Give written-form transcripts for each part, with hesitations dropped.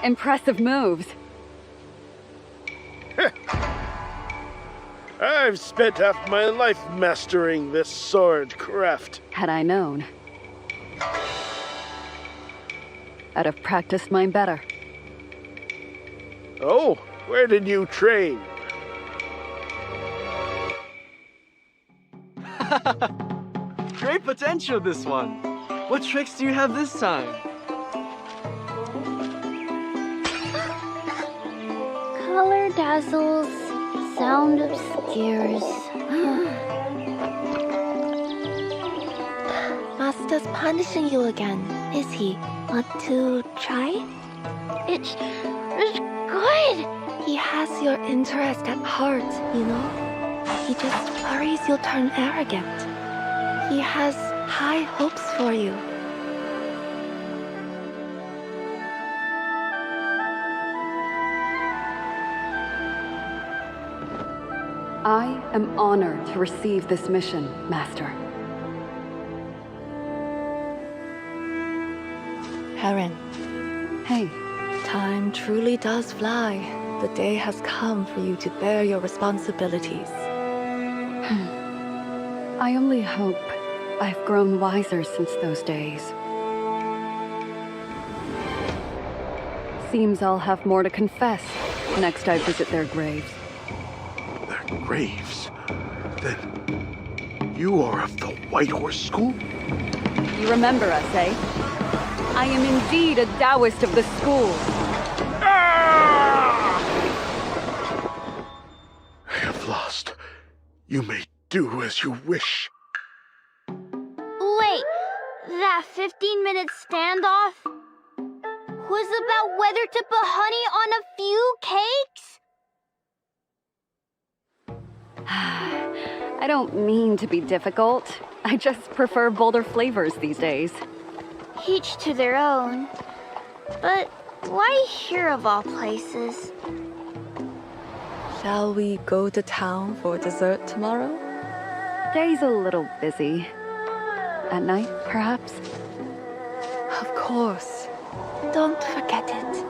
Impressive moves. I've spent half my life mastering this sword craft. Had I known, I'd have practiced mine better. Oh, where did you train? Great potential, this one. What tricks do you have this time? Color dazzles, sound obscures. Master's punishing you again, is he? Want to try? It's good! He has your interest at heart, you know? He just worries you'll turn arrogant. He has high hopes for you. I am honored to receive this mission, Master. Heron, Hey, time truly does fly. The day has come for you to bear your responsibilities. I only hope I've grown wiser since those days. Seems I'll have more to confess next I visit their graves. Their graves? Then you are of the White Horse School? You remember us, eh? I am indeed a Taoist of the school. I have lost. You may do as you wish. Wait, that 15-minute standoff was about whether to put honey on a few cakes? I don't mean to be difficult. I just prefer bolder flavors these days. Each to their own. But why here of all places? Shall we go to town for dessert tomorrow? Day's a little busy. At night, perhaps? Of course. Don't forget it.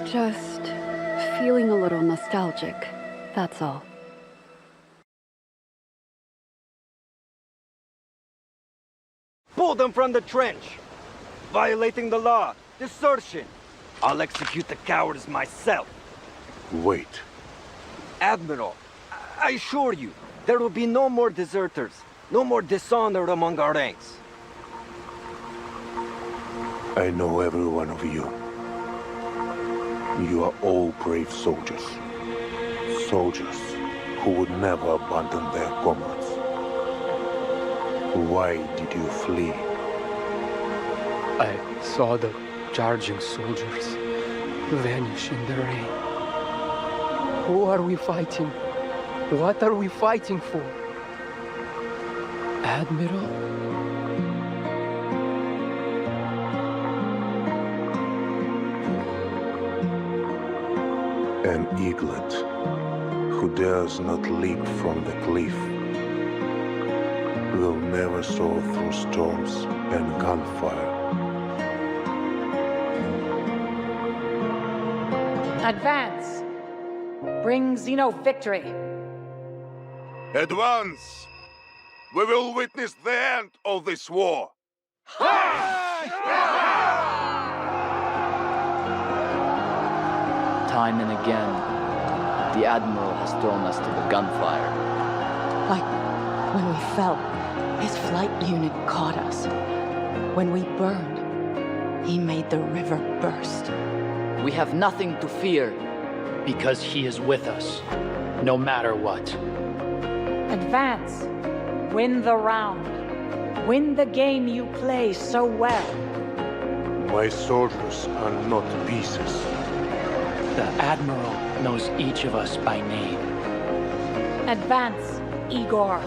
Just feeling a little nostalgic, that's all. Pull them from the trench! Violating the law! Desertion! I'll execute the cowards myself! Wait. Admiral, I assure you, there will be no more deserters, no more dishonor among our ranks. I know every one of you. You are all brave soldiers. Soldiers who would never abandon their comrades. Why did you flee? I saw the charging soldiers vanish in the rain. Who are we fighting? What are we fighting for? Admiral? An eaglet who dares not leap from the cliff will never soar through storms and gunfire. Advance! Bring Xeno victory! Advance! We will witness the end of this war! Time and again, the Admiral has thrown us to the gunfire. Like when we fell, his flight unit caught us. When we burned, he made the river burst. We have nothing to fear. Because he is with us, no matter what. Advance! Win the round. Win the game you play so well. My soldiers are not pieces. The Admiral knows each of us by name. Advance, Igor.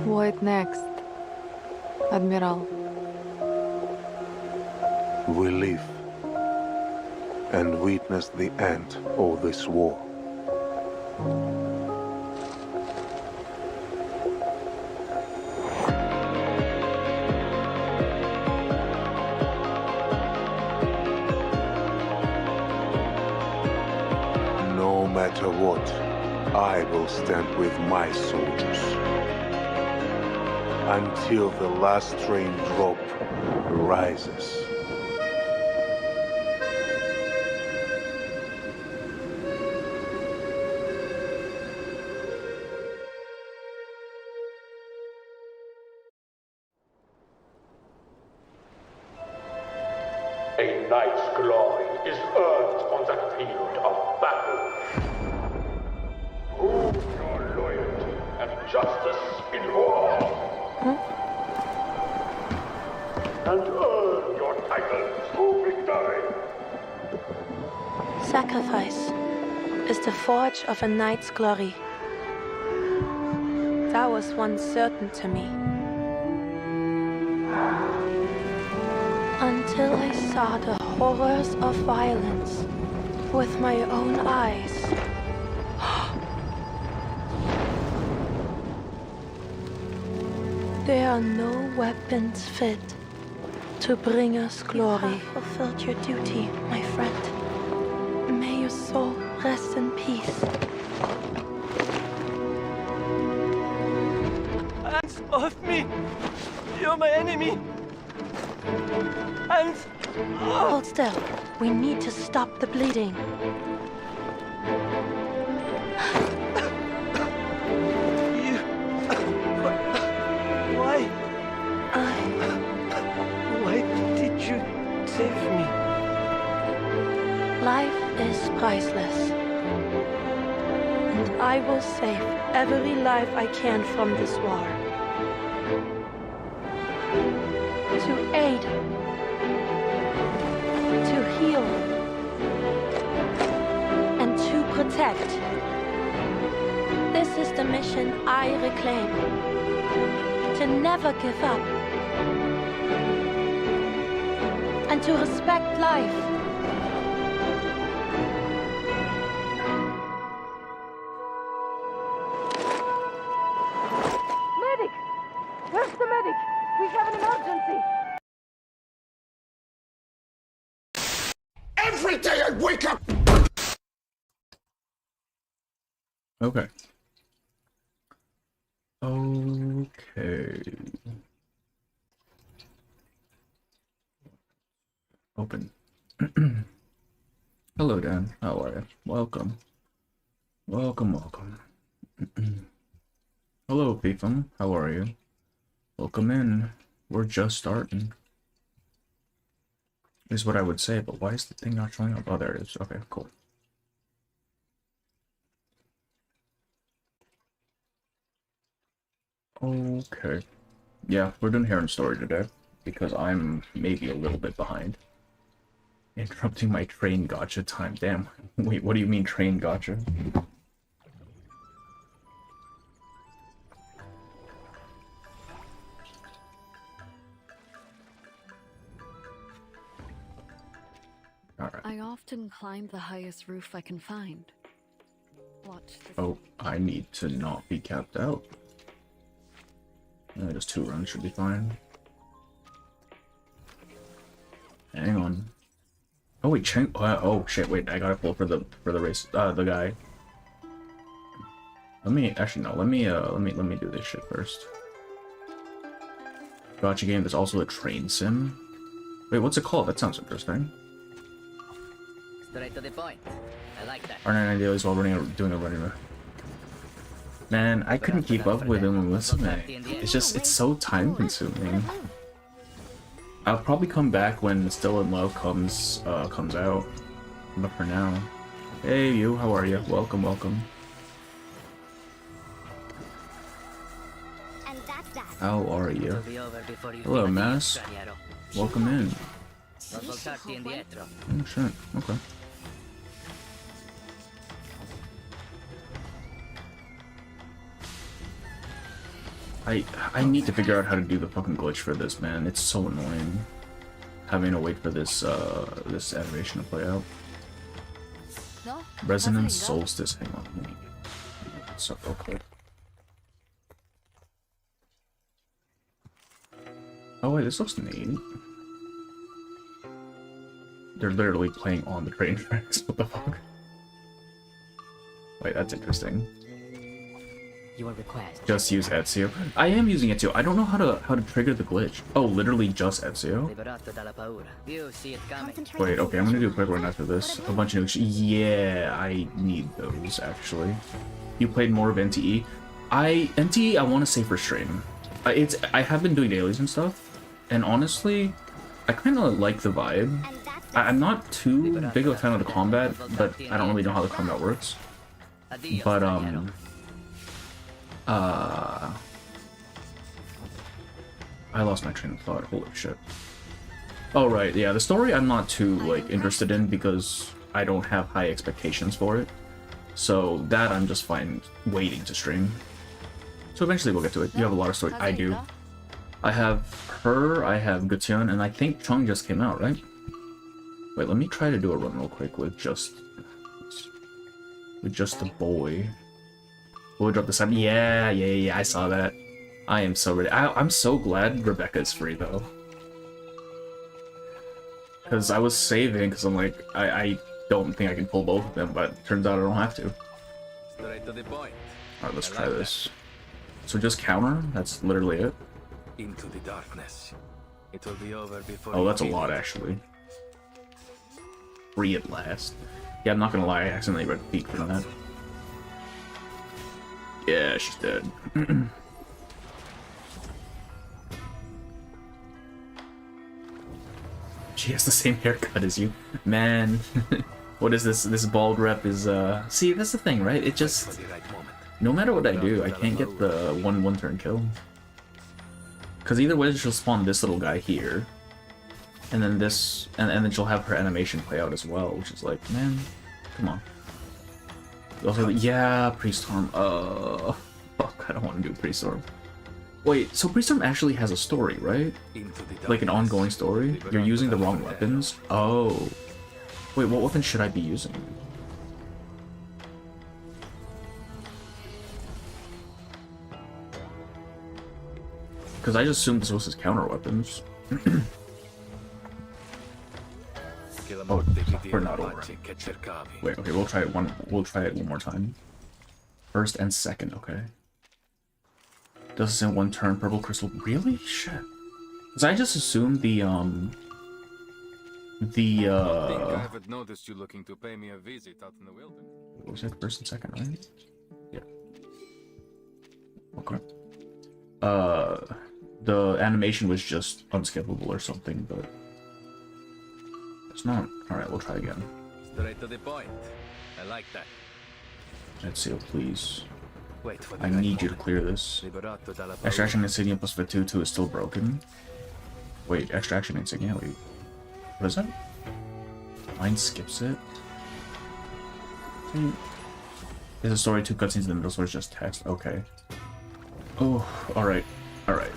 What next, Admiral? We live and witness the end of this war. I will stand with my soldiers until the last train drop rises. A knight's glory is earned on the field of battle. Prove your loyalty and justice in war. And earn your title through victory. Sacrifice is the forge of a knight's glory. That was once certain to me. Until I saw the horrors of violence with my own eyes. There are no weapons fit to bring us glory. You have fulfilled your duty, my friend. May your soul rest in peace. Hands off me! You're my enemy! Hands! Hold still. We need to stop the bleeding. Why? Why did you save me? Life is priceless. And I will save every life I can from this war. To aid. To heal. And to protect. This is the mission I reclaim. To never give up. And to respect life. Medic! Where's the medic? We have an emergency! Every day I wake up! Okay. Okay. Open. Hello, Dan. How are you? Welcome. Welcome, welcome. Hello, Beefum. How are you? Welcome in. We're just starting. Is what I would say, but why is the thing not showing up? Oh, there it is. Okay, cool. Okay. Yeah, we're doing Heron story today, because I'm maybe a little bit behind. Interrupting my train gotcha time. Damn. Wait, what do you mean train gotcha? Alright. I often climb the highest roof I can find. Watch this. Oh, I need to not be capped out. Just 2 runs should be fine. Hang on. Oh wait, oh shit! Wait, I gotta pull for the race. The guy. Let me actually no. Let me do this shit first. Gotcha game. There's also a train sim. Wait, what's it called? That sounds interesting. Straight to the point. I like that. R99 dailies while doing a running. Man, I couldn't keep up with him and listen, man. It's so time consuming. I'll probably come back when Still in Love comes out. But for now. Hey you, how are you? Welcome, welcome. How are you? Hello, Mass. Welcome in. Oh shit, okay. I need to figure out how to do the fucking glitch for this, man. It's so annoying having to wait for this this animation to play out. Resonance Solstice. Hang on, let me get this up real quick. Oh wait, this looks neat. They're literally playing on the train tracks. What the fuck? Wait, that's interesting. Your request. Just use Ezio. I am using Ezio. I don't know how to trigger the glitch. Oh, literally just Ezio? Wait, okay, I'm gonna do a quick run after this. A bunch of new yeah, I need those actually. You played more of NTE? NTE I want to say for stream. I have been doing dailies and stuff, and honestly, I kind of like the vibe. I'm not too big of a fan of the combat, but I don't really know how the combat works. But I lost my train of thought. Holy shit. Oh right, yeah, the story I'm not too like interested in because I don't have high expectations for it. So that I'm just fine waiting to stream. So eventually we'll get to it. You have a lot of story. I do. I have her, I have Gutian, and I think Chung just came out, right? Wait, let me try to do a run real quick with just the boy. We'll drop the sun. Yeah, I saw that. I am so ready. I'm so glad Rebecca is free though. Because I was saving, because I'm like, I don't think I can pull both of them, but turns out I don't have to. Straight to the point. Alright, let's try this. So just counter? That's literally it? Into the darkness. It will be over before. Oh, that's a lot actually. Free at last. Yeah, I'm not gonna lie, I accidentally read peek from that. Yeah, she's dead. She has the same haircut as you. Man. What is this? This bald rep is, See, that's the thing, right? It just... No matter what I do, I can't get the one turn kill. Because either way, she'll spawn this little guy here. And then this... And then she'll have her animation play out as well, which is like, man, come on. Also, yeah, Prieststorm. Fuck, I don't want to do Prieststorm. Wait, so Prieststorm actually has a story, right? Like an ongoing story? You're using the wrong weapons? Oh. Wait, what weapon should I be using? Because I just assumed this was his counter weapons. Oh, we're not over. Wait, okay, we'll try it one more time. First and second, okay. Does this in one turn, purple crystal. Really? Shit. Because I just assumed I think I haven't noticed you looking to pay me a visit out in the wilderness. What was that? First and second, right? Yeah. Okay. The animation was just unskippable or something, but it's not. Alright, we'll try again. Straight to the point. I like that. Ezio, please. Wait for I need you to clear this. Extraction insignia plus Vitu is still broken. Wait, extraction insignia, wait. What is that? Mine skips it. There's a story, 2 cutscenes in the middle, so it's just text. Okay. Oh, alright. Alright.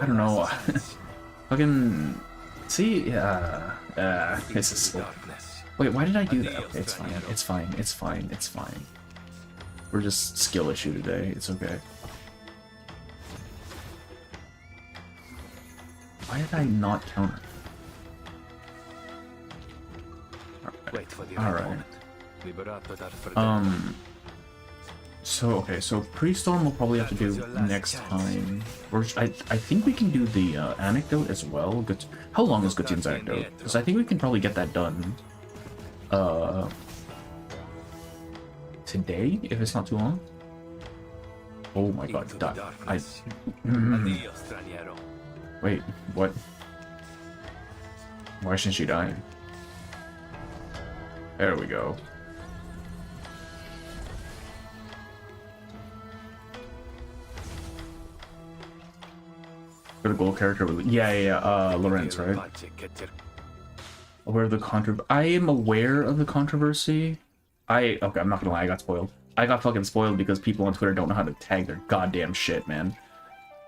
I don't know. Fucking... See? This is so... Wait, why did I do that? Okay, it's fine. It's fine. It's fine. It's fine. We're just skill issue today. It's okay. Why did I not counter? Alright. So, okay, so Prieststorm we'll probably have to do next time. I think we can do the anecdote as well. How long is Gutian's anecdote? Because I think we can probably get that done today, if it's not too long. Oh my god, Wait, what? Why shouldn't she die? There we go. For the gold character, Lorenz, right? Aware of the I am aware of the controversy. Okay, I'm not gonna lie, I got spoiled. I got fucking spoiled because people on Twitter don't know how to tag their goddamn shit, man.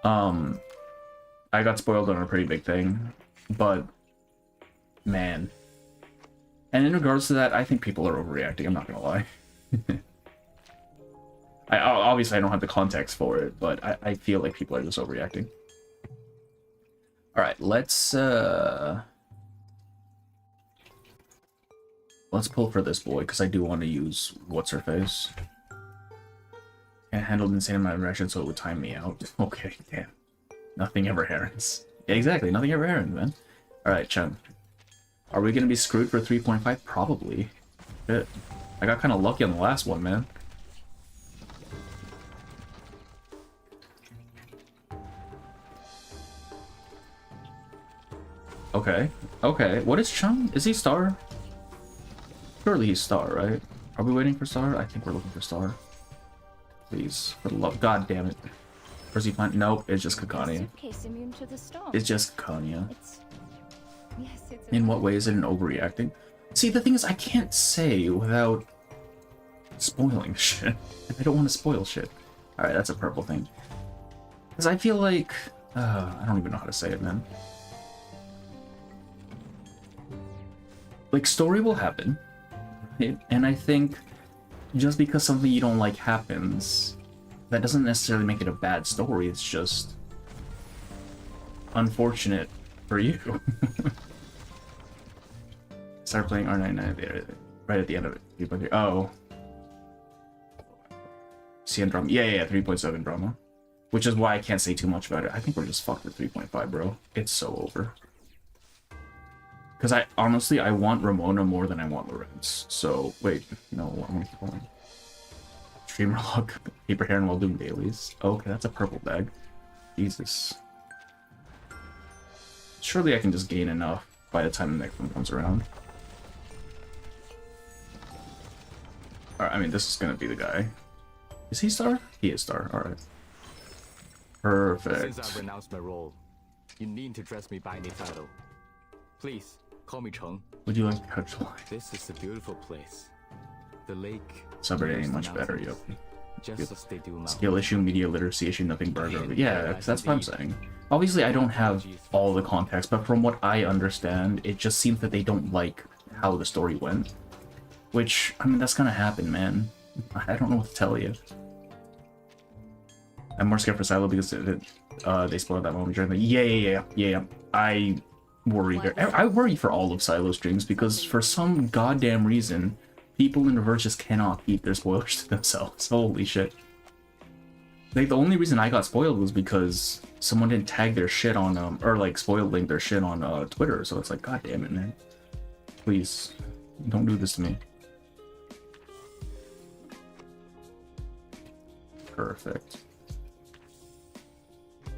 I got spoiled on a pretty big thing, but man. And in regards to that, I think people are overreacting, I'm not gonna lie. Obviously I don't have the context for it, but I feel like people are just overreacting. Alright, let's pull for this boy, because I do want to use what's-her-face. Can't handle the insane amount of aggression, so it would time me out. Okay, damn. Nothing ever Herons. Yeah, exactly, nothing ever Herons, man. Alright, Chen. Are we gonna be screwed for 3.5? Probably. Shit. I got kind of lucky on the last one, man. Okay. Okay. What is Chung? Is he Star? Surely he's Star, right? Are we waiting for Star? I think we're looking for Star. Please. For the love. God damn it. Or is he playing? Nope, it's just Kakania. It's just Kakania. In what way is it an overreacting? See, the thing is, I can't say without spoiling shit. I don't want to spoil shit. Alright, that's a purple thing. Because I feel like... I don't even know how to say it, man. Like, story will happen. And I think just because something you don't like happens, that doesn't necessarily make it a bad story. It's just unfortunate for you. Start playing R99 right at the end of it. Oh. CN drama. Yeah, 3.7 drama. Which is why I can't say too much about it. I think we're just fucked with 3.5, bro. It's so over. Because I honestly, I want Ramona more than I want Lorenz. So, wait. No, I'm gonna keep going. Streamer log. Paper Heron while doing dailies. Okay, that's a purple bag. Jesus. Surely I can just gain enough by the time the next one comes around. Alright, I mean, this is gonna be the guy. Is he Star? He is Star. Alright. Perfect. Since I renounced my role, you need to dress me by any title. Please, call me Cheng. Would you like to catch the line? This is a beautiful place. The lake... Suburb ain't much better, yo. Just as they do Skill issue, media literacy issue, nothing burger. Yeah, that's what I'm saying. Obviously, I don't have all the context, but from what I understand, it just seems that they don't like how the story went. Which, I mean, that's gonna happen, man. I don't know what to tell you. I'm more scared for Silo because they spoiled that moment during the... Yeah. I worry. I worry for all of Silo's streams because for some goddamn reason, people in Reverse just cannot keep their spoilers to themselves. Holy shit. Like, the only reason I got spoiled was because someone didn't tag their shit on, or like spoiled link their shit on Twitter, so it's like, god damn it, man. Please, don't do this to me. Perfect. How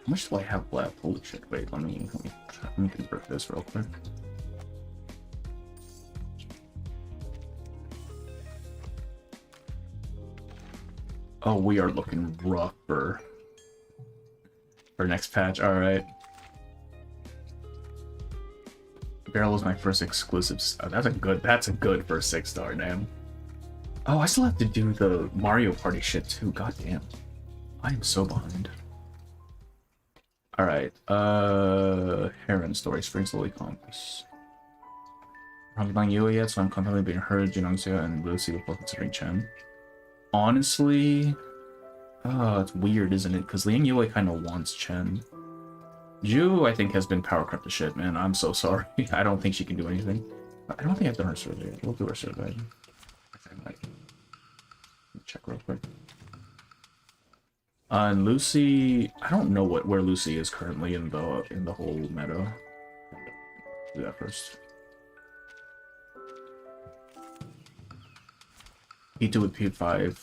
much do I have left? Holy shit, wait, let me convert this real quick. Oh, we are looking rough for next patch. All right. Barrel was my first exclusive. Oh, that's a good first 6-star, damn. Oh, I still have to do the Mario Party shit too. God damn. I am so behind. All right. Heron story. Spring slowly comes. I'm not playing Yue yet, so I'm contemplating being her, Jinongxia, and Lucy before considering Chen. Honestly, it's weird, isn't it? Because Liang Yue kind of wants Chen. Ju, I think, has been power crept to shit, man. I'm so sorry. I don't think she can do anything. I don't think I've done her survey. We'll do her survey. Check real quick. And Lucy, I don't know where Lucy is currently in the whole meta. Do that first. P2 with P5.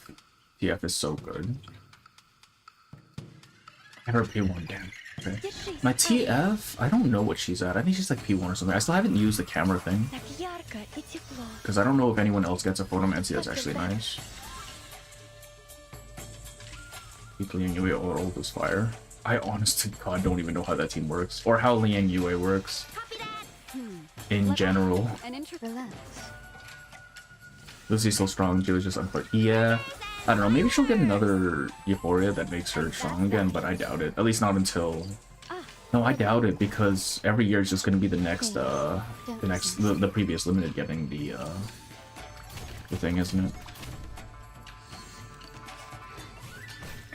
TF is so good. I heard P1, damn. Okay. My TF, I don't know what she's at. I think she's like P1 or something. I still haven't used the camera thing. Because I don't know if anyone else gets a photomancy that's actually nice. Liang Yue or Oldest Fire. I honest to God don't even know how that team works. Or how Liang Yue works. In general. Lucy's so strong, Jill is just unfortunate. Yeah. I don't know, maybe she'll get another Euphoria that makes her strong again, but I doubt it. At least not until... No, I doubt it, because every year is just going to be the previous limited getting the thing, isn't it?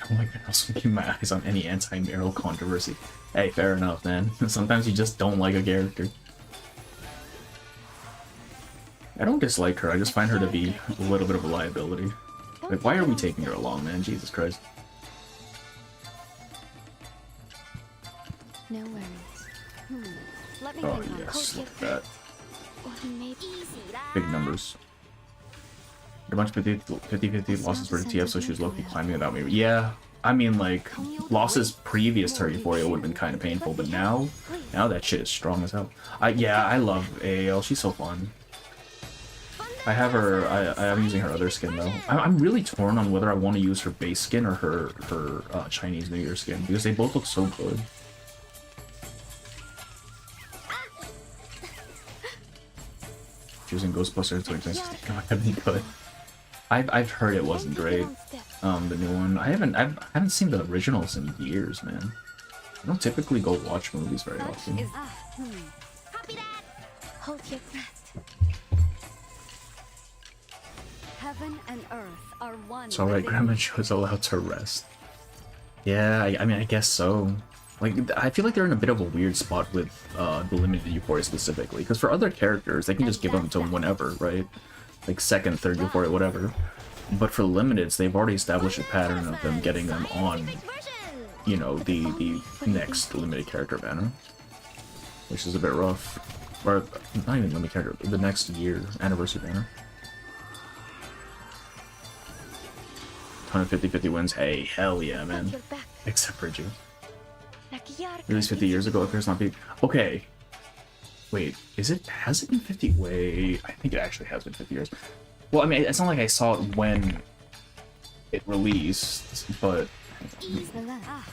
Oh my goodness, keep my eyes on any anti-Meryl controversy. Hey, fair enough, man. Sometimes you just don't like a character. I don't dislike her, I just find her to be a little bit of a liability. Like, why are we taking her along, man? Jesus Christ. No worries. Let me Oh, think on yes, it. look at that. Or maybe Big numbers. A bunch of 50-50 losses for the TF, so she was low-key climbing without me. Yeah, I mean, like, losses previous to Euphoria would have been kind of painful, but now that shit is strong as hell. Yeah, I love AAL. She's so fun. I have her. I'm using her other skin though. I'm really torn on whether I want to use her base skin or her Chinese New Year skin because they both look so good. Choosing Ghostbusters 2016 not gonna be good. I've heard it wasn't great. The new one. I haven't seen the originals in years, man. I don't typically go watch movies very often. hold your breath. Heaven and earth are one. It's alright, Grandma Joe's allowed to rest. Yeah, I mean, I guess so. Like, I feel like they're in a bit of a weird spot with the limited Euphoria specifically, because for other characters, they can just give them to them whenever, right? Like second, third Euphoria, whatever. But for limiteds, they've already established a pattern of them getting them on, you know, the next limited character banner, which is a bit rough. Or not even limited character, the next year anniversary banner. 150-50 wins. Hey, hell yeah, man. Except for you. Released 50 years ago, appears not be. Okay. Wait, is it? Has it been 50? Wait, I think it actually has been 50 years. Well, I mean, it's not like I saw it when it released, but.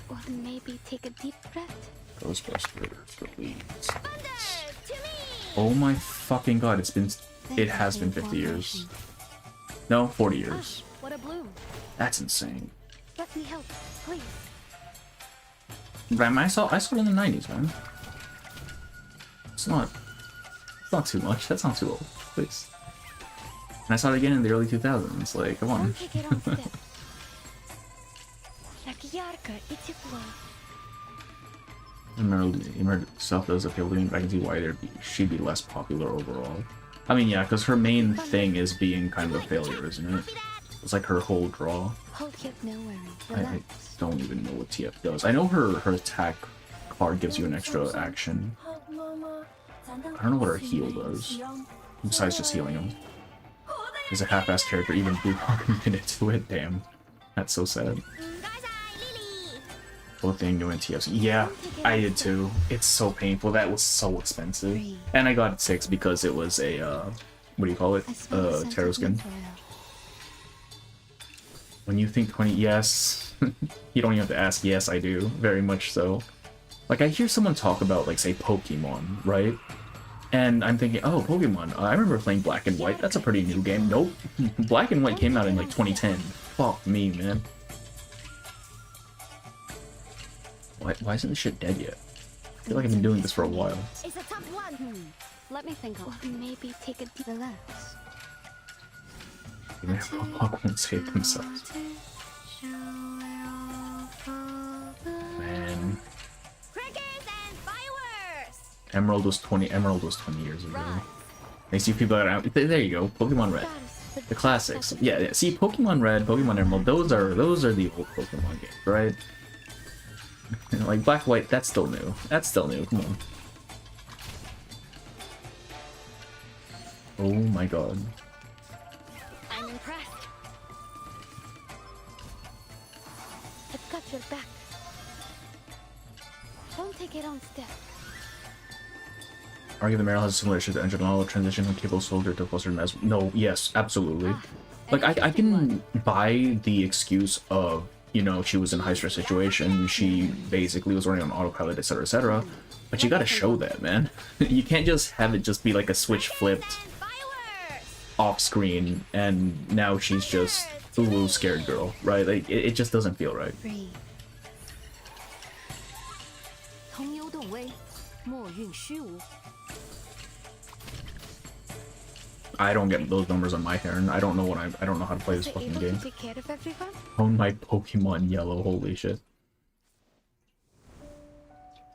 Or maybe take a deep breath. Ghostbusters release. Oh my fucking god, it's been. It has been 50 years. No, 40 years. What a bloom. That's insane. Let me help, please. Right, I saw it in the 90s, man. It's not too much. That's not too old, please. And I saw it again in the early 2000s. Like, come on. Emerald stuff does appeal to me, but I can see why she'd be less popular overall. I mean, yeah, because her main thing is being kind of a failure, isn't it? It's like her whole draw. I don't even know what TF does. I know her attack card gives you an extra action. I don't know what her heal does, besides just healing him. He's a half-assed character, even Blue Hawk admitted to it. Damn, that's so sad. Both the new and TFs. Yeah, I did too. It's so painful. That was so expensive. And I got it 6 because it was a, what do you call it? Tarot skin. When you think 20, yes. You don't even have to ask. Yes, I do. Very much so. Like, I hear someone talk about, like, say, Pokemon, right? And I'm thinking, oh, Pokemon. I remember playing Black and White. That's a pretty new game. Nope. Black and White came out in, like, 2010. Fuck me, man. Why isn't this shit dead yet? I feel like I've been doing this for a while. It's a tough one. Let me think on. Or maybe take a deep relax. Even if Pokemon won't save themselves. Man. Emerald was 20 years ago. I see people that are, there you go, Pokemon Red. The classics. Yeah, see, Pokemon Red, Pokemon Emerald, those are the old Pokemon games, right? Like Black White, that's still new. That's still new, come on. Oh my god. I'm impressed. I've got your back. Don't take it on step. Argue the Meryl has a similar issue to Engine transition from Cable Soldier to Flustered Mess. No, yes, absolutely. Like, I can buy the excuse of, you know, she was in a high-stress situation, she basically was running on autopilot, etc., etc., but you gotta show that, man. You can't just have it just be like a switch flipped off-screen, and now she's just a little scared girl, right? Like, it just doesn't feel right. I don't get those numbers on my Heron. I don't know I don't know how to play this fucking game. Own my Pokemon Yellow, holy shit.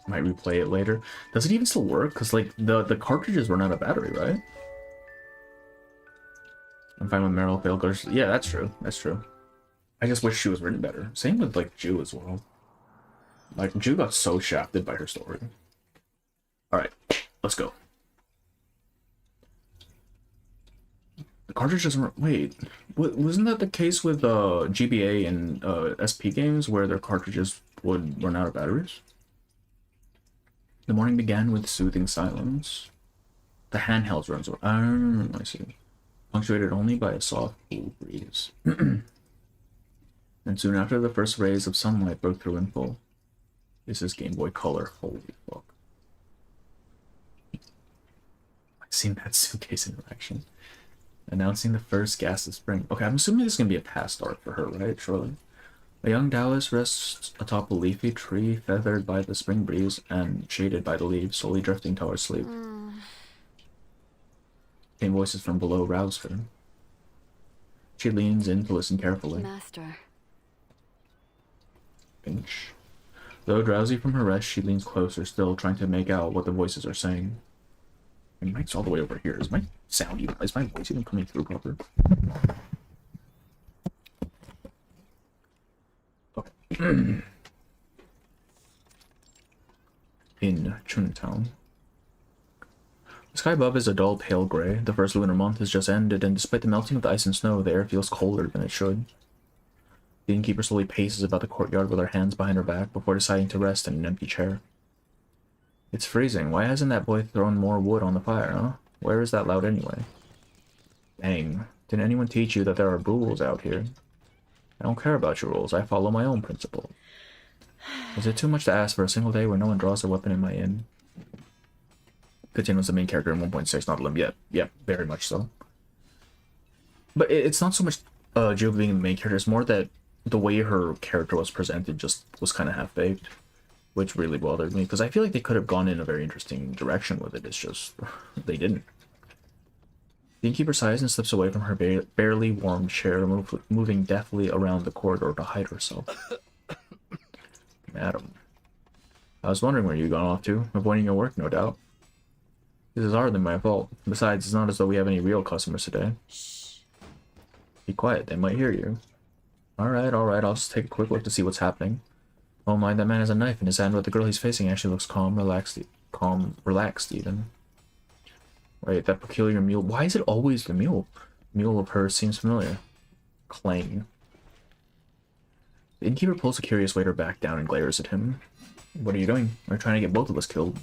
Might replay it later. Does it even still work? Because like the cartridges run out of battery, right? I'm fine with Meryl Failgars. Yeah, that's true. That's true. I just wish she was written better. Same with like Jew as well. Like Jew got so shafted by her story. Alright, let's go. The cartridge doesn't wait. Wasn't that the case with GBA and SP games where their cartridges would run out of batteries? The morning began with soothing silence. The handhelds runs over. I see. Punctuated only by a soft, cool breeze. And soon after, the first rays of sunlight broke through in full. This is Game Boy Color. Holy fuck. I've seen that suitcase interaction. Announcing the first gas of spring. Okay, I'm assuming this is going to be a past arc for her, right? Surely. A young Dallas rests atop a leafy tree, feathered by the spring breeze and shaded by the leaves, slowly drifting towards sleep. Faint voices from below rouse her. She leans in to listen carefully. Master. Pinch. Though drowsy from her rest, she leans closer still, trying to make out what the voices are saying. My mic's all the way over here. Is my sound even? Is my voice even coming through proper? Okay. In Chuntown. The sky above is a dull pale gray. The first lunar month has just ended, and despite the melting of the ice and snow, the air feels colder than it should. The innkeeper slowly paces about the courtyard with her hands behind her back before deciding to rest in an empty chair. It's freezing. Why hasn't that boy thrown more wood on the fire, huh? Where is that loud anyway? Dang. Didn't anyone teach you that there are rules out here? I don't care about your rules. I follow my own principle. Is it too much to ask for a single day where no one draws their weapon in my inn? Katin was the main character in 1.6, not Lim yet. Yeah, very much so. But it's not so much Jill being the main character, it's more that the way her character was presented just was kind of half-baked, which really bothered me, because I feel like they could have gone in a very interesting direction with it. It's just, they didn't. The innkeeper sighs and slips away from her barely warm chair, moving deftly around the corridor to hide herself. Madam. I was wondering where you'd gone off to, avoiding your work, no doubt. This is hardly my fault. Besides, it's not as though we have any real customers today. Shh. Be quiet, they might hear you. Alright, I'll just take a quick look to see what's happening. Oh my, that man has a knife in his hand, but the girl he's facing actually looks relaxed even. Wait, that peculiar mule. Why is it always the mule? Mule of hers seems familiar. Clang. The innkeeper pulls the curious waiter back down and glares at him. What are you doing? We're trying to get both of us killed.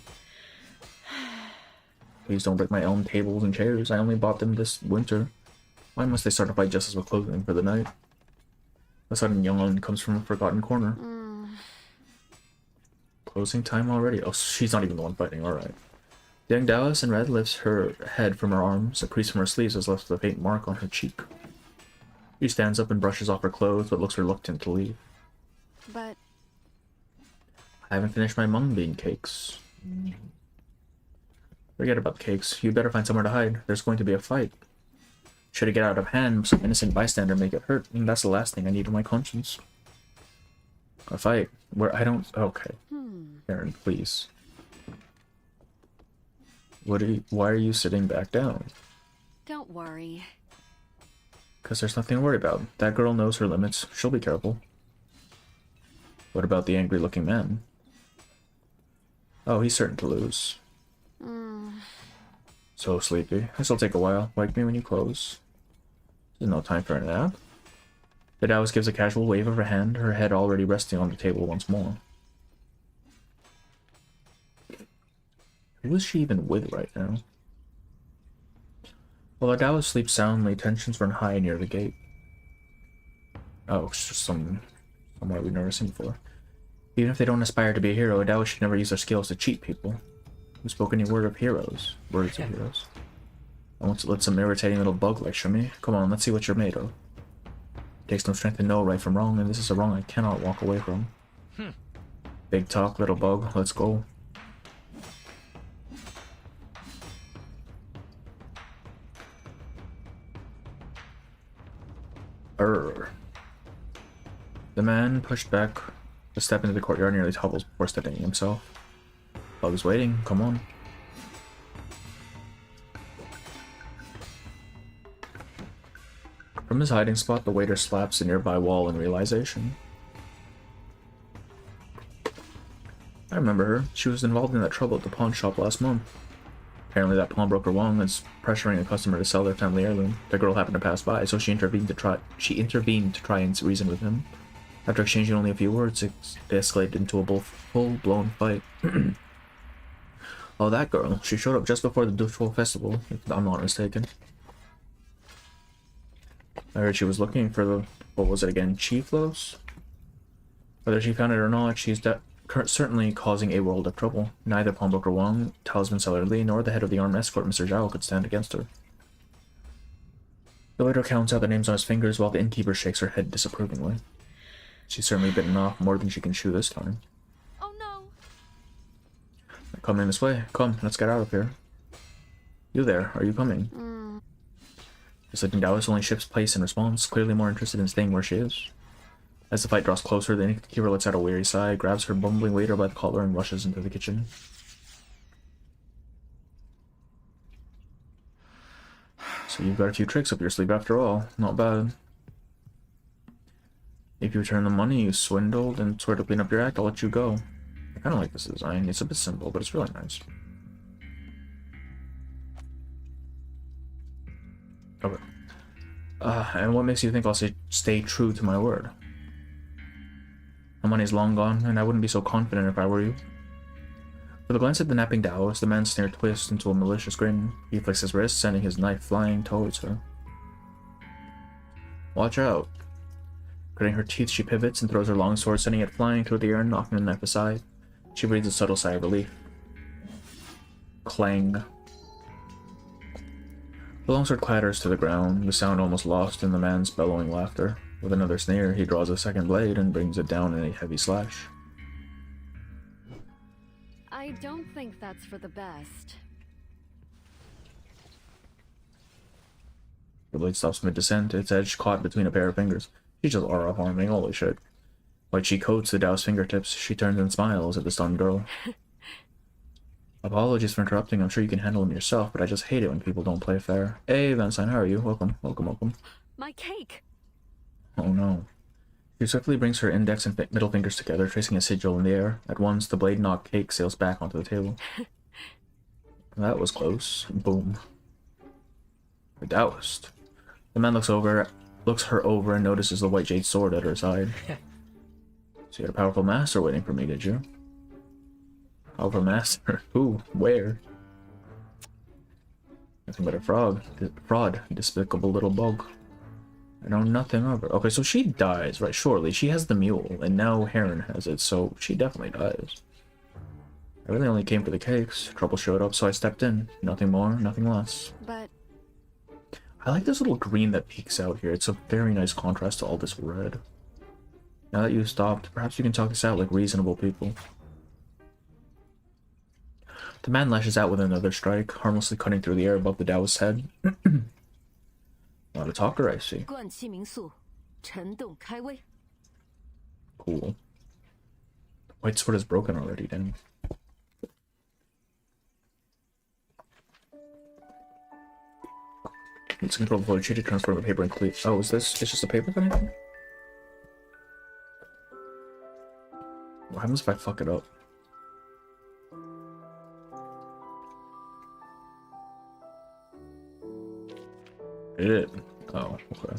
Please don't break my elm tables and chairs. I only bought them this winter. Why must they start a fight just as we're closing for the night? A sudden yawn comes from a forgotten corner. Closing time already? Oh, she's not even the one fighting, alright. The young Dallas in red lifts her head from her arms. A crease from her sleeves has left a faint mark on her cheek. She stands up and brushes off her clothes, but looks reluctant to leave. But I haven't finished my mung bean cakes. Forget about the cakes. You'd better find somewhere to hide. There's going to be a fight. Should it get out of hand, some innocent bystander may get hurt. And that's the last thing I need on my conscience. A fight? Where I don't... Okay. Heron, please. Why are you sitting back down? don't worry. Because there's nothing to worry about. That girl knows her limits. She'll be careful. What about the angry-looking man? Oh, he's certain to lose. So sleepy. This'll take a while. Wake me when you close. There's no time for a nap. The Taoist gives a casual wave of her hand, her head already resting on the table once more. Who is she even with right now? While the Taoist sleeps soundly, tensions run high near the gate. Oh, it's just somewhere we've never seen before. Even if they don't aspire to be a hero, a Taoist should never use their skills to cheat people. Who spoke any words of heroes? I want to let some irritating little bug lecture me. Come on, let's see what you're made of. It takes no strength to know right from wrong, and this is a wrong I cannot walk away from. Big talk, little bug. Let's go. The man pushed back a step into the courtyard, nearly topples before stepping himself. Bug is waiting. Come on. From his hiding spot, the waiter slaps a nearby wall in realization. I remember her. She was involved in that trouble at the pawn shop last month. Apparently that pawnbroker Wong is pressuring a customer to sell their family heirloom. The girl happened to pass by, so she intervened to try and reason with him. After exchanging only a few words, it escalated into a full-blown fight. Oh, that girl. She showed up just before the Dushul festival, if I'm not mistaken. I heard she was looking for the, what was it again, chief loaves? Whether she found it or not, she's certainly causing a world of trouble. Neither pawnbroker Wong, talisman seller Li, nor the head of the armed escort, Mr. Zhao, could stand against her. The waiter counts out the names on his fingers while the innkeeper shakes her head disapprovingly. She's certainly bitten off more than she can chew this time. Oh no! Come in this way. Come, let's get out of here. You there, are you coming? The sleeping Taoist only shifts place in response, clearly more interested in staying where she is. As the fight draws closer, the innkeeper lets out a weary sigh, grabs her bumbling waiter by the collar, and rushes into the kitchen. So you've got a few tricks up your sleeve after all. Not bad. If you return the money you swindled and swear to clean up your act, I'll let you go. I kind of like this design. It's a bit simple, but it's really nice. Okay. And what makes you think I'll stay true to my word? My money's long gone, and I wouldn't be so confident if I were you. With a glance at the napping Taoist, the man's sneer twists into a malicious grin. He flicks his wrist, sending his knife flying towards her. Watch out. Gritting her teeth, she pivots and throws her long sword, sending it flying through the air and knocking the knife aside. She breathes a subtle sigh of relief. Clang. The longsword clatters to the ground, the sound almost lost in the man's bellowing laughter. With another sneer, he draws a second blade and brings it down in a heavy slash. I don't think that's for the best. The blade stops mid-descent, its edge caught between a pair of fingers. She's just aura farming, holy shit. While she coats the Taoist's fingertips, she turns and smiles at the stunned girl. Apologies for interrupting, I'm sure you can handle them yourself, but I just hate it when people don't play fair. Hey, Vanstein, how are you? Welcome, welcome, welcome. My cake! Oh no. She swiftly brings her index and middle fingers together, tracing a sigil in the air. At once, the blade-knocked cake sails back onto the table. That was close. Boom. The Taoist. The man looks her over and notices the white jade sword at her side. So you had a powerful master waiting for me, did you? Powerful master? Who? Where? Nothing but a fraud. Despicable little bug. I know nothing of her. Okay, so she dies, right? Surely. She has the mule, and now Heron has it, so she definitely dies. I really only came for the cakes. Trouble showed up, so I stepped in. Nothing more, nothing less. But I like this little green that peeks out here. It's a very nice contrast to all this red. Now that you've stopped, perhaps you can talk this out like reasonable people. The man lashes out with another strike, harmlessly cutting through the air above the Taoist's head. Not a talker, I see. Cool. The white sword is broken already, then. Let's control the flow to transform the paper and cleat. Oh, is this? It's just a paper thing? What happens if I fuck it up? It did. Oh, okay.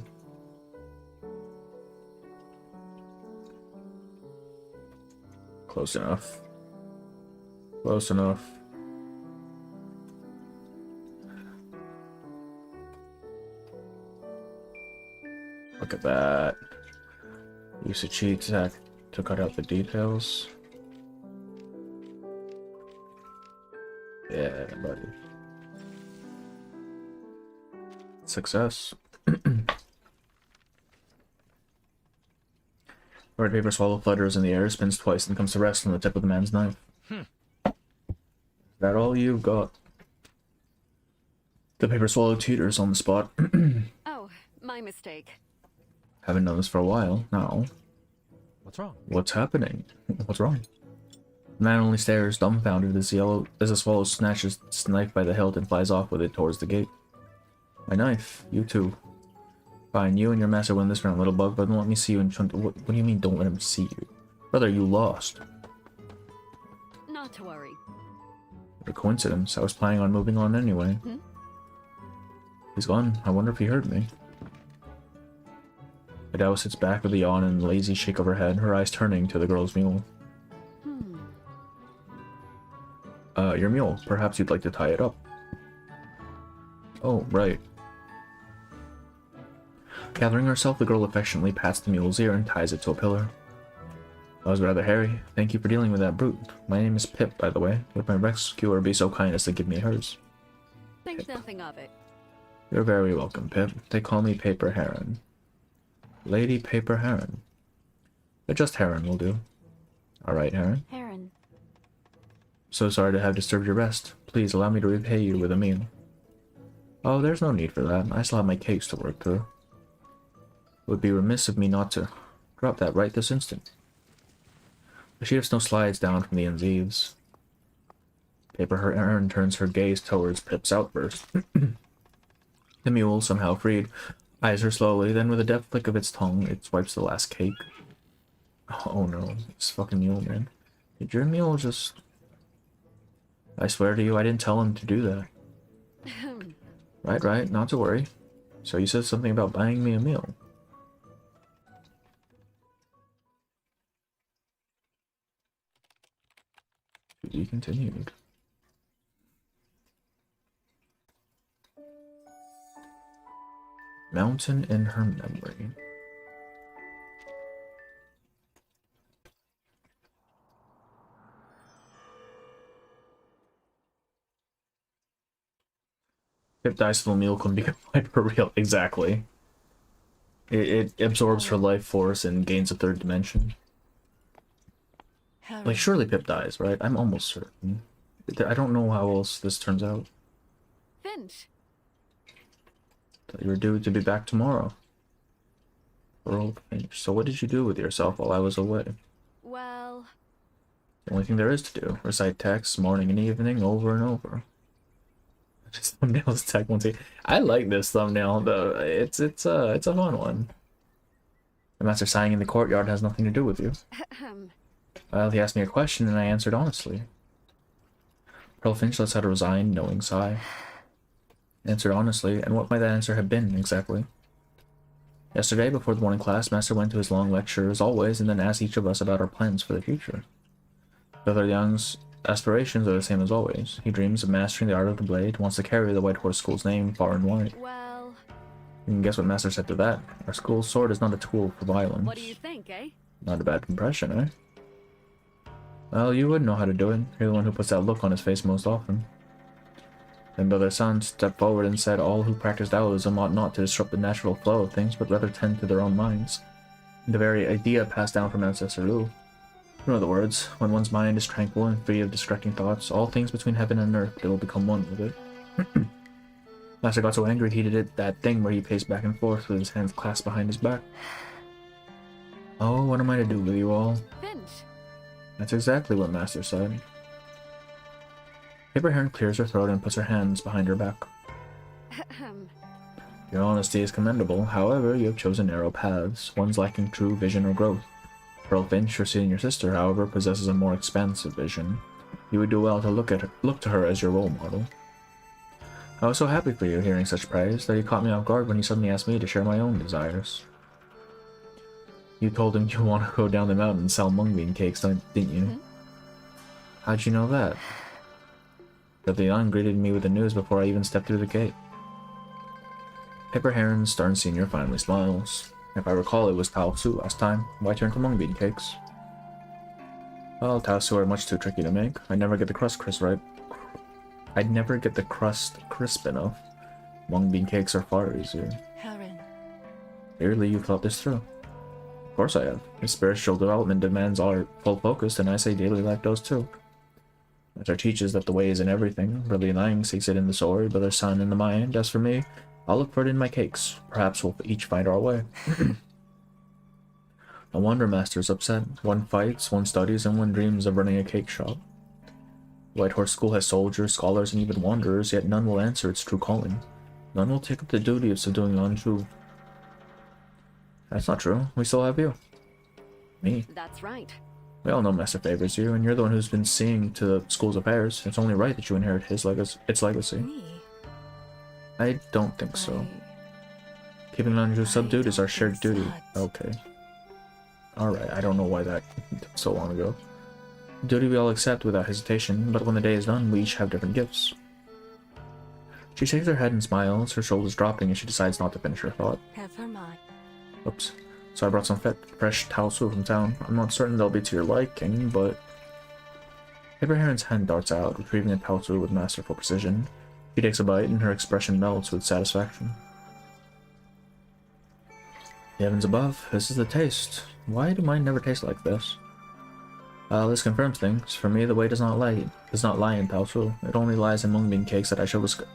Close enough. Close enough. Look at that. Use a cheat tech to cut out the details. Yeah, buddy. Success. Red paper swallow flutters in the air, spins twice, and comes to rest on the tip of the man's knife. Is that all you've got? The paper swallow teeters on the spot. Oh, my mistake. Haven't done this for a while. Now. What's wrong? What's happening? What's wrong? The man only stares, dumbfounded, as the swallow snatches its knife by the hilt and flies off with it towards the gate. My knife. You too. Fine, you and your master win this round, little bug, but don't let me see you in front. What do you mean, don't let him see you? Brother, you lost. Not to worry. What a coincidence. I was planning on moving on anyway. Hmm? He's gone. I wonder if he heard me. Adele sits back with a yawn and a lazy shake of her head, her eyes turning to the girl's mule. Your mule. Perhaps you'd like to tie it up. Oh, right. Gathering herself, the girl affectionately pats the mule's ear and ties it to a pillar. That was rather hairy. Thank you for dealing with that brute. My name is Pip, by the way. Would my rescuer be so kind as to give me hers? Think nothing of it. You're very welcome, Pip. They call me Paper Heron. Lady Paper Heron. But just Heron will do. Alright, Heron. Heron. So sorry to have disturbed your rest. Please allow me to repay you with a meal. Oh, there's no need for that. I still have my cakes to work through. It would be remiss of me not to drop that right this instant. A sheet of snow slides down from the end's eaves. Paper Heron turns her gaze towards Pip's outburst. The mule, somehow freed, eyes her slowly, then with a deft flick of its tongue, it swipes the last cake. Oh no, this fucking mule, man. Did your mule just... I swear to you, I didn't tell him to do that. Right, not to worry. So you said something about buying me a meal. To be continued. Mountain in her memory. If dice little meal couldn't be quite for real, exactly. It absorbs her life force and gains a third dimension. Like, surely Pip dies, right? I'm almost certain. I don't know how else this turns out. Finch. Thought you were due to be back tomorrow. Earl Finch. So what did you do with yourself while I was away? Well... The only thing there is to do. Recite texts morning and evening over and over. This thumbnail is tech one. I like this thumbnail though. It's a fun one. The master sighing in the courtyard has nothing to do with you. Well, he asked me a question and I answered honestly. Pearl Finch lets out a resigned, knowing sigh. Answered honestly, and what might that answer have been exactly? Yesterday, before the morning class, Master went to his long lecture as always, and then asked each of us about our plans for the future. Brother Young's aspirations are the same as always. He dreams of mastering the art of the blade, wants to carry the White Horse School's name far and wide. Well... You can guess what Master said to that. Our school's sword is not a tool for violence. What do you think, eh? Not a bad impression, eh? Well, you would know how to do it. You're the one who puts that look on his face most often. Then Brother Sun stepped forward and said all who practice Taoism ought not to disrupt the natural flow of things, but rather tend to their own minds. The very idea passed down from Ancestor Lu. In other words, when one's mind is tranquil and free of distracting thoughts, all things between heaven and earth will become one with it. Master got so angry he did that thing where he paced back and forth with his hands clasped behind his back. Oh, what am I to do with you all? Finch. That's exactly what Master said. Paper Heron clears her throat and puts her hands behind her back. Your honesty is commendable. However, you have chosen narrow paths, ones lacking true vision or growth. Pearl Finch, your senior sister, however, possesses a more expansive vision. You would do well to look to her as your role model. I was so happy for you hearing such praise that you caught me off guard when you suddenly asked me to share my own desires. You told him you want to go down the mountain and sell mung bean cakes, didn't you? How'd you know that? That the young greeted me with the news before I even stepped through the gate. Paper Heron, Stern Senior, finally smiles. If I recall, it was Tao Su last time. Why turn to mung bean cakes? Well, Tao Su are much too tricky to make. I'd never get the crust crisp enough. Mung bean cakes are far easier. Heron. Clearly, you've thought this through. Of course I have. If spiritual development demands our full focus, then I say daily life does too. Master teaches that the way is in everything. Brother Lang seeks it in the sword, Brother Sun in the mind. As for me, I'll look for it in my cakes. Perhaps we'll each find our way. No wonder Master's upset. One fights, one studies, and one dreams of running a cake shop. The White Horse School has soldiers, scholars, and even wanderers, yet none will answer its true calling. None will take up the duty of subduing the untrue. That's not true. We still have you. Me. That's right. We all know Master favors you, and you're the one who's been seeing to the school's affairs. It's only right that you inherit its legacy. Me? I don't think so. Keeping Lanzhou subdued is our shared duty. Okay. Alright, I don't know why that took so long ago. Duty we all accept without hesitation, but when the day is done, we each have different gifts. She shakes her head and smiles, her shoulders dropping as she decides not to finish her thought. Never mind. Oops. So I brought some fresh Taosu from town. I'm not certain they'll be to your liking, but... Paper Heron's hand darts out, retrieving a Taosu with masterful precision. She takes a bite, and her expression melts with satisfaction. The heavens above, this is the taste. Why do mine never taste like this? This confirms things. For me, the way does not lie in Taosu. It only lies in mung bean cakes that I shall discover,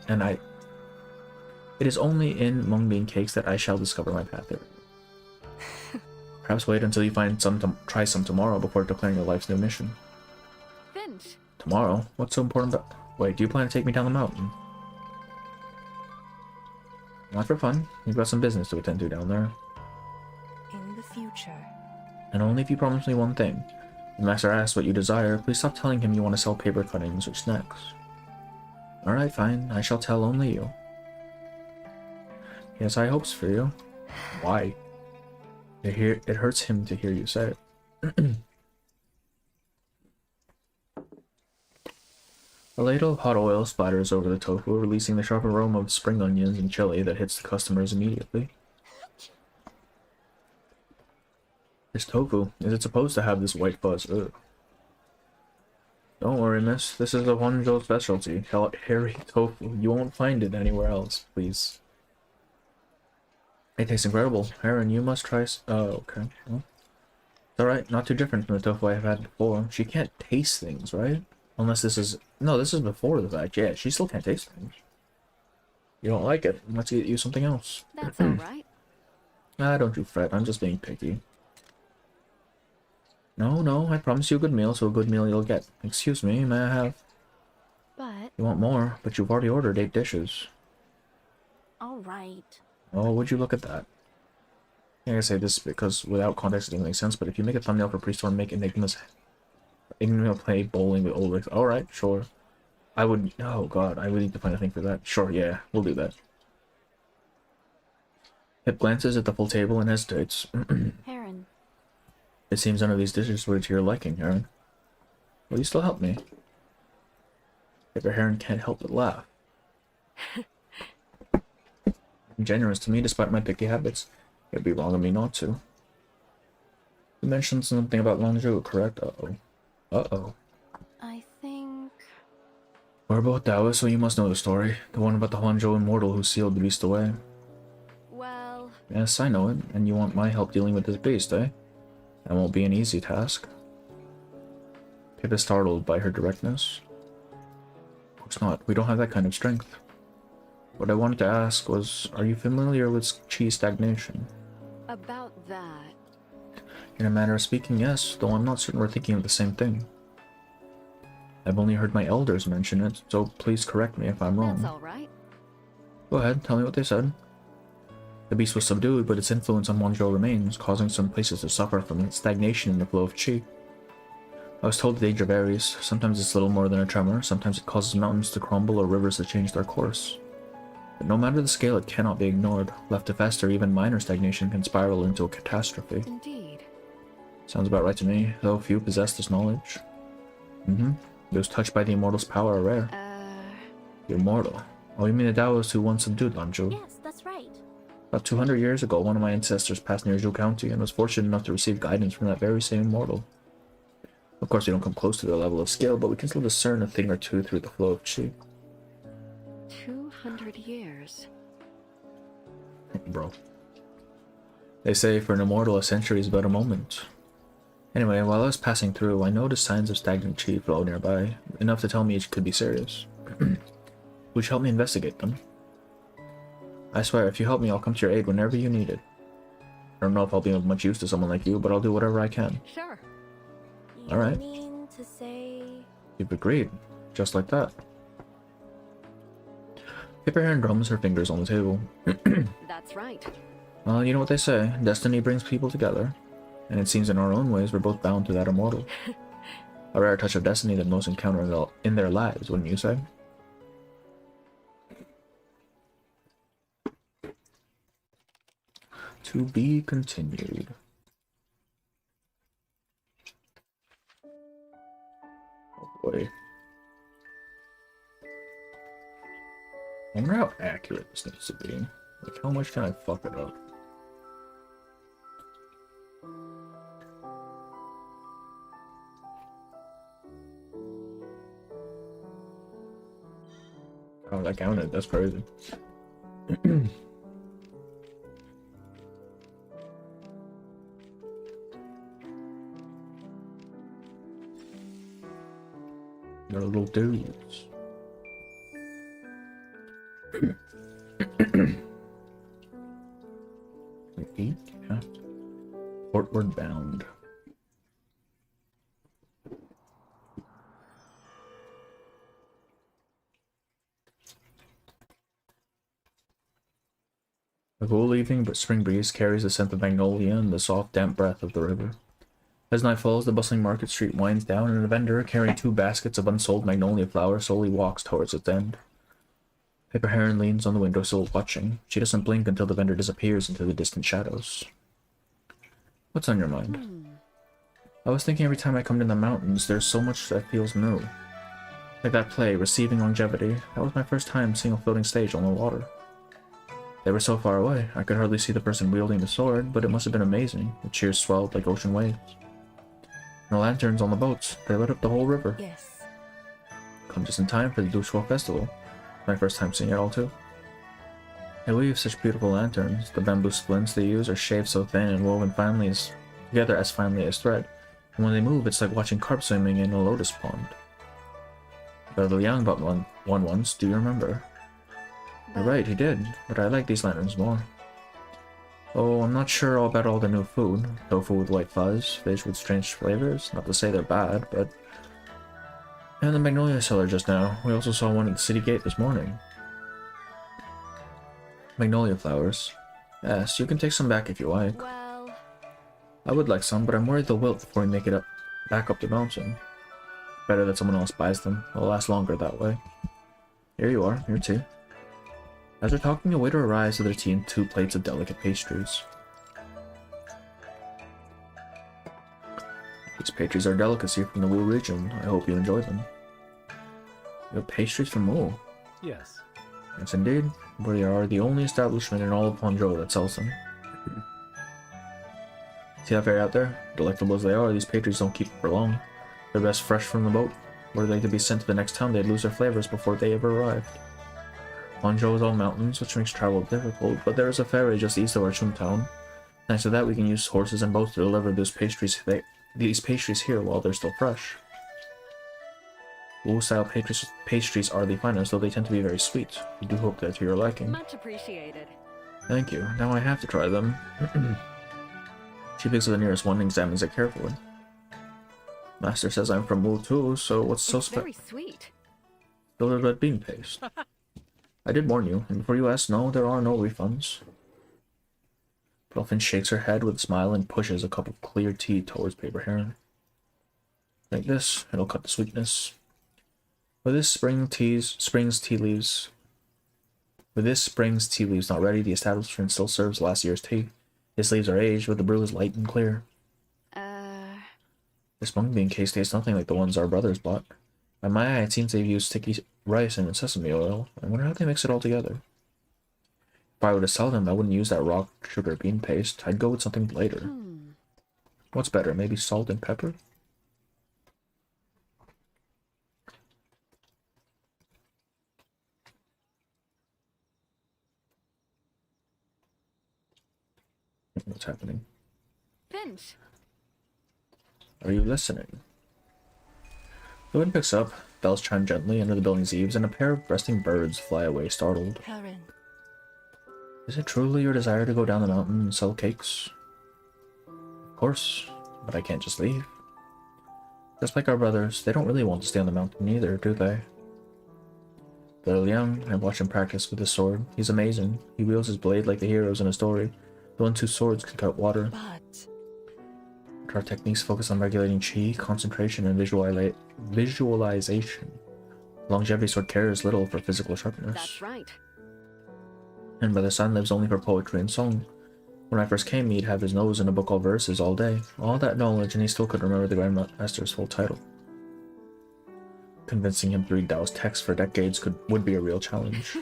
It is only in mung bean cakes that I shall discover my path there. Perhaps wait until you find some try some tomorrow before declaring your life's new mission. Finch. Tomorrow? What's so important about... Wait, do you plan to take me down the mountain? Not for fun. You've got some business to attend to down there. In the future. And only if you promise me one thing. When the master asks what you desire, please stop telling him you want to sell paper cuttings or snacks. Alright, fine. I shall tell only you. He has high hopes for you. Why? It hurts him to hear you say it. A ladle of hot oil splatters over the tofu, releasing the sharp aroma of spring onions and chili that hits the customers immediately. This tofu, is it supposed to have this white fuzz? Ugh. Don't worry, miss. This is a Hangzhou specialty. Call it hairy tofu. You won't find it anywhere else, please. It tastes incredible. Heron, you must try oh, okay. Well, it's alright. Not too different from the tofu I have had before. She can't taste things, right? Unless this is... No, this is before the fact. Yeah, she still can't taste things. You don't like it. Let's get you something else. That's alright. Don't you fret. I'm just being picky. No, I promise you a good meal, so a good meal you'll get. Excuse me, may I have... But... You want more, but you've already ordered 8 dishes. Alright. Oh, would you look at that? I gotta say this because without context it doesn't make sense, but if you make a thumbnail for Prestorm, make Enigma play bowling with old Rick. Alright, sure. I would... Oh god, I would need to find a thing for that. Sure, yeah, we'll do that. Pip glances at the full table and hesitates. Heron. It seems none of these dishes were to your liking, Heron. Will you still help me? Paper Heron can't help but laugh. Generous to me despite my picky habits. It'd be wrong of me not to. You mentioned something about Lanzhou, correct? Uh-oh. Uh-oh. I think... We're both Taoists, so you must know the story. The one about the Hangzhou immortal who sealed the beast away. Well... Yes, I know it, and you want my help dealing with this beast, eh? That won't be an easy task. Pip is startled by her directness. Of course not. We don't have that kind of strength. What I wanted to ask was, are you familiar with chi stagnation? About that... In a manner of speaking, yes, though I'm not certain we're thinking of the same thing. I've only heard my elders mention it, so please correct me if I'm wrong. That's alright. Go ahead, tell me what they said. The beast was subdued, but its influence on Hangzhou remains, causing some places to suffer from stagnation in the flow of chi. I was told the danger varies. Sometimes it's little more than a tremor, sometimes it causes mountains to crumble or rivers to change their course. But no matter the scale, it cannot be ignored. Left to fester, even minor stagnation can spiral into a catastrophe. Indeed. Sounds about right to me, though few possess this knowledge. Those touched by the Immortal's power are rare. The Immortal? Oh, you mean the Taoist who once subdued Lanzhou? Yes, that's right. About 200 years ago, one of my ancestors passed near Zhou County and was fortunate enough to receive guidance from that very same Immortal. Of course, we don't come close to their level of skill, but we can still discern a thing or two through the flow of chi. 200 years. Bro. They say for an Immortal, a century is but a moment. Anyway, while I was passing through, I noticed signs of stagnant chi flow nearby, enough to tell me it could be serious. Would you help me investigate them? I swear, if you help me, I'll come to your aid whenever you need it. I don't know if I'll be of much use to someone like you, but I'll do whatever I can. Sure. Alright. You mean to say... You've agreed. Just like that. Paper Heron drums her fingers on the table. That's right. Well, you know what they say, destiny brings people together. And it seems in our own ways we're both bound to that immortal. A rare touch of destiny that most encounter in their lives, wouldn't you say? To be continued. Oh boy. I wonder how accurate this needs to be. Like, how much can I fuck it up? Oh, that counted. That's crazy. They're little dudes. Repeat, yeah. Portward bound. A cool evening, but spring breeze carries the scent of magnolia and the soft, damp breath of the river. As night falls, the bustling market street winds down, and a vendor carrying 2 baskets of unsold magnolia flowers slowly walks towards its end. Paper Heron leans on the windowsill watching. She doesn't blink until the vendor disappears into the distant shadows. What's on your mind? I was thinking every time I come to the mountains, there's so much that feels new. Like that play, Receiving Longevity. That was my first time seeing a floating stage on the water. They were so far away, I could hardly see the person wielding the sword, but it must have been amazing. The cheers swelled like ocean waves. And the lanterns on the boats, they lit up the whole river. Yes. Come just in time for the Dushko Festival. My first time seeing it all too. They weave such beautiful lanterns. The bamboo splints they use are shaved so thin and woven together as finely as thread. And when they move, it's like watching carp swimming in a lotus pond. Brother Liang bought one once, do you remember? You're right, he did, but I like these lanterns more. Oh, I'm not sure about all the new food. Tofu with white fuzz, fish with strange flavors. Not to say they're bad, but... And the magnolia cellar just now. We also saw one at the city gate this morning. Magnolia flowers. Yes, you can take some back if you like. Well... I would like some, but I'm worried they'll wilt before we make it back up the mountain. Better that someone else buys them. They'll last longer that way. Here you are, your tea. As they're talking, a waiter arrives with their tea and 2 plates of delicate pastries. These pastries are a delicacy from the Wu region. I hope you enjoy them. You have pastries from Wu? Yes. Yes, indeed. We are the only establishment in all of Hangzhou that sells them. See that ferry out there? Delectable as they are, these pastries don't keep for long. They're best fresh from the boat. Were they to be sent to the next town, they'd lose their flavors before they ever arrived. Hangzhou is all mountains, which makes travel difficult, but there is a ferry just east of our Chum town. Thanks to that, we can use horses and boats to deliver these pastries here while they're still fresh. Wu-style pastries are the finest, though they tend to be very sweet. We do hope they're to your liking. Much appreciated. Thank you. Now I have to try them. She picks up the nearest one and examines it carefully. Master says I'm from Wu too, so what's so special? Very sweet. Filled with red bean paste. I did warn you, and before you ask, no, there are no refunds. Dolphin shakes her head with a smile and pushes a cup of clear tea towards Paper Heron. Like this, it'll cut the sweetness. With this spring's tea leaves not ready, the establishment still serves last year's tea. Its leaves are aged, but the brew is light and clear. This mung bean case tastes nothing like the ones our brothers bought. By my eye, it seems they've used sticky rice and sesame oil. I wonder how they mix it all together. If I were to sell them, I wouldn't use that raw sugar bean paste. I'd go with something lighter. What's better, maybe salt and pepper? What's happening? Finch. Are you listening? The wind picks up, bells chime gently under the building's eaves, and a pair of resting birds fly away startled. Heron. Is it truly your desire to go down the mountain and sell cakes? Of course, but I can't just leave. Just like our brothers, they don't really want to stay on the mountain either, do they? Brother Liang, I've watched him practice with his sword. He's amazing. He wields his blade like the heroes in a story. The ones whose swords can cut water. But Our techniques focus on regulating chi, concentration, and visualization. Longevity sword cares little for physical sharpness. That's right. And Brother Sun lives only for poetry and song. When I first came, he'd have his nose in a book of verses all day. All that knowledge, and he still couldn't remember the Grandmaster's full title. Convincing him to read Taoist texts for decades would be a real challenge.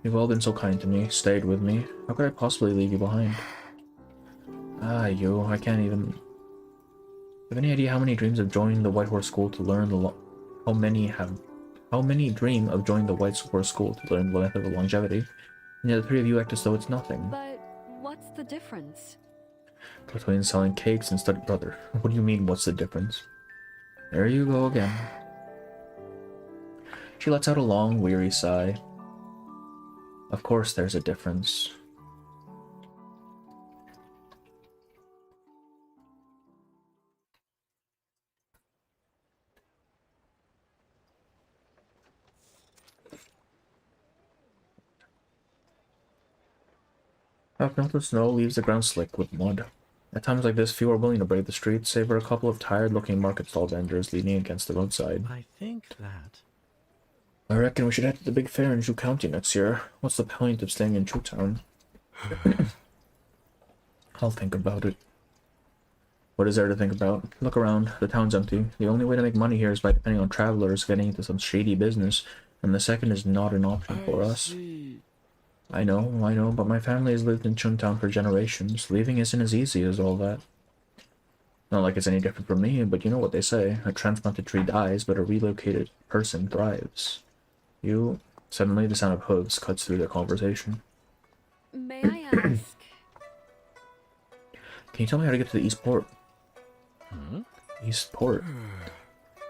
You've all been so kind to me, stayed with me. How could I possibly leave you behind? Ah, you, I can't even... Have any idea how many dreams of joining the White Horse School to learn the How many dream of joining the White Horse School to learn the method of longevity, and yet the three of you act as though it's nothing. But what's the difference? Between selling cakes and study... Brother, what do you mean, what's the difference? There you go again. She lets out a long, weary sigh. Of course there's a difference. Half melted snow leaves the ground slick with mud. At times like this, few are willing to brave the streets, save for a couple of tired-looking market stall vendors leaning against the roadside. I think that... I reckon we should head to the big fair in Zhu County next year. What's the point of staying in Zhu Town? I'll think about it. What is there to think about? Look around. The town's empty. The only way to make money here is by depending on travelers getting into some shady business, and the second is not an option for us. I know, but my family has lived in Chuntown for generations. Leaving isn't as easy as all that. Not like it's any different from me, but you know what they say. A transplanted tree dies, but a relocated person thrives. Suddenly the sound of hooves cuts through their conversation. May I ask? Can you tell me how to get to the East Port? East Port?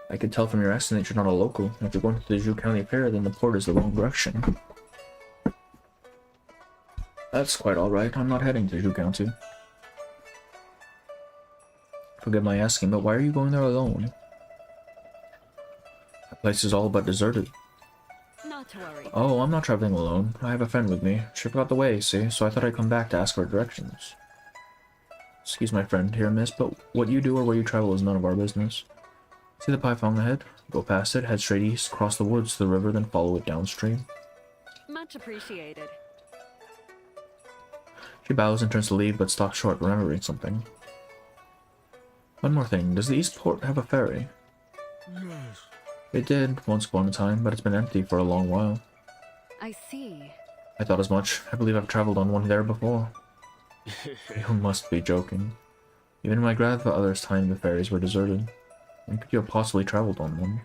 I could tell from your accent that you're not a local. If you're going to the Zhu County Fair, then the port is the wrong direction. That's quite alright. I'm not heading to Zhu County. Forgive my asking, but why are you going there alone? That place is all but deserted. Not to worry. Oh, I'm not traveling alone. I have a friend with me. She forgot the way, see? So I thought I'd come back to ask for directions. Excuse my friend here, miss, but what you do or where you travel is none of our business. See the Paifang ahead? Go past it, head straight east, cross the woods to the river, then follow it downstream. Much appreciated. She bows and turns to leave, but stops short, remembering something. One more thing, does the East Port have a ferry? Yes. It did, once upon a time, but it's been empty for a long while. I see. I thought as much. I believe I've traveled on one there before. You must be joking. Even in my grandfather's time, the ferries were deserted. When could you have possibly traveled on one?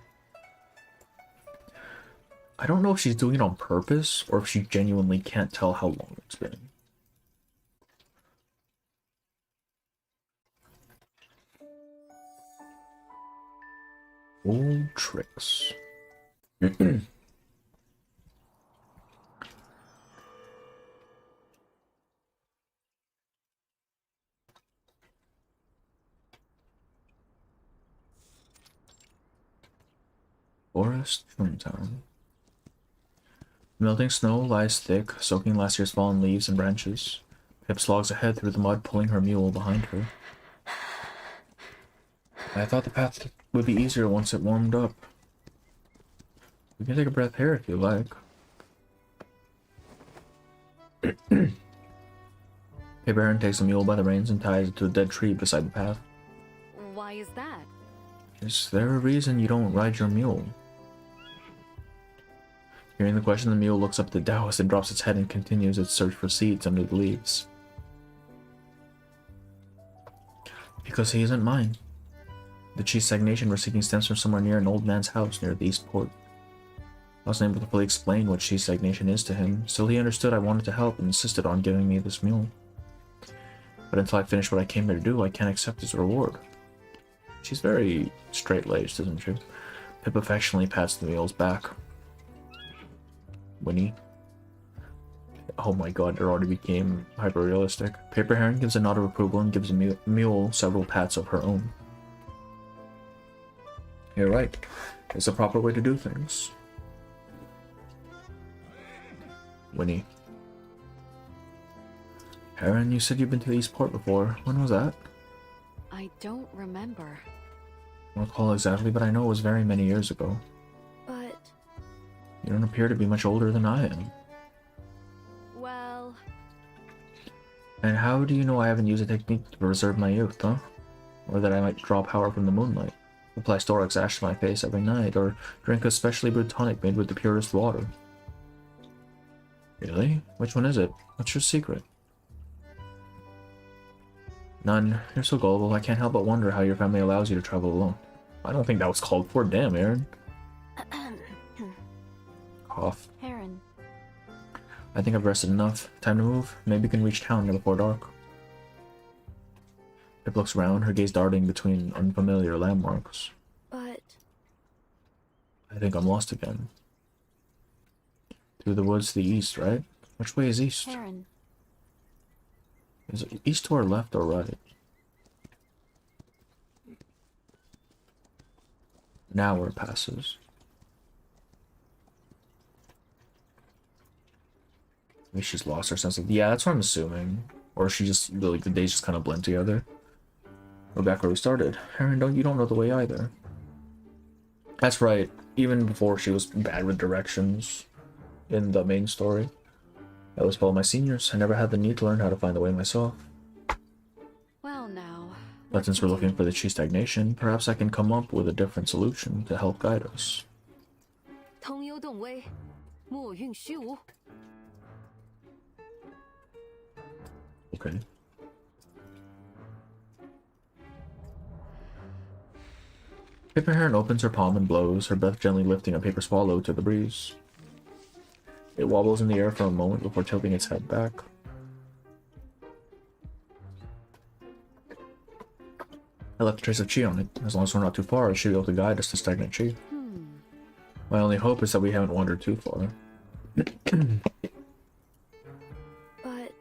I don't know if she's doing it on purpose, or if she genuinely can't tell how long it's been. Old tricks. Forest Town. Melting snow lies thick, soaking last year's fallen leaves and branches. Pip slogs ahead through the mud, pulling her mule behind her. I thought the path would be easier once it warmed up. We can take a breath here if you like. Heron takes the mule by the reins and ties it to a dead tree beside the path. Why is that? Is there a reason you don't ride your mule? Hearing the question, the mule looks up at the Taoist and drops its head and continues its search for seeds under the leaves. Because he isn't mine. The chief's stagnation we're seeking stems from somewhere near an old man's house near the East Port. I wasn't able to fully explain what chief's stagnation is to him, still he understood I wanted to help and insisted on giving me this mule. But until I finish what I came here to do, I can't accept his reward. She's very straight-laced, isn't she? Pip affectionately pats the mule's back. Winnie. Oh my god, it already became hyper-realistic. Paper Heron gives a nod of approval and gives the mule several pats of her own. You're right. It's the proper way to do things. Winnie. Heron, you said you've been to Eastport before. When was that? I don't remember. I don't recall exactly, but I know it was very many years ago. But... You don't appear to be much older than I am. well... And how do you know I haven't used a technique to preserve my youth, huh? Or that I might draw power from the moonlight, apply Storax ash to my face every night, or drink a specially brewed tonic made with the purest water? Really? Which one is it? What's your secret? None. You're so gullible, I can't help but wonder how your family allows you to travel alone. I don't think that was called for. Damn, Aaron. Cough. Heron. I think I've rested enough. Time to move. Maybe we can reach town before dark. Pip looks around, her gaze darting between unfamiliar landmarks. But... I think I'm lost again. Through the woods to the east, right? Which way is east? Heron. Is it east to our left or right? An hour passes. Maybe she's lost her sense of... Yeah, that's what I'm assuming. Or she just... like, the days just kind of blend together. We're back where we started. Heron, you don't know the way either. That's right. Even before she was bad with directions in the main story. I always followed my seniors. I never had the need to learn how to find the way myself. Well now... But since we're looking for the chi stagnation, perhaps I can come up with a different solution to help guide us. Okay. Paper Heron opens her palm and blows, her breath gently lifting a paper swallow to the breeze. It wobbles in the air for a moment before tilting its head back. I left a trace of chi on it. As long as we're not too far, it should be able to guide us to stagnant chi. My only hope is that we haven't wandered too far. But...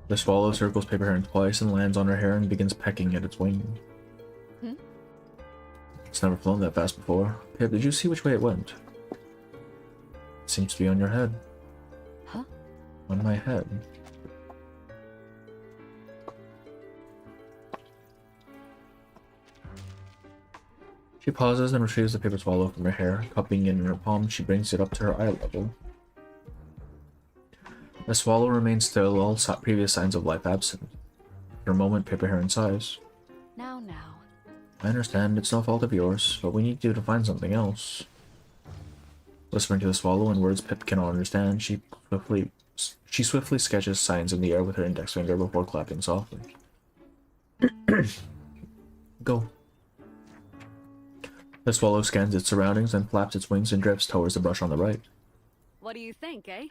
The swallow circles Paper Heron twice and lands on her hair and begins pecking at its wing. It's never flown that fast before. Pip, did you see which way it went? It seems to be on your head. Huh? On my head. She pauses and retrieves the paper swallow from her hair. Cupping it in her palm, she brings it up to her eye level. The swallow remains still, all previous signs of life absent. For a moment, Paper Heron sighs. Now. I understand, it's no fault of yours, but we need you to find something else. Whispering to the swallow in words Pip cannot understand, she swiftly sketches signs in the air with her index finger before clapping softly. Go. The swallow scans its surroundings and flaps its wings and drifts towards the brush on the right. What do you think, eh?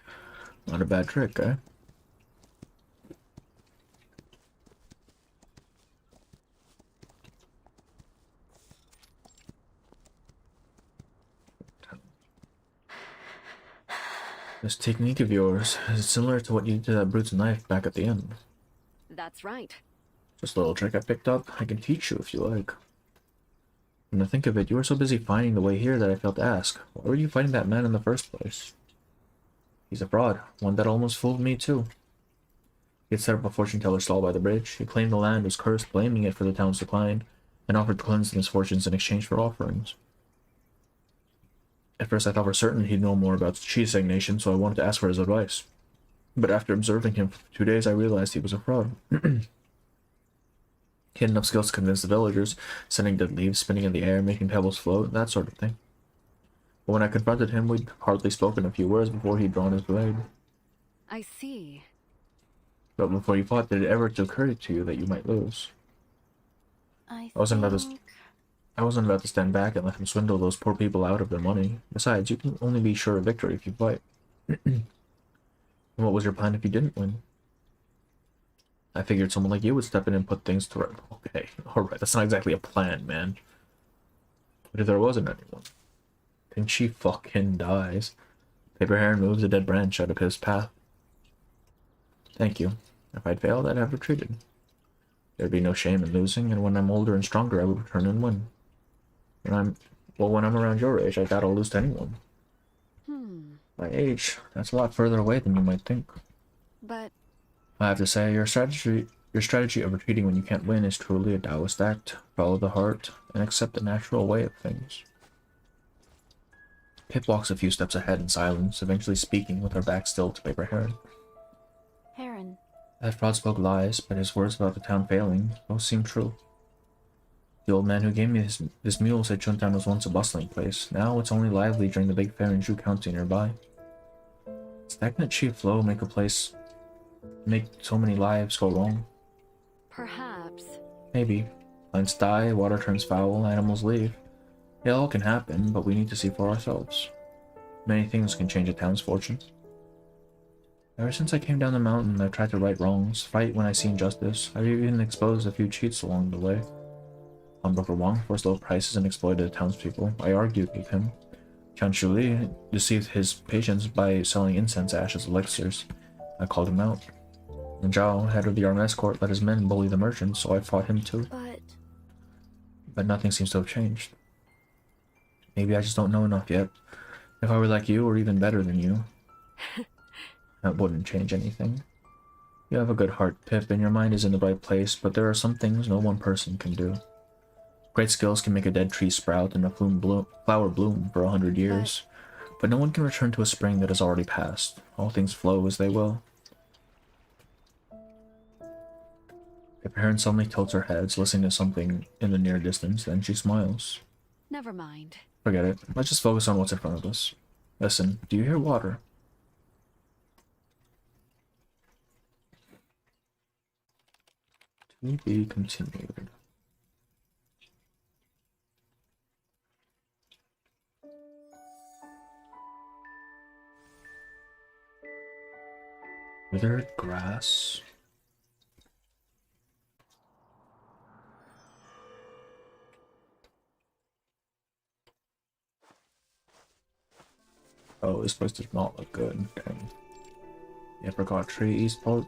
Not a bad trick, eh? This technique of yours is similar to what you did to that brute's knife back at the end. That's right. Just a little trick I picked up. I can teach you if you like. When I think of it, you were so busy finding the way here that I failed to ask. Why were you fighting that man in the first place? He's a fraud. One that almost fooled me too. He had set up a fortune teller stall by the bridge. He claimed the land was cursed, blaming it for the town's decline, and offered to cleanse the misfortunes in exchange for offerings. At first I thought for certain he'd know more about chi stagnation, so I wanted to ask for his advice. But after observing him for 2 days, I realized he was a fraud. He had enough skills to convince the villagers, sending dead leaves spinning in the air, making pebbles float, that sort of thing. But when I confronted him, we'd hardly spoken a few words before he'd drawn his blade. I see. But before you fought, did it ever occur to you that you might lose? I wasn't about to stand back and let him swindle those poor people out of their money. Besides, you can only be sure of victory if you fight. And what was your plan if you didn't win? I figured someone like you would step in and put things to right. Okay, alright, that's not exactly a plan, man. But if there wasn't anyone, then she fucking dies. Paper Heron moves a dead branch out of his path. Thank you. If I'd failed, I'd have retreated. There'd be no shame in losing, and when I'm older and stronger, I would return and win. When I'm around your age, I doubt I'll lose to anyone. My age, that's a lot further away than you might think. But I have to say, your strategy of retreating when you can't win is truly a Taoist act. Follow the heart and accept the natural way of things. Pip walks a few steps ahead in silence, eventually speaking with her back still to Paper Heron. Heron, That fraud spoke lies, but his words about the town failing both seem true. The old man who gave me this mule said Chuntown was once a bustling place. Now it's only lively during the big fair in Zhu County nearby. Stagnant cheap flow make so many lives go wrong. perhaps. Maybe. Plants die, water turns foul, animals leave. It all can happen, but we need to see for ourselves. Many things can change a town's fortune. Ever since I came down the mountain, I've tried to right wrongs, fight when I see injustice. I've even exposed a few cheats along the way. Pawnbroker Wang forced low prices and exploited the townspeople. I argued with him. Qian Shuli deceived his patients by selling incense ash as elixirs. I called him out. And Zhao, head of the armed escort, let his men bully the merchants, so I fought him too. But nothing seems to have changed. Maybe I just don't know enough yet. If I were like you, or even better than you, that wouldn't change anything. You have a good heart, Pip, and your mind is in the right place, but there are some things no one person can do. Great skills can make a dead tree sprout and a flower bloom for 100 years, but no one can return to a spring that has already passed. All things flow as they will. Pip Heron suddenly tilts her head, listening to something in the near distance, then she smiles. Never mind. Forget it. Let's just focus on what's in front of us. Listen, do you hear water? To be continued. Withered grass. Oh, this place does not look good. Dang. The apricot tree, Eastport.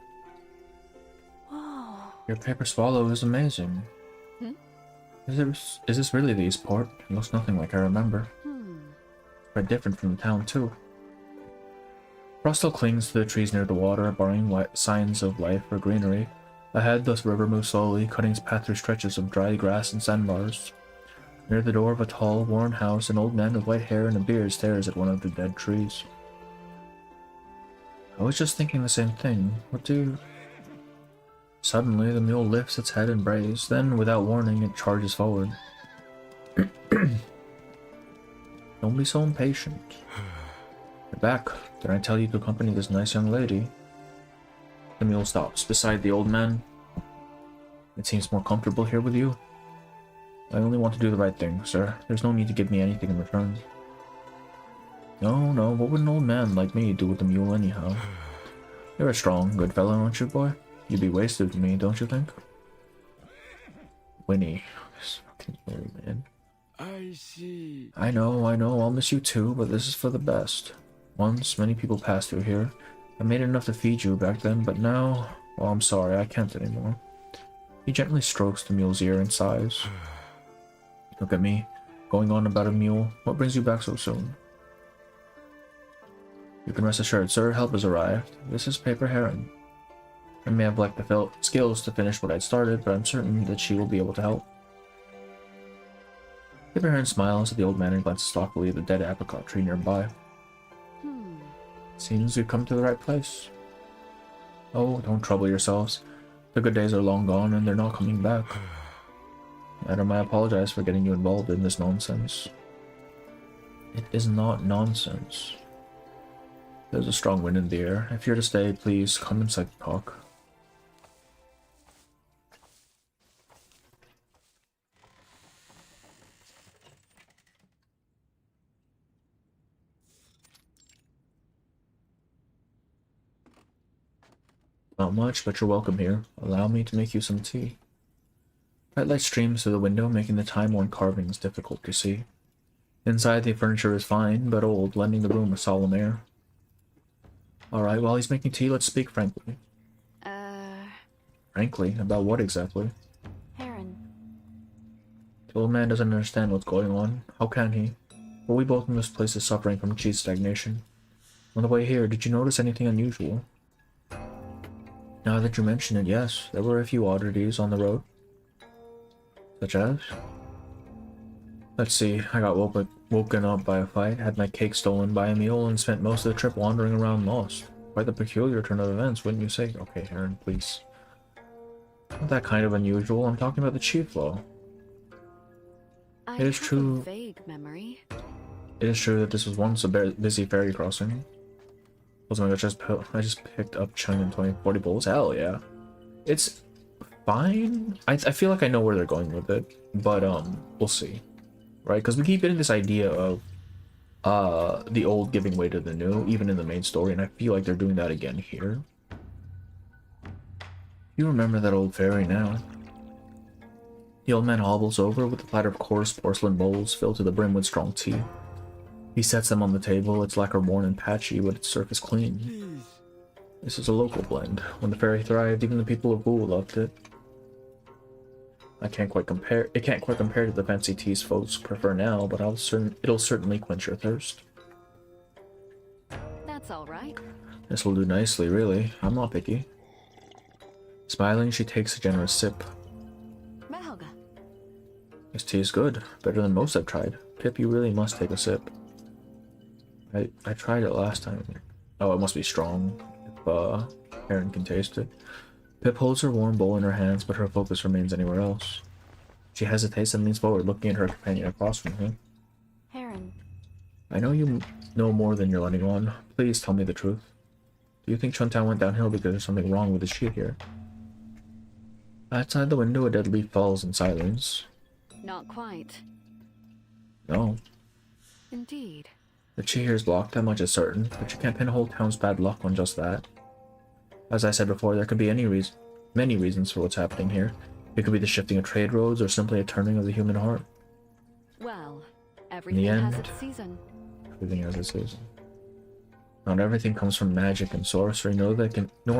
Whoa. Your paper swallow is amazing. Hmm? Is this really the Eastport? It looks nothing like I remember. Quite different from the town, too. Frost still clings to the trees near the water, barring signs of life or greenery. Ahead, the river moves slowly, cutting its path through stretches of dry grass and sandbars. Near the door of a tall, worn house, an old man with white hair and a beard stares at one of the dead trees. I was just thinking the same thing. What do... Suddenly, the mule lifts its head and brays, then, without warning, it charges forward. Don't be so impatient. You're back. Did I tell you to accompany this nice young lady? The mule stops beside the old man. It seems more comfortable here with you. I only want to do the right thing, sir. There's no need to give me anything in return. No, what would an old man like me do with a mule anyhow? You're a strong, good fellow, aren't you, boy? You'd be wasted with me, don't you think? Winnie. This fucking old man. I see. I know, I'll miss you too, but this is for the best. Once, many people passed through here. I made enough to feed you back then, but now... Well, I'm sorry, I can't anymore. He gently strokes the mule's ear and sighs. Look at me, going on about a mule. What brings you back so soon? You can rest assured, sir, help has arrived. This is Paper Heron. I may have lacked the skills to finish what I'd started, but I'm certain that she will be able to help. Paper Heron smiles at the old man and glances thoughtfully at the dead apricot tree nearby. Seems we've come to the right place. Oh, don't trouble yourselves. The good days are long gone, and they're not coming back. Madam, I apologize for getting you involved in this nonsense. It is not nonsense. There's a strong wind in the air. If you're to stay, please come inside to talk. Not much, but you're welcome here. Allow me to make you some tea. Bright light streams through the window, making the time-worn carvings difficult to see. Inside, the furniture is fine, but old, lending the room a solemn air. Alright, while he's making tea, let's speak frankly. Frankly? About what exactly? Heron. The old man doesn't understand what's going on. How can he? But we both in this place is suffering from cheese stagnation. On the way here, did you notice anything unusual? Now that you mention it, yes, there were a few oddities on the road. Such as? Let's see, I got woken up by a fight, had my cake stolen by a mule, and spent most of the trip wandering around lost. Quite the peculiar turn of events, wouldn't you say? Okay, Heron, please. Not that kind of unusual, I'm talking about the chief law. It is true. Vague memory. It is true that this was once a busy ferry crossing. Oh my gosh, I just picked up Chung and 2040 bowls. Hell yeah. It's fine. I feel like I know where they're going with it, but we'll see. Right? Because we keep getting this idea of the old giving way to the new, even in the main story, and I feel like they're doing that again here. You remember that old ferry now. The old man hobbles over with a platter of coarse porcelain bowls filled to the brim with strong tea. He sets them on the table, its lacquer worn and patchy, but its surface clean. This is a local blend. When the ferry thrived, even the people of Boo loved it. It can't quite compare to the fancy teas folks prefer now, but it'll certainly quench your thirst. That's all right. This will do nicely, really. I'm not picky. Smiling, she takes a generous sip. Mahoga. This tea is good. Better than most I've tried. Pip, you really must take a sip. I tried it last time. Oh, it must be strong, if Heron can taste it. Pip holds her warm bowl in her hands, but her focus remains anywhere else. She hesitates and leans forward, looking at her companion across from her. Heron. I know you know more than you're letting on. Please tell me the truth. Do you think Chuntown went downhill because there's something wrong with the sheet here? Outside the window, a dead leaf falls in silence. Not quite. No. Indeed. The chi here is blocked, that much is certain, but you can't pin a whole town's bad luck on just that. As I said before, there could be many reasons for what's happening here. It could be the shifting of trade roads, or simply a turning of the human heart. Well, everything has its season. Everything has its season. Not everything comes from magic and sorcery, nor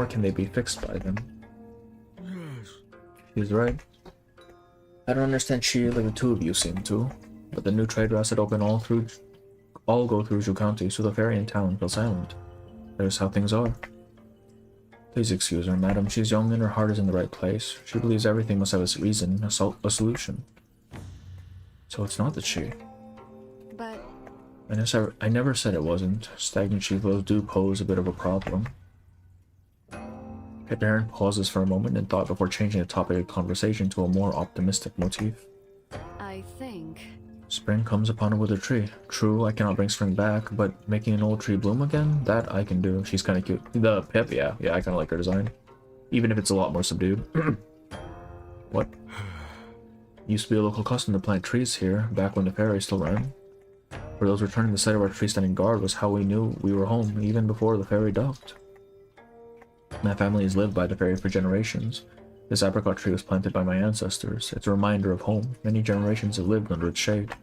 can they be fixed by them. Yes. He's right. I don't understand chi like the two of you seem to, but the new trade routes that open all go through Zhu County, so the ferry in town fell silent. There's how things are. Please excuse her, madam. She's young and her heart is in the right place. She believes everything must have a reason, a solution. So it's not the chi. But I never said it wasn't. Stagnant chi flows do pose a bit of a problem. Heron pauses for a moment in thought before changing the topic of conversation to a more optimistic motif. I think... Spring comes upon a withered tree. True, I cannot bring spring back, but making an old tree bloom again? That I can do. She's kind of cute. The Pip, yeah, I kind of like her design. Even if it's a lot more subdued. What? Used to be a local custom to plant trees here, back when the ferry still ran. For those returning, the sight of our tree standing guard was how we knew we were home, even before the ferry docked. My family has lived by the ferry for generations. This apricot tree was planted by my ancestors. It's a reminder of home. Many generations have lived under its shade.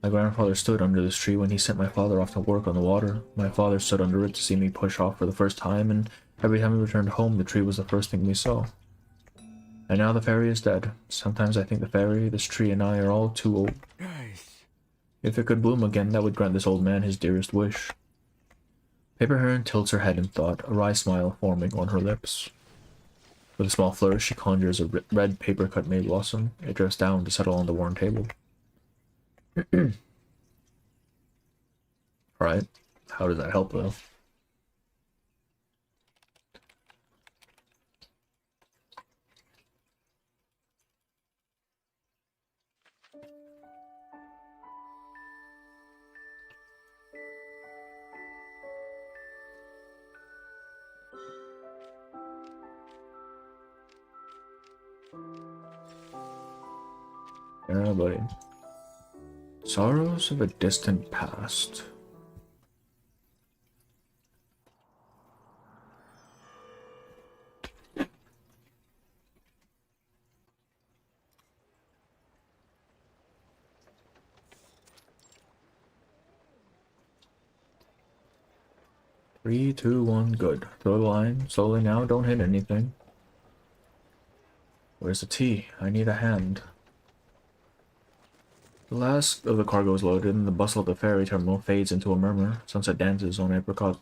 My grandfather stood under this tree when he sent my father off to work on the water. My father stood under it to see me push off for the first time, and every time we returned home, the tree was the first thing we saw. And now the ferry is dead. Sometimes I think the ferry, this tree, and I are all too old. Nice. If it could bloom again, that would grant this old man his dearest wish. Paper Heron tilts her head in thought, a wry smile forming on her lips. With a small flourish, she conjures a red paper-cut May blossom. It drifts down to settle on the worn table. Alright, how does that help, though? Yeah, buddy. Sorrows of a distant past. Three, two, one, good. Throw the line. Slowly now, don't hit anything. Where's the tea? I need a hand. The last of the cargo is loaded, and the bustle of the ferry terminal fades into a murmur. Sunset dances on apricot.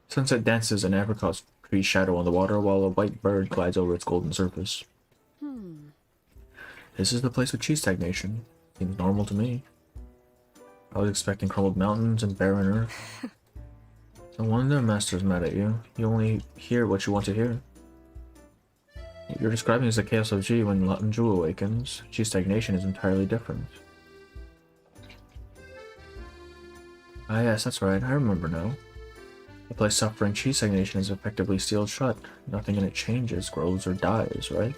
Sunset dances an apricot tree shadow on the water, while a white bird glides over its golden surface. This is the place with cheese stagnation. Seems normal to me. I was expecting crumbled mountains and barren earth. No wonder Master's mad at you. You only hear what you want to hear. What you're describing is the chaos of G when Lanju awakens. G stagnation is entirely different. Ah yes, that's right, I remember now. A place suffering Chi stagnation is effectively sealed shut. Nothing in it changes, grows, or dies, right?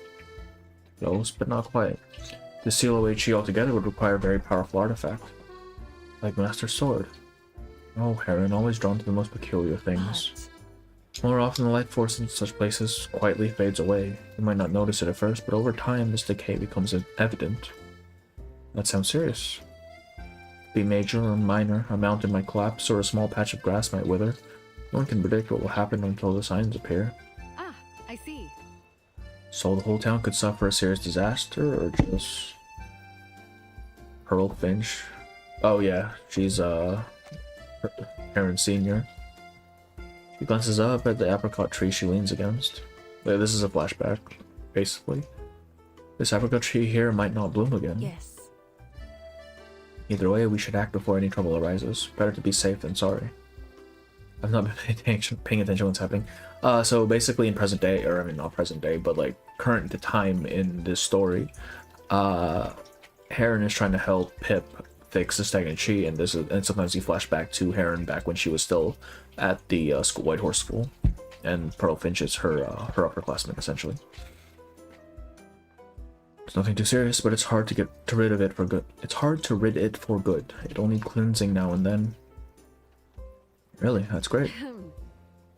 Close, but not quite. To seal away Chi altogether would require a very powerful artifact. Like Master's Sword. Oh, Heron, always drawn to the most peculiar things. More often, the life force in such places quietly fades away. You might not notice it at first, but over time, this decay becomes evident. That sounds serious. Be major or minor, a mountain might collapse, or a small patch of grass might wither. No one can predict what will happen until the signs appear. Ah, I see. So the whole town could suffer a serious disaster, or just... Pearl Finch? Oh yeah, she's, Heron Sr. She glances up at the apricot tree she leans against. This is a flashback, basically. This apricot tree here might not bloom again. Yes. Either way, we should act before any trouble arises. Better to be safe than sorry. I've not been paying attention to what's happening. So basically in present day, or I mean not present day, but like current time in this story, Heron is trying to help Pip fix the stagnant Chi, and sometimes you flash back to Heron back when she was still at the White Horse School, and Pearl Finch is her upperclassman essentially. It's nothing too serious, but it's hard to get rid of it for good. It's hard to rid it for good. It only cleansing now and then. Really, that's great.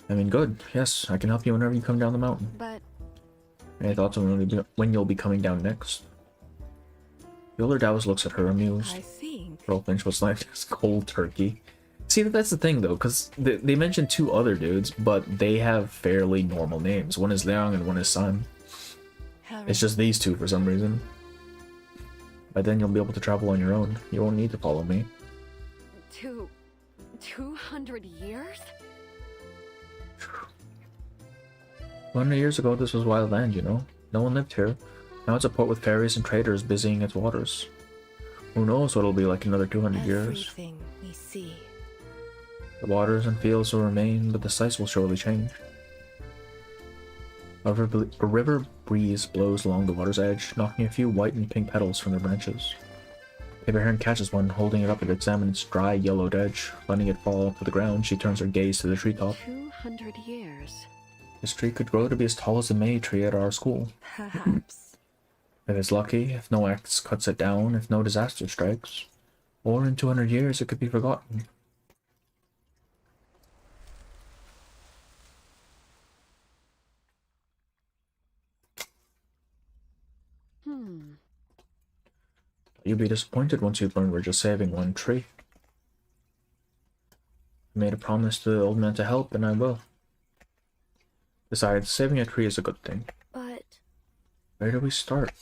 I mean, good. Yes, I can help you whenever you come down the mountain. But any thoughts on when you'll be coming down next? The older Taoist looks at her, amused. I think Pearl Finch was like this cold turkey. See, that's the thing though, because they mentioned two other dudes, but they have fairly normal names. One is Liang and one is Sun. It's just these two for some reason. By then you'll be able to travel on your own. You won't need to follow me. 200 years? 100 years ago, this was wild land, you know. No one lived here. Now it's a port with ferries and traders busying its waters. Who knows what it'll be like in another 200 years. Everything we see. The waters and fields will remain, but the sights will surely change. A river breeze blows along the water's edge, knocking a few white and pink petals from the branches. Paper Heron catches one, holding it up to examine its dry, yellowed edge. Letting it fall to the ground, she turns her gaze to the treetop. 200 years. This tree could grow to be as tall as the May tree at our school. Perhaps. If it's lucky, if no axe cuts it down, if no disaster strikes. Or in 200 years, it could be forgotten. You'd be disappointed once you learn we're just saving one tree. I made a promise to the old man to help, and I will. Besides, saving a tree is a good thing. But where do we start?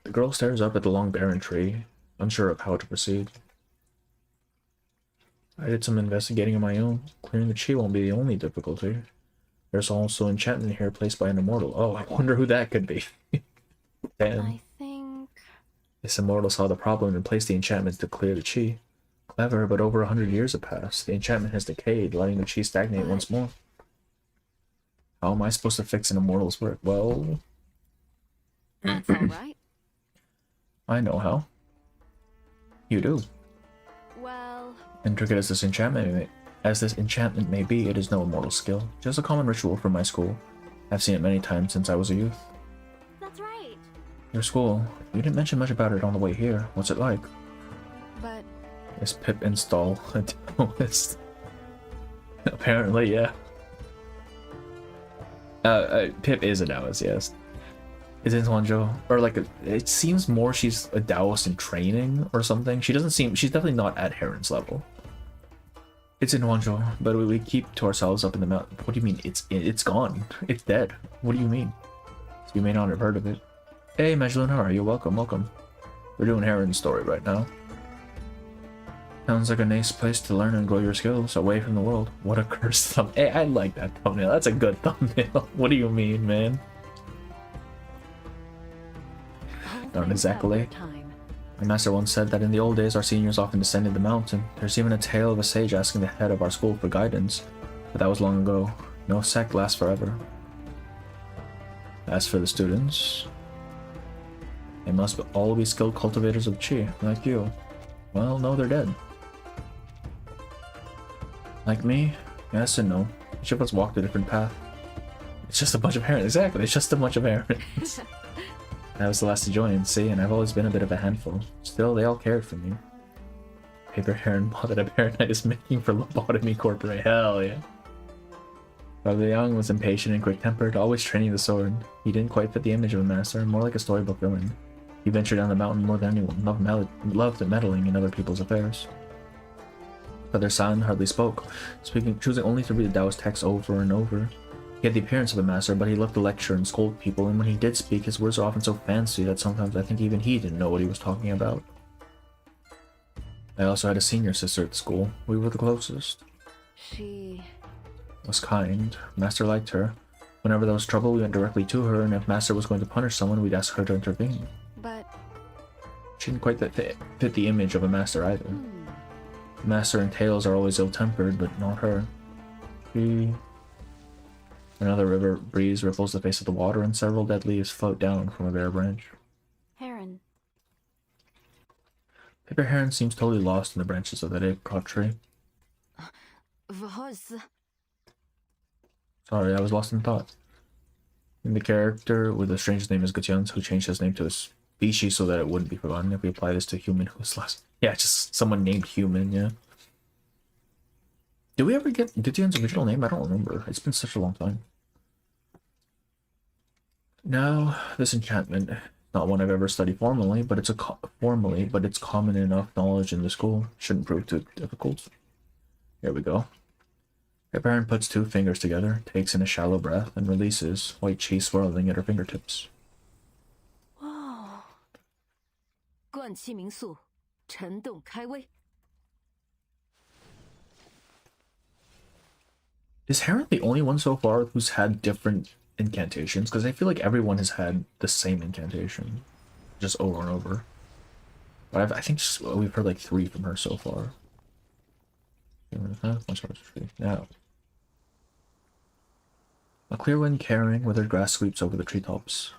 The girl stares up at the long barren tree, unsure of how to proceed. I did some investigating on my own. Clearing the chi won't be the only difficulty. There's also enchantment here placed by an immortal. Oh, I wonder who that could be. Damn. I think This immortal saw the problem and placed the enchantment to clear the chi. Clever, but over 100 years have passed. The enchantment has decayed, letting the chi stagnate once more. How am I supposed to fix an immortal's work? Well... that's alright. I know how. You do. Well... Intricate as this enchantment may be, it is no immortal skill. Just a common ritual from my school. I've seen it many times since I was a youth. That's right. Your school. You didn't mention much about it on the way here. What's it like? But... Is Pip install a Taoist? Apparently, yeah. Pip is a Taoist, yes. Is in Wanzhou, or like it seems more she's a Taoist in training or something. She doesn't seem, she's definitely not at Heron's level. It's in Wanzhou, but we keep to ourselves up in the mountain. What do you mean it's gone? It's dead. What do you mean? So you may not have heard of it. Hey, Magdalene, how are you? Welcome, welcome. We're doing Heron's story right now. Sounds like a nice place to learn and grow your skills, away from the world. What a cursed thumbnail. Hey, I like that thumbnail. That's a good thumbnail. What do you mean, man? Not exactly. My master once said that in the old days our seniors often descended the mountain. There's even a tale of a sage asking the head of our school for guidance. But that was long ago. No sect lasts forever. As for the students, they must all be skilled cultivators of chi, like you. Well, no, they're dead. Like me? Yes and no. Each of us walked a different path. It's just a bunch of herons. Exactly, it's just a bunch of herons. I was the last to join, see, and I've always been a bit of a handful. Still, they all cared for me. Paper Heron that a Baronite is making for Lobotomy Corporate. Hell yeah. Father the Young was impatient and quick-tempered, always training the sword. He didn't quite fit the image of a master, more like a storybook villain. He ventured down the mountain more than anyone, loved meddling in other people's affairs. Father San hardly spoke, choosing only to read the Taoist text over and over. He had the appearance of a master, but he loved to lecture and scold people, and when he did speak, his words were often so fancy that sometimes I think even he didn't know what he was talking about. I also had a senior sister at school. We were the closest. She was kind. Master liked her. Whenever there was trouble, we went directly to her, and if Master was going to punish someone, we'd ask her to intervene. But she didn't quite fit the image of a master either. Master and Tails are always ill-tempered, but not her. Another river breeze ripples the face of the water, and several dead leaves float down from a bare branch. Heron. Paper Heron seems totally lost in the branches of that apricot tree. Sorry, I was lost in thought. And the character with the strange name is Gutians, who changed his name to a species so that it wouldn't be forgotten. If we apply this to human, who's last? Yeah, just someone named Human, yeah. Did we ever get Gutian's original name? I don't remember. It's been such a long time. Now, this enchantment, not one I've ever studied formally, but it's common enough knowledge in the school. Shouldn't prove too difficult. Here we go. Paper Heron puts two fingers together, takes in a shallow breath, and releases, white chi swirling at her fingertips. Whoa. Is Heron the only one so far who's had different incantations? Because I feel like everyone has had the same incantation, just over and over. But I think we've heard like 3 from her so far. Now. A clear wind carrying withered grass sweeps over the treetops.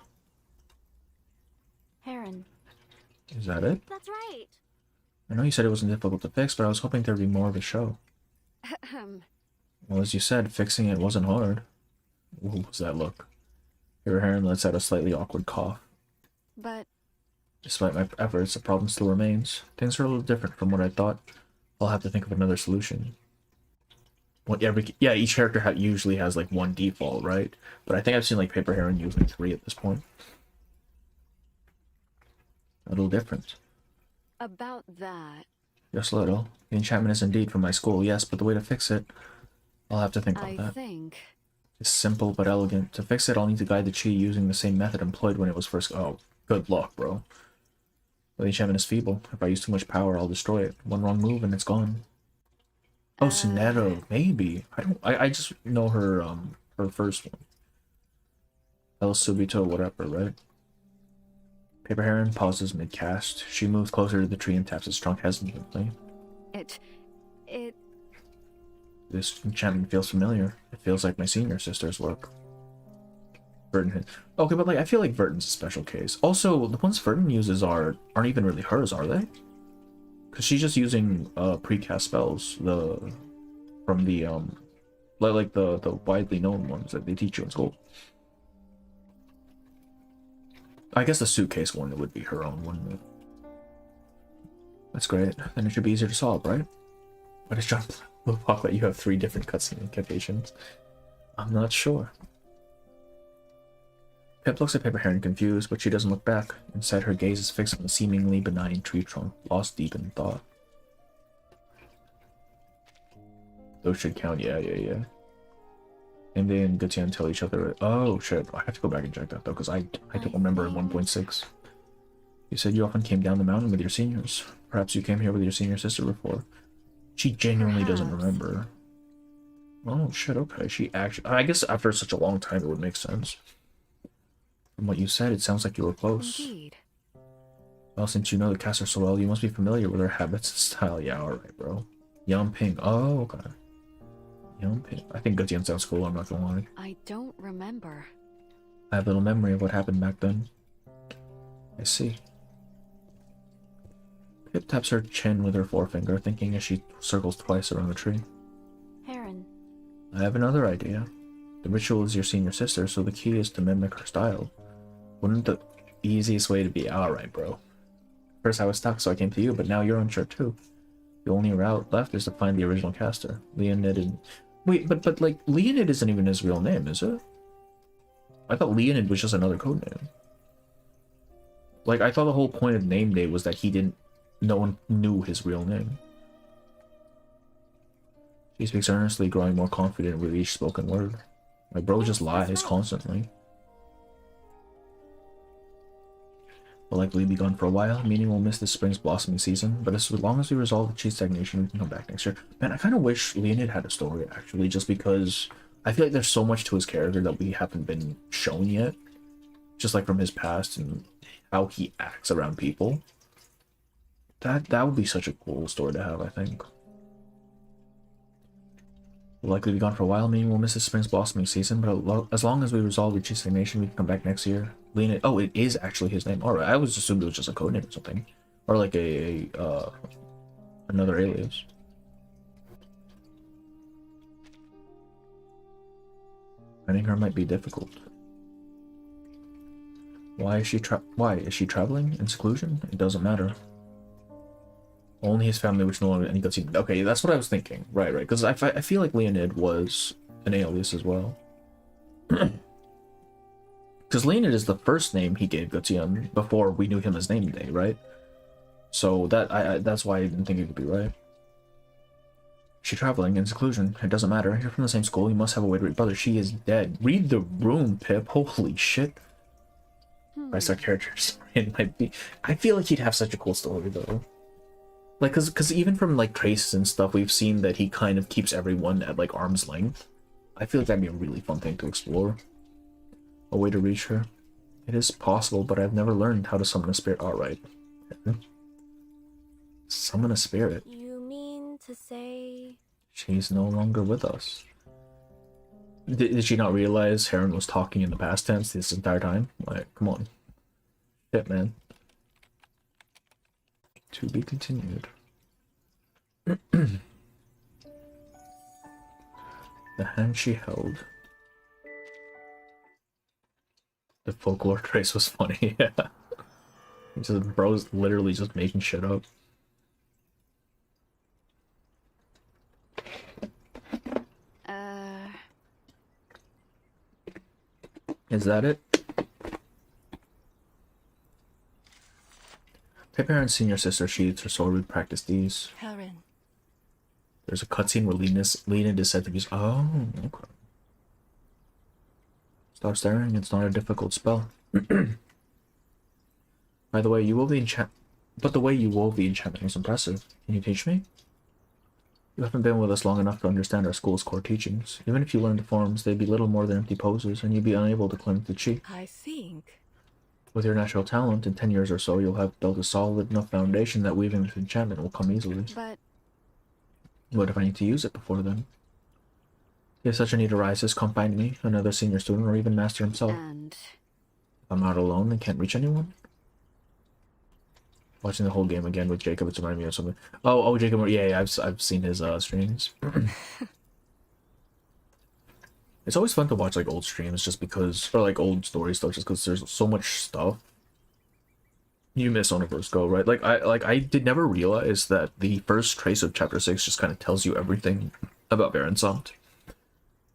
Heron. Is that it? That's right. I know you said it wasn't difficult to fix, but I was hoping there'd be more of a show. Well, as you said, fixing it wasn't hard. What was that look? Your Heron lets out a slightly awkward cough. But despite my efforts, the problem still remains. Things are a little different from what I thought. I'll have to think of another solution. Each character usually has like one default, right? But I think I've seen like Paper Heron using 3 at this point. A little different. About that. Just a little. The enchantment is indeed from my school, yes, but the way to fix it, I'll have to think about that. I think it's simple but elegant. To fix it, I'll need to guide the chi using the same method employed when it was first. Oh, good luck, bro. Well, the enchantment is feeble. If I use too much power, I'll destroy it. One wrong move and it's gone. Oh, Sonero, maybe. I just know her her first one. El Subito, whatever, right? Paper Heron pauses mid-cast. She moves closer to the tree and taps its trunk hesitantly. This enchantment feels familiar. It feels like my senior sister's work. Verton. Okay, but like I feel like Verton's a special case. Also, the ones Verton uses aren't even really hers, are they? Because she's just using precast spells, from the like the widely known ones that they teach you in school. I guess the suitcase one would be her own, wouldn't it? That's great. Then it should be easier to solve, right? Why does John talk that you have 3 different cutscene incantations? I'm not sure. Pip looks at Paper Heron confused, but she doesn't look back. Instead, her gaze is fixed on the seemingly benign tree trunk, lost deep in thought. Those should count, yeah. And then Gutian tell each other, oh shit, I have to go back and check that though, because I don't remember in 1.6. You said you often came down the mountain with your seniors. Perhaps you came here with your senior sister before. She genuinely doesn't remember. Oh shit, okay. She actually, I guess after such a long time it would make sense. From what you said, it sounds like you were close. Indeed. Well, since you know the caster so well, you must be familiar with her habits and style. Yeah, alright, bro. Young Ping. Oh, okay. Young Ping. I think Gutian sounds cool, I'm not gonna lie. I don't remember. I have little memory of what happened back then. I see. Pip taps her chin with her forefinger, thinking as she circles twice around the tree. Heron. I have another idea. The ritual is your senior sister, so the key is to mimic her style. Wouldn't the easiest way to be alright, bro? First I was stuck, so I came to you, but now you're unsure too. The only route left is to find the original caster. Leonid and... Wait, but like, Leonid isn't even his real name, is it? I thought Leonid was just another codename. Like, I thought the whole point of name day was that he didn't... No one knew his real name. She speaks earnestly, growing more confident with each spoken word. My bro just lies constantly. Will likely be gone for a while, meaning we'll miss this spring's blossoming season, but as long as we resolve the cheese stagnation, we can come back next year. Man, I kind of wish Leonid had a story, actually, just because I feel like there's so much to his character that we haven't been shown yet. Just like from his past and how he acts around people. That would be such a cool story to have, I think. We'll likely be gone for a while, meaning we'll miss this spring's blossoming season, but as long as we resolve the cheese stagnation, we can come back next year. Leonid, oh, it is actually his name. Alright, I was assumed it was just a codename or something. Or like another alias. Finding her might be difficult. Why is she traveling in seclusion? It doesn't matter. Only his family, which no longer any cutscene. Okay, that's what I was thinking. Right. Because I feel like Leonid was an alias as well. Because Leonid is the first name he gave Gutian before we knew him as name day, right? So that's why I didn't think it could be right. She traveling in seclusion. It doesn't matter. You're from the same school. You must have a way to read. Brother, she is dead. Read the room, Pip. Holy shit. I start characters. It might be. I feel like he'd have such a cool story though. Like, cause even from like traces and stuff, we've seen that he kind of keeps everyone at like arm's length. I feel like that'd be a really fun thing to explore. A way to reach her. It is possible, but I've never learned how to summon a spirit. Alright. Summon a spirit. You mean to say... She's no longer with us. Did she not realize Heron was talking in the past tense this entire time? Like, come on. Shit, man. To be continued. The hand she held. The folklore trace was funny, yeah. Just, bro's literally just making shit up. Is that it? Pip Heron's senior sister sheathes her sword with practice these. Heron. There's a cutscene where Leonid is said to be. Oh, okay. Stop staring, it's not a difficult spell. By the way, you wove the enchantment was impressive. Can you teach me? You haven't been with us long enough to understand our school's core teachings. Even if you learned the forms, they'd be little more than empty poses, and you'd be unable to cling to chi. I think. With your natural talent, in 10 years or so, you'll have built a solid enough foundation that weaving with enchantment will come easily. But... What if I need to use it before then? If such a need arises, come find me, another senior student, or even master himself. And... If I'm out alone and can't reach anyone? Watching the whole game again with Jacob, it's reminding me of something. Oh, Jacob, yeah, I've seen his streams. It's always fun to watch like old streams just because, or like old story stuff, just because there's so much stuff you miss on a first go, right? I did never realize that the first trace of chapter 6 just kind of tells you everything about Barensomt.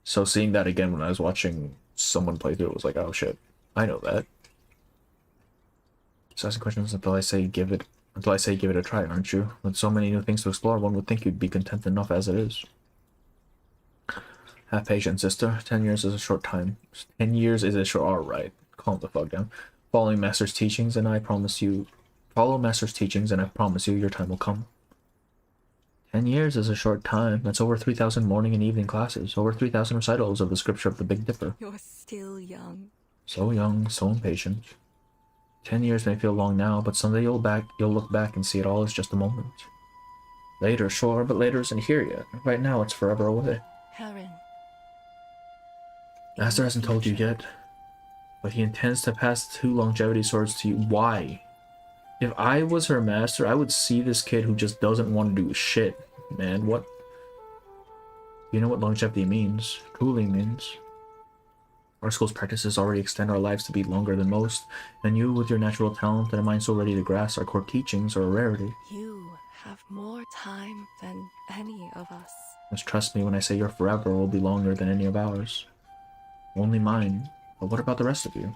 So seeing that again when I was watching someone play through it was like, oh shit, I know that. Just asking questions until I say give it a try, aren't you? With so many new things to explore, one would think you'd be content enough as it is. Have patience, sister. 10 years is a short time. 10 years is a short... Alright. Calm the fuck down. Following Master's teachings, and I promise you... Follow Master's teachings, and I promise you your time will come. 10 years is a short time. That's over 3,000 morning and evening classes. Over 3,000 recitals of the scripture of the Big Dipper. You're still young. So young, so impatient. 10 years may feel long now, but someday you'll look back and see it all as just a moment. Later, sure, but later isn't here yet. Right now, it's forever away. Heron. Master hasn't told you yet, but he intends to pass the 2 longevity swords to you. Why? If I was her master, I would see this kid who just doesn't want to do shit. Man, what? You know what longevity means. Truly means. Our school's practices already extend our lives to be longer than most, and you, with your natural talent and a mind so ready to grasp our core teachings, are a rarity. You have more time than any of us. Just trust me when I say your forever will be longer than any of ours. Only mine. But what about the rest of you?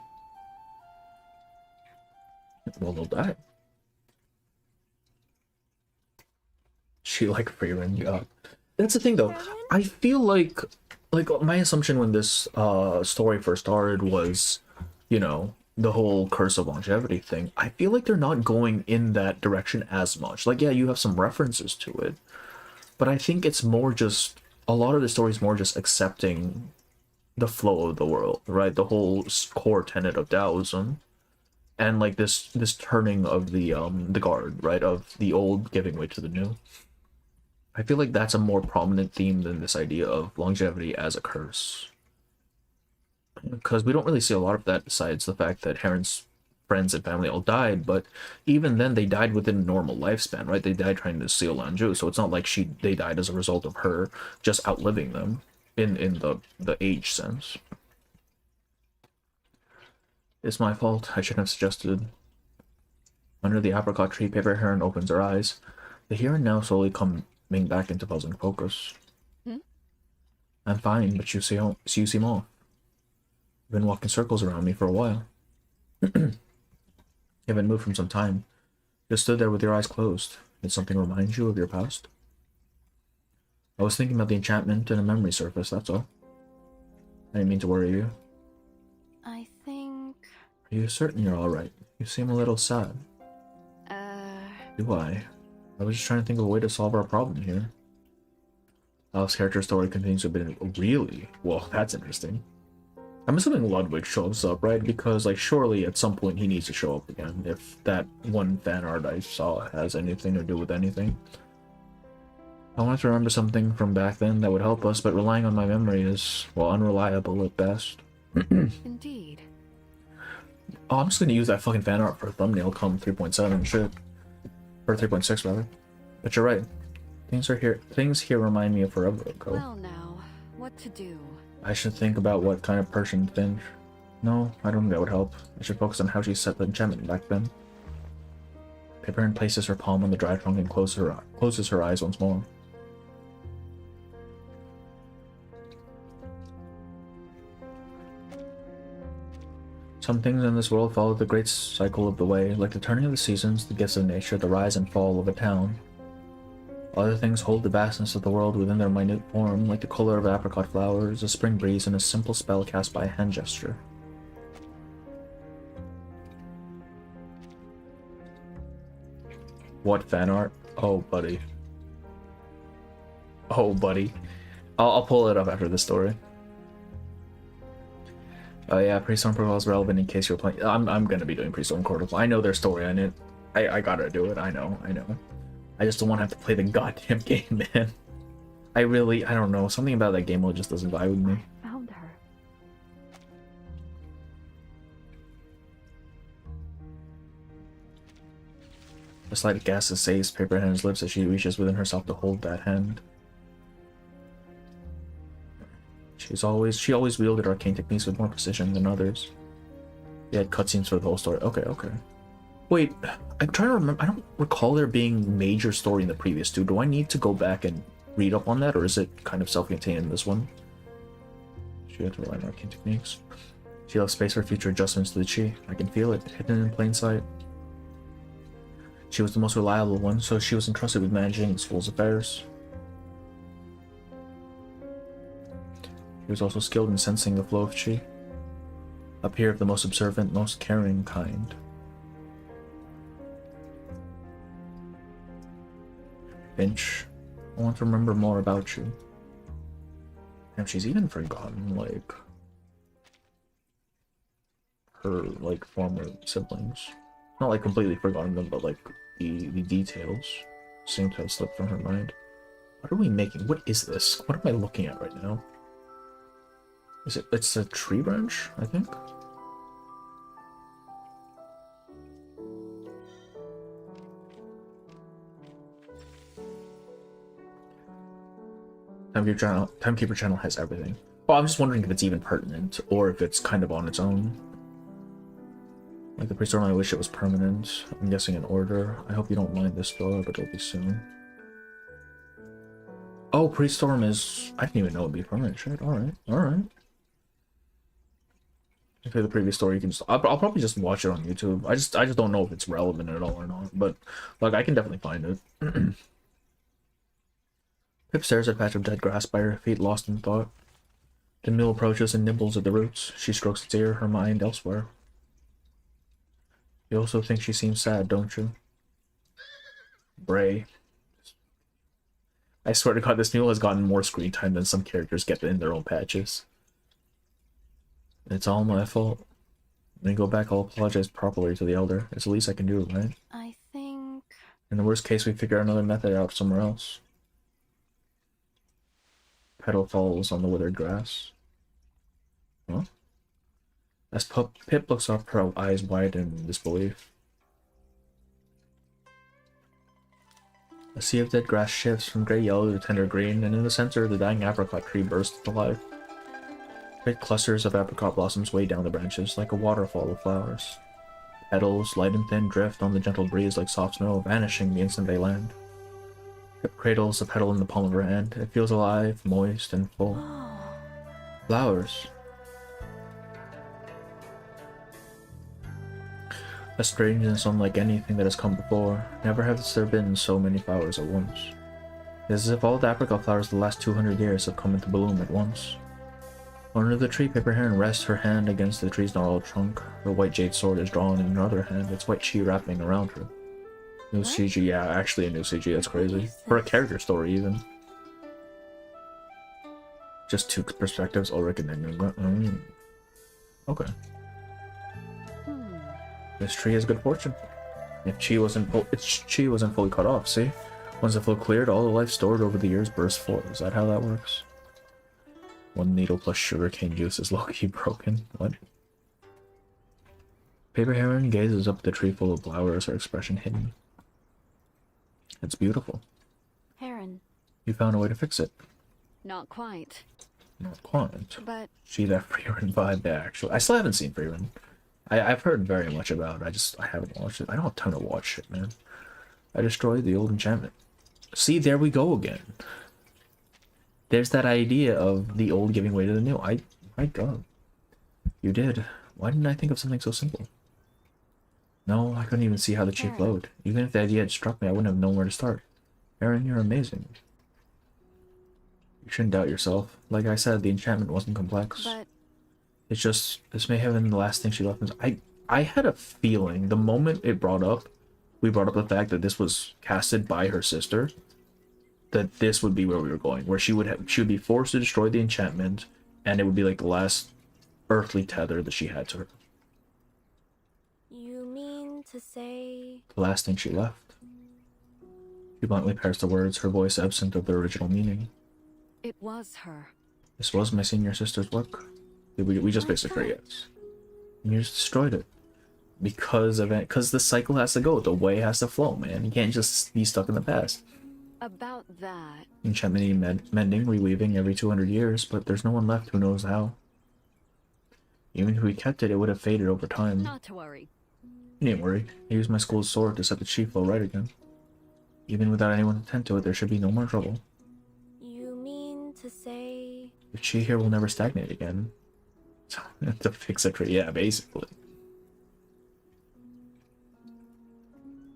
Well, they'll die. She like freeing you up. That's the thing, though. I feel like my assumption when this story first started was, you know, the whole curse of longevity thing. I feel like they're not going in that direction as much. Like, yeah, you have some references to it, but I think it's more just a lot of the story is more just accepting the flow of the world, right? The whole core tenet of Taoism, and like this turning of the guard, right? Of the old giving way to the new. I feel like that's a more prominent theme than this idea of longevity as a curse. Because we don't really see a lot of that besides the fact that Heron's friends and family all died, but even then they died within a normal lifespan, right? They died trying to steal Lanju, so it's not like they died as a result of her just outliving them in the age sense. It's my fault. I shouldn't have suggested. Under the apricot tree, Paper Heron opens her eyes. The Heron now slowly coming back into puzzling focus. I'm fine, but you seem off. You've been walking circles around me for a while. You haven't moved from some time. Just stood there with your eyes closed. Did something remind you of your past? I was thinking about the enchantment and a memory surface, that's all. I didn't mean to worry you. I think... Are you certain you're alright? You seem a little sad. Do I? I was just trying to think of a way to solve our problem here. Al's character story continues to be really... Well, that's interesting. I'm assuming Ludwig shows up, right? Because, like, surely at some point he needs to show up again, if that one fan art I saw has anything to do with anything. I wanted to remember something from back then that would help us, but relying on my memory is, well, unreliable at best. Indeed. Oh, I'm just gonna use that fucking fan art for a thumbnail come 3.7 shit. Or 3.6 rather. But you're right. Things here remind me of forever ago. Well now, what to do? I should think about what kind of person Finch. No, I don't think that would help. I should focus on how she set the enchantment back then. Paper places her palm on the dry trunk and closes her eyes once more. Some things in this world follow the great cycle of the way, like the turning of the seasons, the gifts of nature, the rise and fall of a town. Other things hold the vastness of the world within their minute form, like the color of apricot flowers, a spring breeze, and a simple spell cast by a hand gesture. What fan art? Oh, buddy. Oh, buddy. I'll pull it up after this story. Oh yeah, Pre-Storm Protocol is relevant in case you're playing. I'm gonna be doing Pre-Storm Protocol. I know their story on it. I gotta do it. I know. I just don't want to have to play the goddamn game, man. I don't know. Something about that game mode just doesn't vibe with me. Found her. A slight gasp essays Paper Hand's lips as she reaches within herself to hold that hand. She always wielded arcane techniques with more precision than others. They had cutscenes for the whole story. Okay. Wait, I'm trying to remember. I don't recall there being major story in the previous two. Do I need to go back and read up on that, or is it kind of self-contained in this one? She had to rely on arcane techniques. She left space for future adjustments to the chi. I can feel it, hidden in plain sight. She was the most reliable one, so she was entrusted with managing the school's affairs. He was also skilled in sensing the flow of chi. Up here of the most observant, most caring kind. Finch, I want to remember more about you. And she's even forgotten, like, her, like, former siblings. Not, like, completely forgotten them, but, like, the details seem to have slipped from her mind. What are we making? What is this? What am I looking at right now? Is it? It's a tree branch, I think? Timekeeper channel has everything. Well, I'm just wondering if it's even pertinent, or if it's kind of on its own. Like the pre-storm, I wish it was permanent. I'm guessing in order. I hope you don't mind this door, but it'll be soon. Oh, pre-storm is... I didn't even know it'd be permanent. Shit, alright, alright. Okay, the previous story, you can just... I'll probably just watch it on YouTube. I just don't know if it's relevant at all or not, but, like, I can definitely find it. Pip stares at a patch of dead grass by her feet, lost in thought. Demille approaches and nibbles at the roots. She strokes its ear, her mind elsewhere. You also think she seems sad, don't you? Bray. I swear to God, this mule has gotten more screen time than some characters get in their own patches. It's all my fault. When I go back, I'll apologize properly to the elder. It's the least I can do, right? I think... In the worst case, we figure another method out somewhere else. Petal falls on the withered grass. Huh? As Pip looks up, her eyes widen in disbelief. A sea of dead grass shifts from grey yellow to tender green, and in the center, the dying apricot tree bursts to life. Great clusters of apricot blossoms weigh down the branches, like a waterfall of flowers. Petals, light and thin, drift on the gentle breeze like soft snow, vanishing the instant they land. Pip cradles a petal in the palm of her hand. It feels alive, moist, and full. Flowers. A strangeness unlike anything that has come before. Never has there been so many flowers at once. It is as if all the apricot flowers of the last 200 years have come into bloom at once. Under the tree, Paper Heron rests her hand against the tree's gnarled trunk. Her white jade sword is drawn in her other hand, its white chi wrapping around her. New CG, yeah, actually a new CG, that's crazy. For a character story, even. Just two perspectives, Ulrich and then okay. This tree has good fortune. If its chi wasn't fully cut off, see? Once the flow cleared, all the life stored over the years burst forth. Is that how that works? One needle plus sugarcane juice is low-key broken. What? Paper Heron gazes up at the tree full of flowers, her expression hidden. It's beautiful. Heron. You found a way to fix it. Not quite. Not quite. But... See that Freerun vibe there, actually. I still haven't seen Freerun. I've heard very much about it. I haven't watched it. I don't have time to watch shit, man. I destroyed the old enchantment. See, there we go again. There's that idea of the old giving way to the new. My God. You did. Why didn't I think of something so simple? No, I couldn't even see how the chi flowed. Even if the idea had struck me, I wouldn't have known where to start. Heron, you're amazing. You shouldn't doubt yourself. Like I said, the enchantment wasn't complex. But... It's just, this may have been the last thing she left. I had a feeling, the moment we brought up the fact that this was casted by her sister, that this would be where we were going, where she would be forced to destroy the enchantment, and it would be like the last earthly tether that she had to her. You mean to say... The last thing she left. She bluntly pairs the words, her voice absent of their original meaning. It was her. This was my senior sister's work. We just basically yes. And you just destroyed it. Because the cycle has to go, the way has to flow, man. You can't just be stuck in the past. About that... Enchantment mending, reweaving every 200 years, but there's no one left who knows how. Even if we kept it, it would have faded over time. Not to worry. You needn't worry. I used my school's sword to set the chi flow right again. Even without anyone to tend to it, there should be no more trouble. You mean to say... The chi here will never stagnate again. To fix a tree, yeah, basically.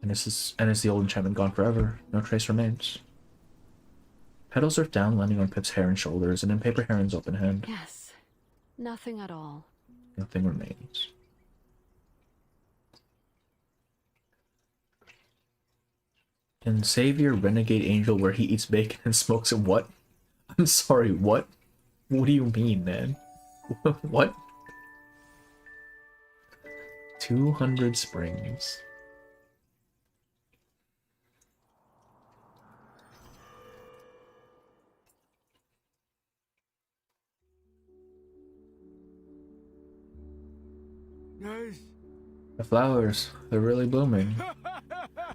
And is the old enchantment gone forever? No trace remains. Petals drift down, landing on Pip's hair and shoulders, and in Paper Heron's open hand. Yes. Nothing at all. Nothing remains. Can Savior renegade angel where he eats bacon and smokes it? What? I'm sorry, what? What do you mean, man? What? 200 springs. Nice. The flowers, they're really blooming.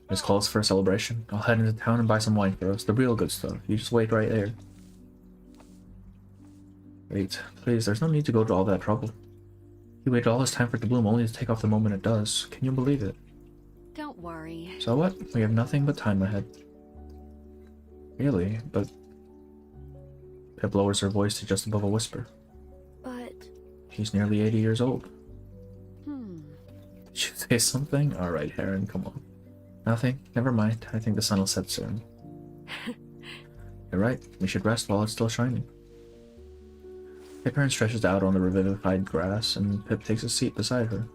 This calls for a celebration. I'll head into town and buy some wine for us. The real good stuff. You just wait right there. Wait, please, there's no need to go to all that trouble. He waited all this time for it to bloom only to take off the moment it does. Can you believe it? Don't worry. So what? We have nothing but time ahead. Really? But... Pip lowers her voice to just above a whisper. But... She's nearly 80 years old. Hmm. Did you say something? Alright, Heron, come on. Nothing? Never mind. I think the sun will set soon. You're right. We should rest while it's still shining. Heron stretches out on the revivified grass, and Pip takes a seat beside her.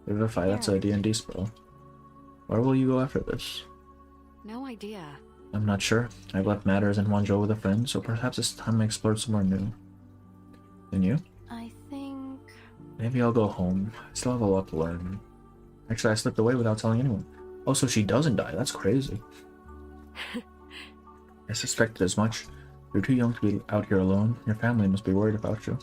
Revivify, that's a D&D spell. Where will you go after this? No idea. I'm not sure. I've left matters in Wanzhou with a friend, so perhaps it's time I explored somewhere new. And you? I think... Maybe I'll go home. I still have a lot to learn. Actually, I slipped away without telling anyone. Oh, so she doesn't die. That's crazy. I suspected as much. You're too young to be out here alone. Your family must be worried about you.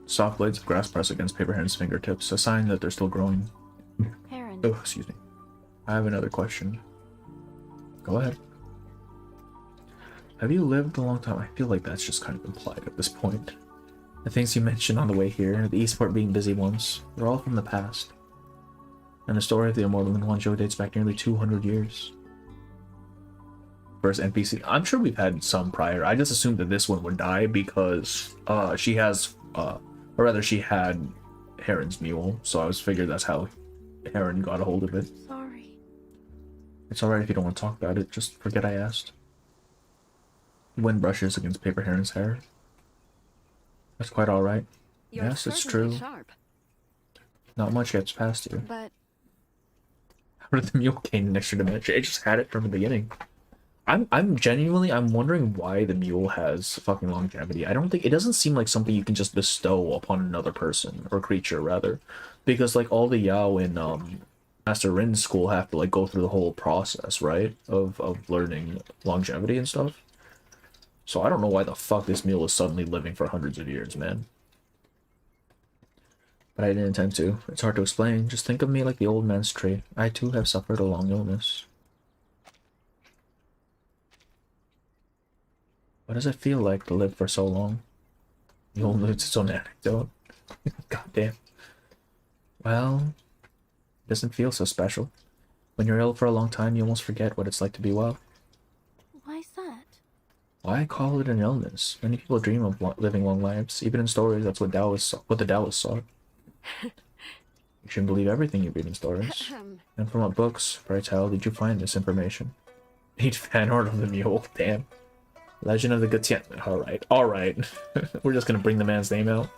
Soft blades of grass press against Paper Heron's fingertips, a sign that they're still growing. Heron. Oh, excuse me. I have another question. Go ahead. Have you lived a long time? I feel like that's just kind of implied at this point. The things you mentioned on the way here, the Eastport being busy once, they're all from the past. And the story of the immortal in Wanzhou dates back nearly 200 years. First NPC. I'm sure we've had some prior. I just assumed that this one would die because she has, or rather she had Heron's mule, so I was figured that's how Heron got a hold of it. Sorry. It's alright if you don't want to talk about it, just forget I asked. Wind brushes against Paper Heron's hair. That's quite alright. Yes, it's true. Sharp. Not much gets past you. But how did the mule gain an extra dimension? It just had it from the beginning. I'm genuinely wondering why the mule has fucking longevity. I don't think it doesn't seem like something you can just bestow upon another person or creature rather, because like all the Yao in Master Rin's school have to like go through the whole process, right, of learning longevity and stuff. So I don't know why the fuck this mule is suddenly living for hundreds of years, man. But I didn't intend to. It's hard to explain. Just think of me like the old man's tree. I too have suffered a long illness. What does it feel like to live for so long? The old man's its own anecdote. Goddamn. Well, it doesn't feel so special. When you're ill for a long time, you almost forget what it's like to be well. Why's that? Why call it an illness? Many people dream of living long lives. Even in stories, that's what the Taoists saw. You shouldn't believe everything you read in stories. And from what books, pray tell, did you find this information? Need fan art of the mule, damn. Legend of the Gutian. Alright. We're just gonna bring the man's name out.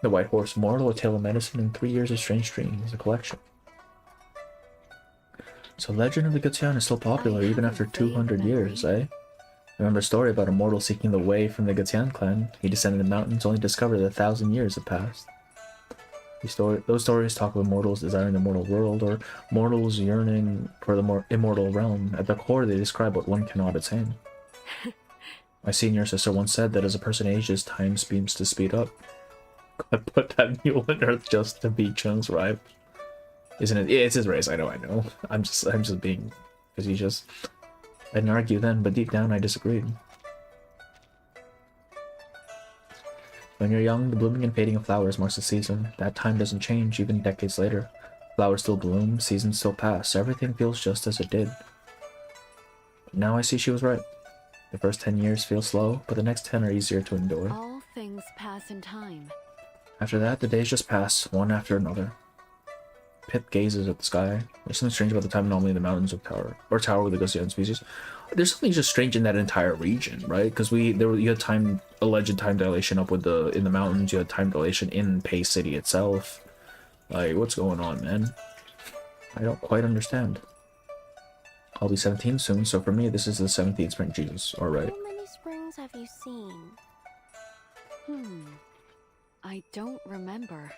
The White Horse Mortal, A Tale of Medicine, and 3 Years of Strange Dreams, a collection. So Legend of the Gutian is still popular even after 200 years, eh? I remember a story about a mortal seeking the way from the Gutian clan. He descended the mountains only to discover that 1,000 years had passed. Those stories talk of immortals desiring the mortal world, or mortals yearning for the more immortal realm. At the core, they describe what one cannot attain. My senior sister once said that as a person ages, time seems to speed up. I put that mule on Earth just to be Chung's rival. Isn't it? Yeah, it's his race. I know. I'm just being facetious. I didn't argue then, but deep down I disagreed. When you're young, the blooming and fading of flowers marks the season. That time doesn't change even decades later. Flowers still bloom, seasons still pass, everything feels just as it did. But now I see she was right. The first 10 years feel slow, but the next 10 are easier to endure. All things pass in time. After that, the days just pass, one after another. Pip gazes at the sky. There's something strange about the time anomaly in the mountains of Tower with the Ghostian species. there's something just strange in that entire region, right? Because you had alleged time dilation up with in the mountains. You had time dilation in Pay City itself. Like, what's going on, man? I don't quite understand. I'll be 17 soon, so for me, this is the 17th spring. Jesus, all right. How many springs have you seen? I don't remember.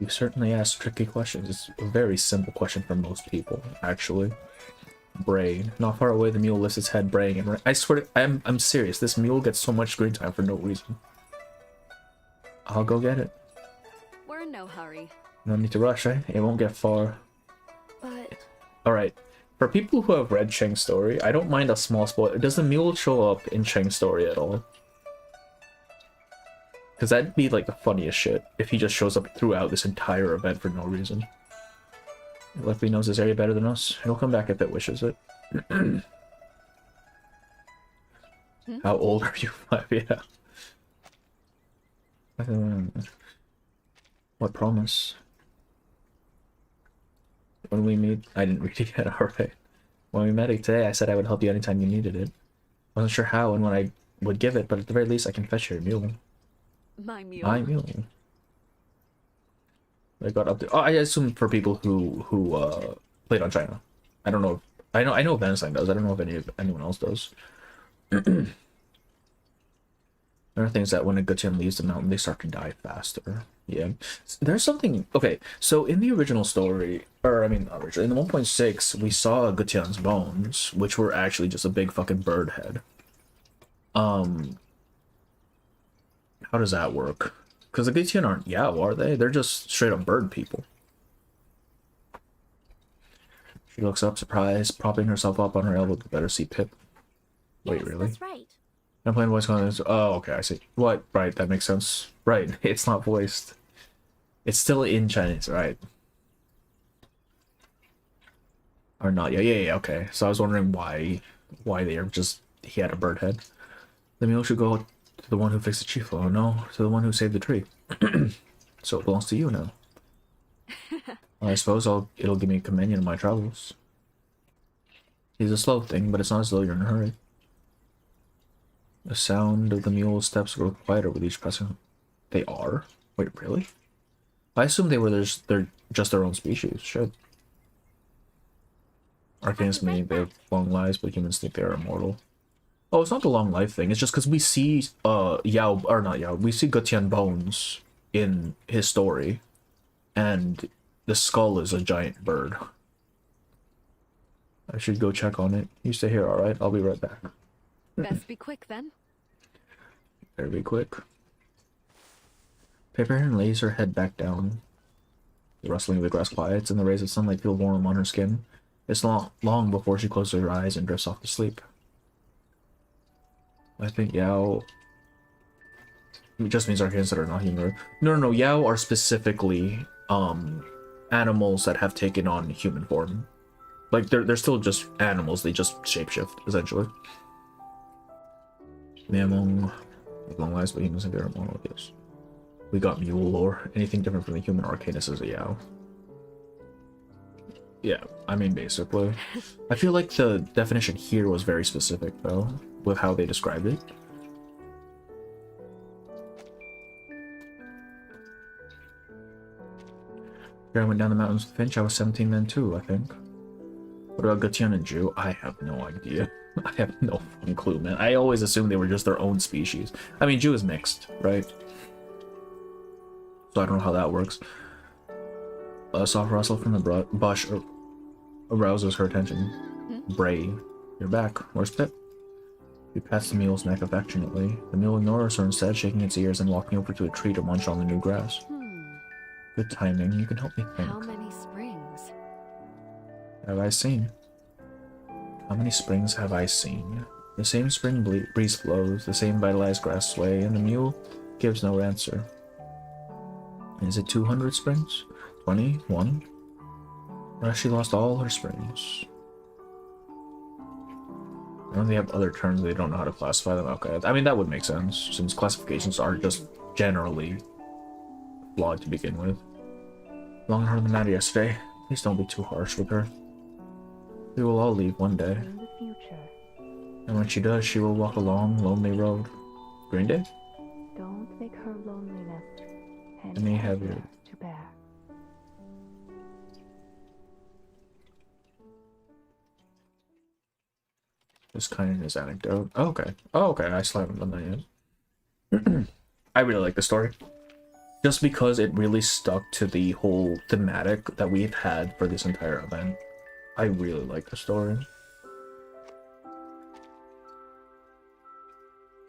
You certainly ask tricky questions. It's a very simple question for most people, actually. Bray. Not far away, the mule lifts its head, braying, and I swear to, I'm serious. This mule gets so much screen time for no reason. I'll go get it. We're in no hurry. No need to rush, eh? It won't get far. But... Alright. For people who have read Cheng's story, I don't mind a small spoiler. Does the mule show up in Cheng's story at all? Because that'd be like the funniest shit if he just shows up throughout this entire event for no reason. It luckily knows this area better than us. It'll come back if it wishes it. How old are you? 5, yeah. What promise? When we meet, I didn't read it yet, alright. When we met today, I said I would help you anytime you needed it. Wasn't sure how and when I would give it, but at the very least I can fetch your mule. My mule. My mule. I got up to. Oh, I assume for people who played on China. I don't know. I know Venstein does. I don't know if anyone else does. Another thing is that when a Gutian leaves the mountain, they start to die faster. Yeah. There's something... Okay, so in the original story, or I mean, not originally, in the 1.6, we saw Gutian's bones, which were actually just a big fucking bird head. How does that work? Because the Gutian aren't Yao, are they? They're just straight up bird people. She looks up, surprised, propping herself up on her elbow to better see Pip. Wait, really? That's right. I'm playing voice on this. Oh, okay, I see. What? Right, that makes sense. Right, it's not voiced. It's still in Chinese, right? Or not? Yeah, okay. So I was wondering why they are just... He had a bird head. The mule should go to the one who fixed the chief. Oh no, to the one who saved the tree. So it belongs to you now. Well, I suppose it'll give me a companion in my travels. He's a slow thing, but it's not as though you're in a hurry. The sound of the mule's steps grow quieter with each passing. They are? Wait, really? I assume they're just their own species. Shit. Arcanists mean they have long lives, but humans think they are immortal. Oh, it's not the long life thing. It's just because we see we see Gutian bones in his story, and the skull is a giant bird. I should go check on it. You stay here, alright? I'll be right back. Best be quick then. Better be quick. Paper Heron lays her head back down. The rustling of the grass quiets, and the rays of sunlight feel warm on her skin. It's long before she closes her eyes and drifts off to sleep. I think Yao... It just means Arcanists that are not human. No, Yao are specifically animals that have taken on human form. Like, they're still just animals, they just shapeshift, essentially. Mamong, long lives, but humans have their own yes. We got mule lore. Anything different from the human Arcanist is a Yao. Yeah, I mean, basically. I feel like the definition here was very specific, though, with how they described it. Here I went down the mountains with Finch. I was 17 then, too, I think. What about Gutian and Jew? I have no idea. I have no fucking clue, man. I always assumed they were just their own species. I mean, Jew is mixed, right? So I don't know how that works. A soft rustle from the bush arouses her attention. Bray, you're back. Where's Pip? He pats the mule's neck affectionately. The mule ignores her instead, shaking its ears and walking over to a tree to munch on the new grass. Good timing. You can help me think. How many springs have I seen? How many springs have I seen? The same spring breeze flows, the same vitalized grass sway, and the mule gives no answer. Is it 200 springs? 20? 1? Or has she lost all her springs? I don't think they have other terms, they don't know how to classify them. Okay, I mean, that would make sense, since classifications are just generally flawed to begin with. Long and hard on the matter yesterday. Please don't be too harsh with her. We will all leave one day. In the future, And when she does, she will walk a long, lonely road. Green Day? Don't make her loneliness Any heavier to bear. This kind of his anecdote. Oh, okay. Oh, okay. I still haven't done that yet. I really like the story. Just because it really stuck to the whole thematic that we've had for this entire event. I really like the story.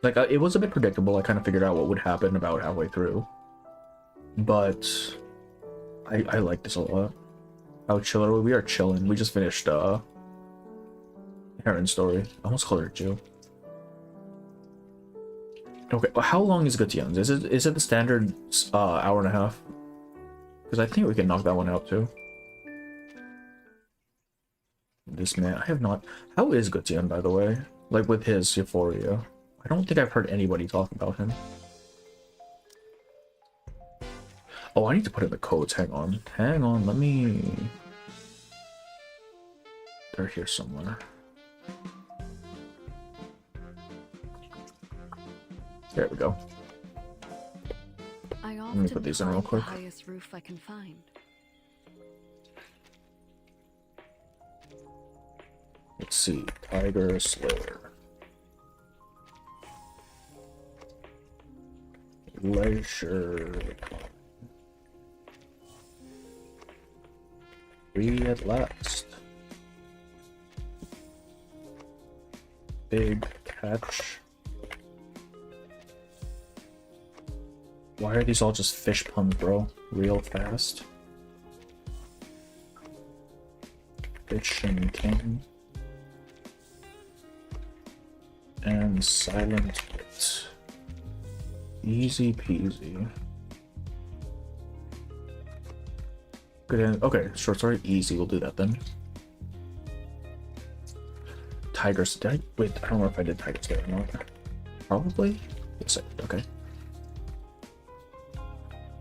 Like, it was a bit predictable. I kind of figured out what would happen about halfway through. But I like this a lot. How chill are we? We are chilling. We just finished Heron story. I almost called her Jill. Okay, well, how long is Gutian's? Is it the standard hour and a half? Because I think we can knock that one out too. This man, I have not. How is Gutian, by the way? Like with his euphoria, I don't think I've heard anybody talk about him. Oh, I need to put in the codes. Hang on, let me. They're here somewhere. There we go. Let me put these in real quick. The highest roof I can find. Let's see. Tiger Slayer. Leisure. Free at last. Big catch. Why are these all just fish puns, bro? Real fast. Fishing King. And Silent Hit. Easy peasy. Good. Okay, short story. Easy. We'll do that then. Tigers. Did I? Wait, I don't know if I did Tigers there or not. Probably? Yes, I did. Okay.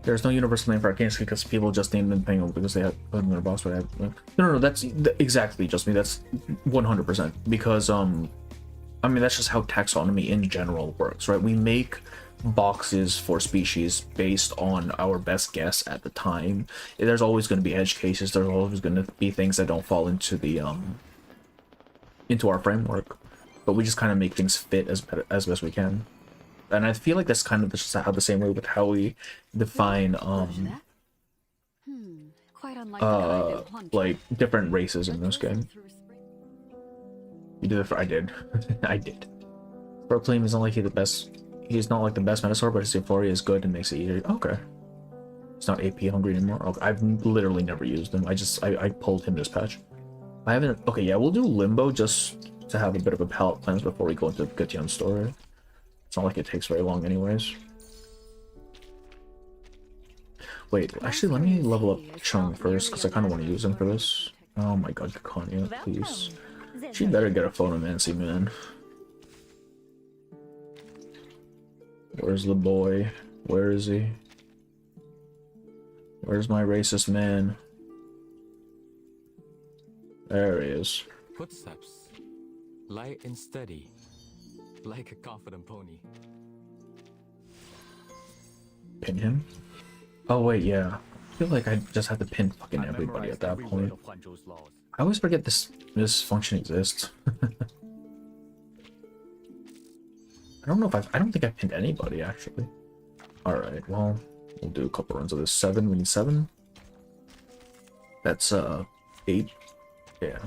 There's no universal name for arcane because people just named them Penguin because they have put in their box. But no, that's exactly just me. That's 100% because I mean that's just how taxonomy in general works, right? We make boxes for species based on our best guess at the time. There's always going to be edge cases. There's always going to be things that don't fall into the into our framework, but we just kind of make things fit as best we can. And I feel like that's kind of just how the same way with how we define like different races in this game. You did it for I did. I did. Proclaim is not like he's not like the best Metasaur, but his euphoria is good and makes it easier. Okay. It's not AP hungry anymore. Okay. I've literally never used him. I pulled him this patch. I haven't. Okay, yeah, we'll do Limbo just to have a bit of a palette cleanse before we go into Gutian's story. It's not like it takes very long anyways. Wait, actually, let me level up Chung first, because I kind of want to use him for this. Oh my god, Kakanya, please. She better get a photomancy, man. Where's the boy? Where is he? Where's my racist man? There he is. Footsteps. Light and steady. Like a confident pony. Pin him? Oh wait, yeah. I feel like I just have to pin fucking everybody at that point. I always forget this function exists. I don't know if I don't think I pinned anybody actually. Alright, well, we'll do a couple runs of this. 7, we need 7. That's 8. Yeah.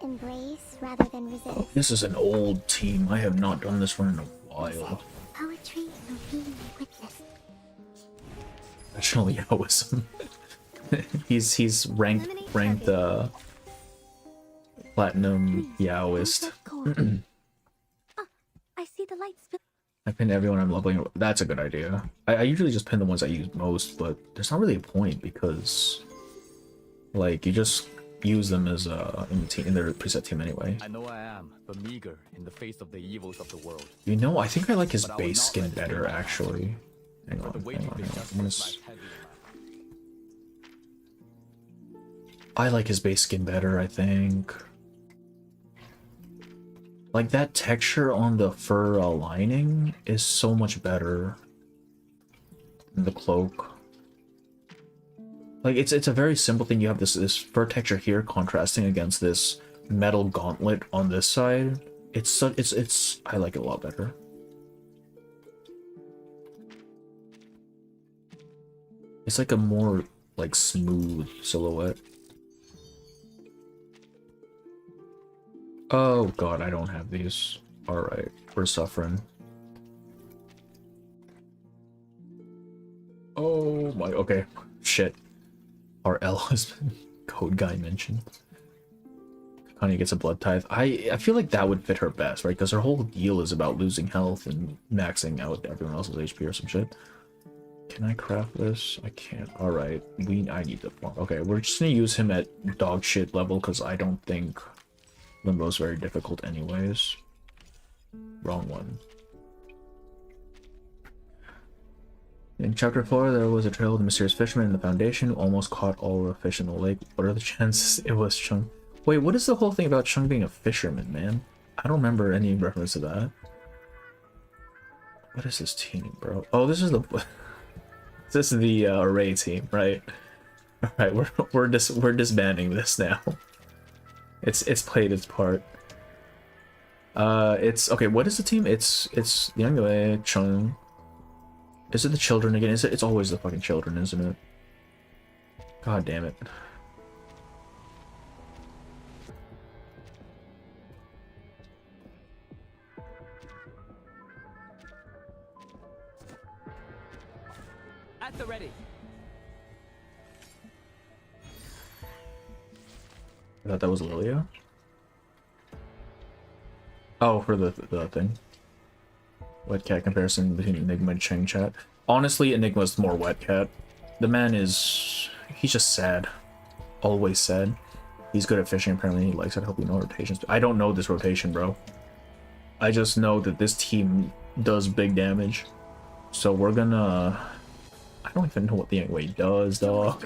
Embrace rather than resist. Oh, this is an old team. I have not done this one in a while. Poetry will be witness. Professional Yaoism. he's ranked platinum Yaoist. I see the lights. I pin everyone I'm leveling. That's a good idea. I usually just pin the ones I use most, but there's not really a point because like you just use them as in their preset team anyway. I know I am, but meager in the face of the evils of the world. You know, I think I like his base skin better actually. Hang on. I like his base skin better, I think. Like, that texture on the fur lining is so much better than the cloak. Like, it's a very simple thing. You have this fur texture here contrasting against this metal gauntlet on this side. I like it a lot better. It's like a more, like, smooth silhouette. Oh god, I don't have these. Alright, we're suffering. Oh my, okay. Shit. Our L has been code guy mentioned. Connie gets a blood tithe. I feel like that would fit her best, right? Because her whole deal is about losing health and maxing out everyone else's HP or some shit. Can I craft this? I can't. Alright, I need the farm. Okay, we're just gonna use him at dog shit level because I don't think Limbo's very difficult anyways. Wrong one. In chapter 4, there was a trail of the mysterious fisherman in the foundation who almost caught all the fish in the lake. What are the chances it was Chung? Wait, what is the whole thing about Chung being a fisherman, man? I don't remember any reference to that. What is this team, bro? Oh, this is the array team, right? All right, we're disbanding this now. It's played its part. It's okay. What is the team? It's the Young Chung. Is it the children again? It's always the fucking children, isn't it? God damn it. At the ready. I thought that was Lilia. Oh, for the thing. Wet cat comparison between Enigma and Cheng chat. Honestly, Enigma's more wet cat. The man he's just sad. Always sad. He's good at fishing, apparently. He likes it. I hope you know rotations. I don't know this rotation, bro. I just know that this team does big damage. So we're gonna... I don't even know what the Yang does, dog.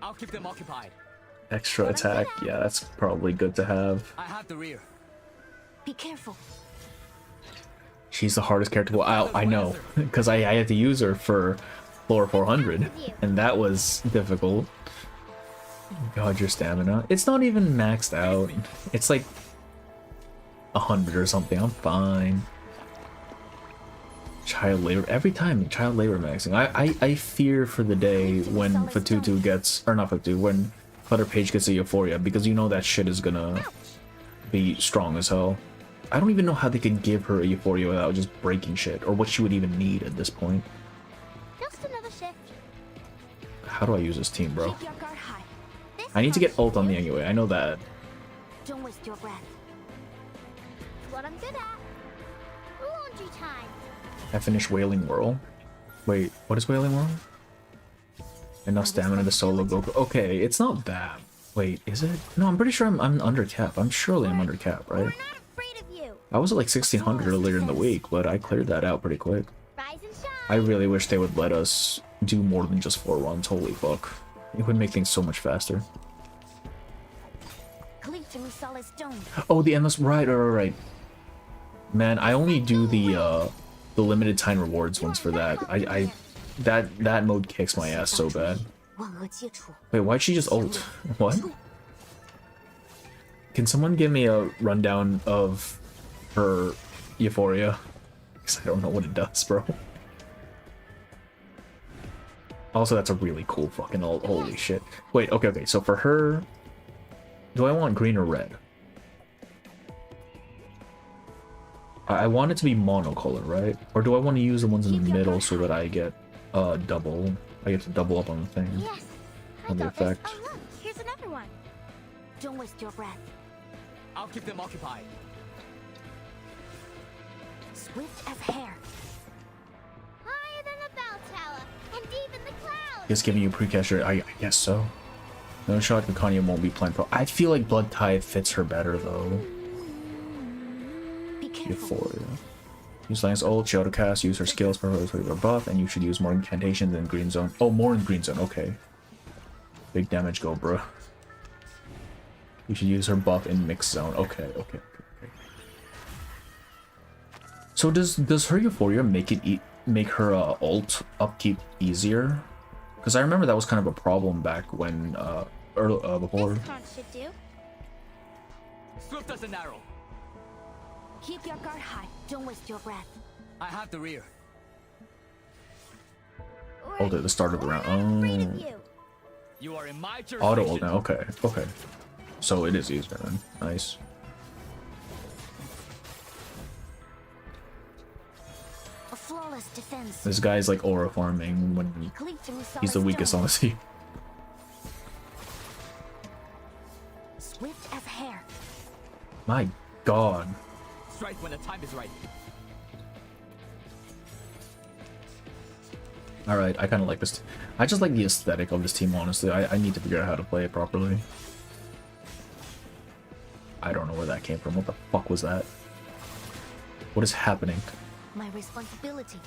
I'll keep them occupied. Extra attack. Yeah, that's probably good to have. I have the rear. Be careful. She's the hardest character. Well, I know, because I had to use her for floor 400, and that was difficult. God, your stamina. It's not even maxed out. It's like 100 or something. I'm fine. Child labor. Every time, child labor maxing. I fear for the day when Fatutu gets, or not Fatutu, when Clutter Page gets a Euphoria, because you know that shit is gonna be strong as hell. I don't even know how they could give her a Euphoria without just breaking shit, or what she would even need at this point. Just another shift. How do I use this team, bro? I need to get ult on the anyway. I know that. Don't waste your breath. What I'm good at. Laundry time. I finished Wailing Whirl. Wait, what is Wailing Whirl? Enough stamina to solo Goku. Okay, it's not that. Wait, is it? No, I'm pretty sure I'm under cap. I'm under cap, right? I was at like 1600 earlier in the week, but I cleared that out pretty quick. I really wish they would let us do more than just 4 runs. Holy fuck. It would make things so much faster. Oh, the endless... Right. Man, I only do the limited time rewards ones for that. That mode kicks my ass so bad. Wait, why'd she just ult? What? Can someone give me a rundown of her Euphoria? Because I don't know what it does, bro. Also, that's a really cool fucking ult. Holy shit. Wait, okay, so for her... Do I want green or red? I want it to be monocolor, right? Or do I want to use the ones in the middle so that I get double? I get to double up on the thing. Yes. On the effect. Oh, look, here's another one. Don't waste your breath. I'll keep them occupied. Swift as hair. Higher than a bell tower, and deep in the clouds. Just giving you pre-caster. I guess so. No shot Kanye won't be playing pro. I feel like Blood Tithe fits her better though. Euphoria. Use Lance ult, she autocast, use her skills for her buff, and you should use more incantations than Green Zone. Oh, more in Green Zone, okay. Big damage go, bro. We should use her buff in mixed zone. Okay. So does her Euphoria make her ult upkeep easier? Because I remember that was kind of a problem back when before. This card should do. Swift as an arrow. Keep your guard high. Don't waste your breath. I have the rear. Ult at the start of the round. Oh. You are in my Auto ult now. Okay. So it is easier then. Nice. A flawless defense. This guy's like aura farming when he's the weakest on the team. Swift as hair. My god. Strike when the time is right. Alright, I kind of like this. I just like the aesthetic of this team, honestly. I need to figure out how to play it properly. I don't know where that came from. What the fuck was that? What is happening? My responsibility.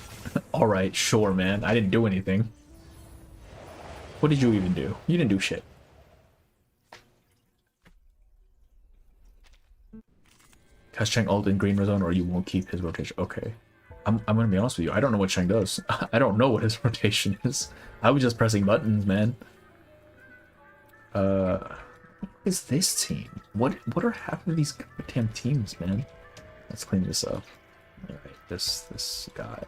Alright, sure, man. I didn't do anything. What did you even do? You didn't do shit. Cast Chang ult in green zone or you won't keep his rotation. Okay. I'm gonna be honest with you. I don't know what Chang does. I don't know what his rotation is. I was just pressing buttons, man. What is this team? What are half of these goddamn teams, man? Let's clean this up. Alright, this guy.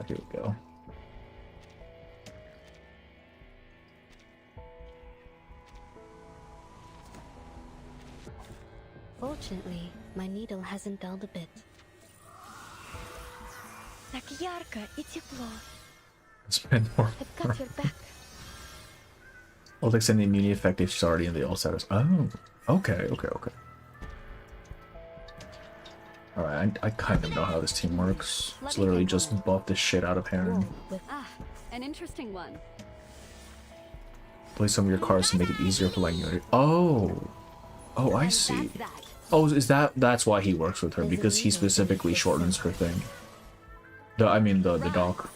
Here we go. Fortunately, my needle hasn't dulled a bit. Так ярко и тепло. Spend more. I've got your back. Ult extend the immunity effect if she's already in the ult status. Oh, okay. Alright, I kind of know how this team works. It's literally just buff the shit out of Heron. Ah, an interesting one. Play some of your cards to make it easier for like unity. Oh, I see. Oh, that's why he works with her, because he specifically shortens her thing. I mean the dock.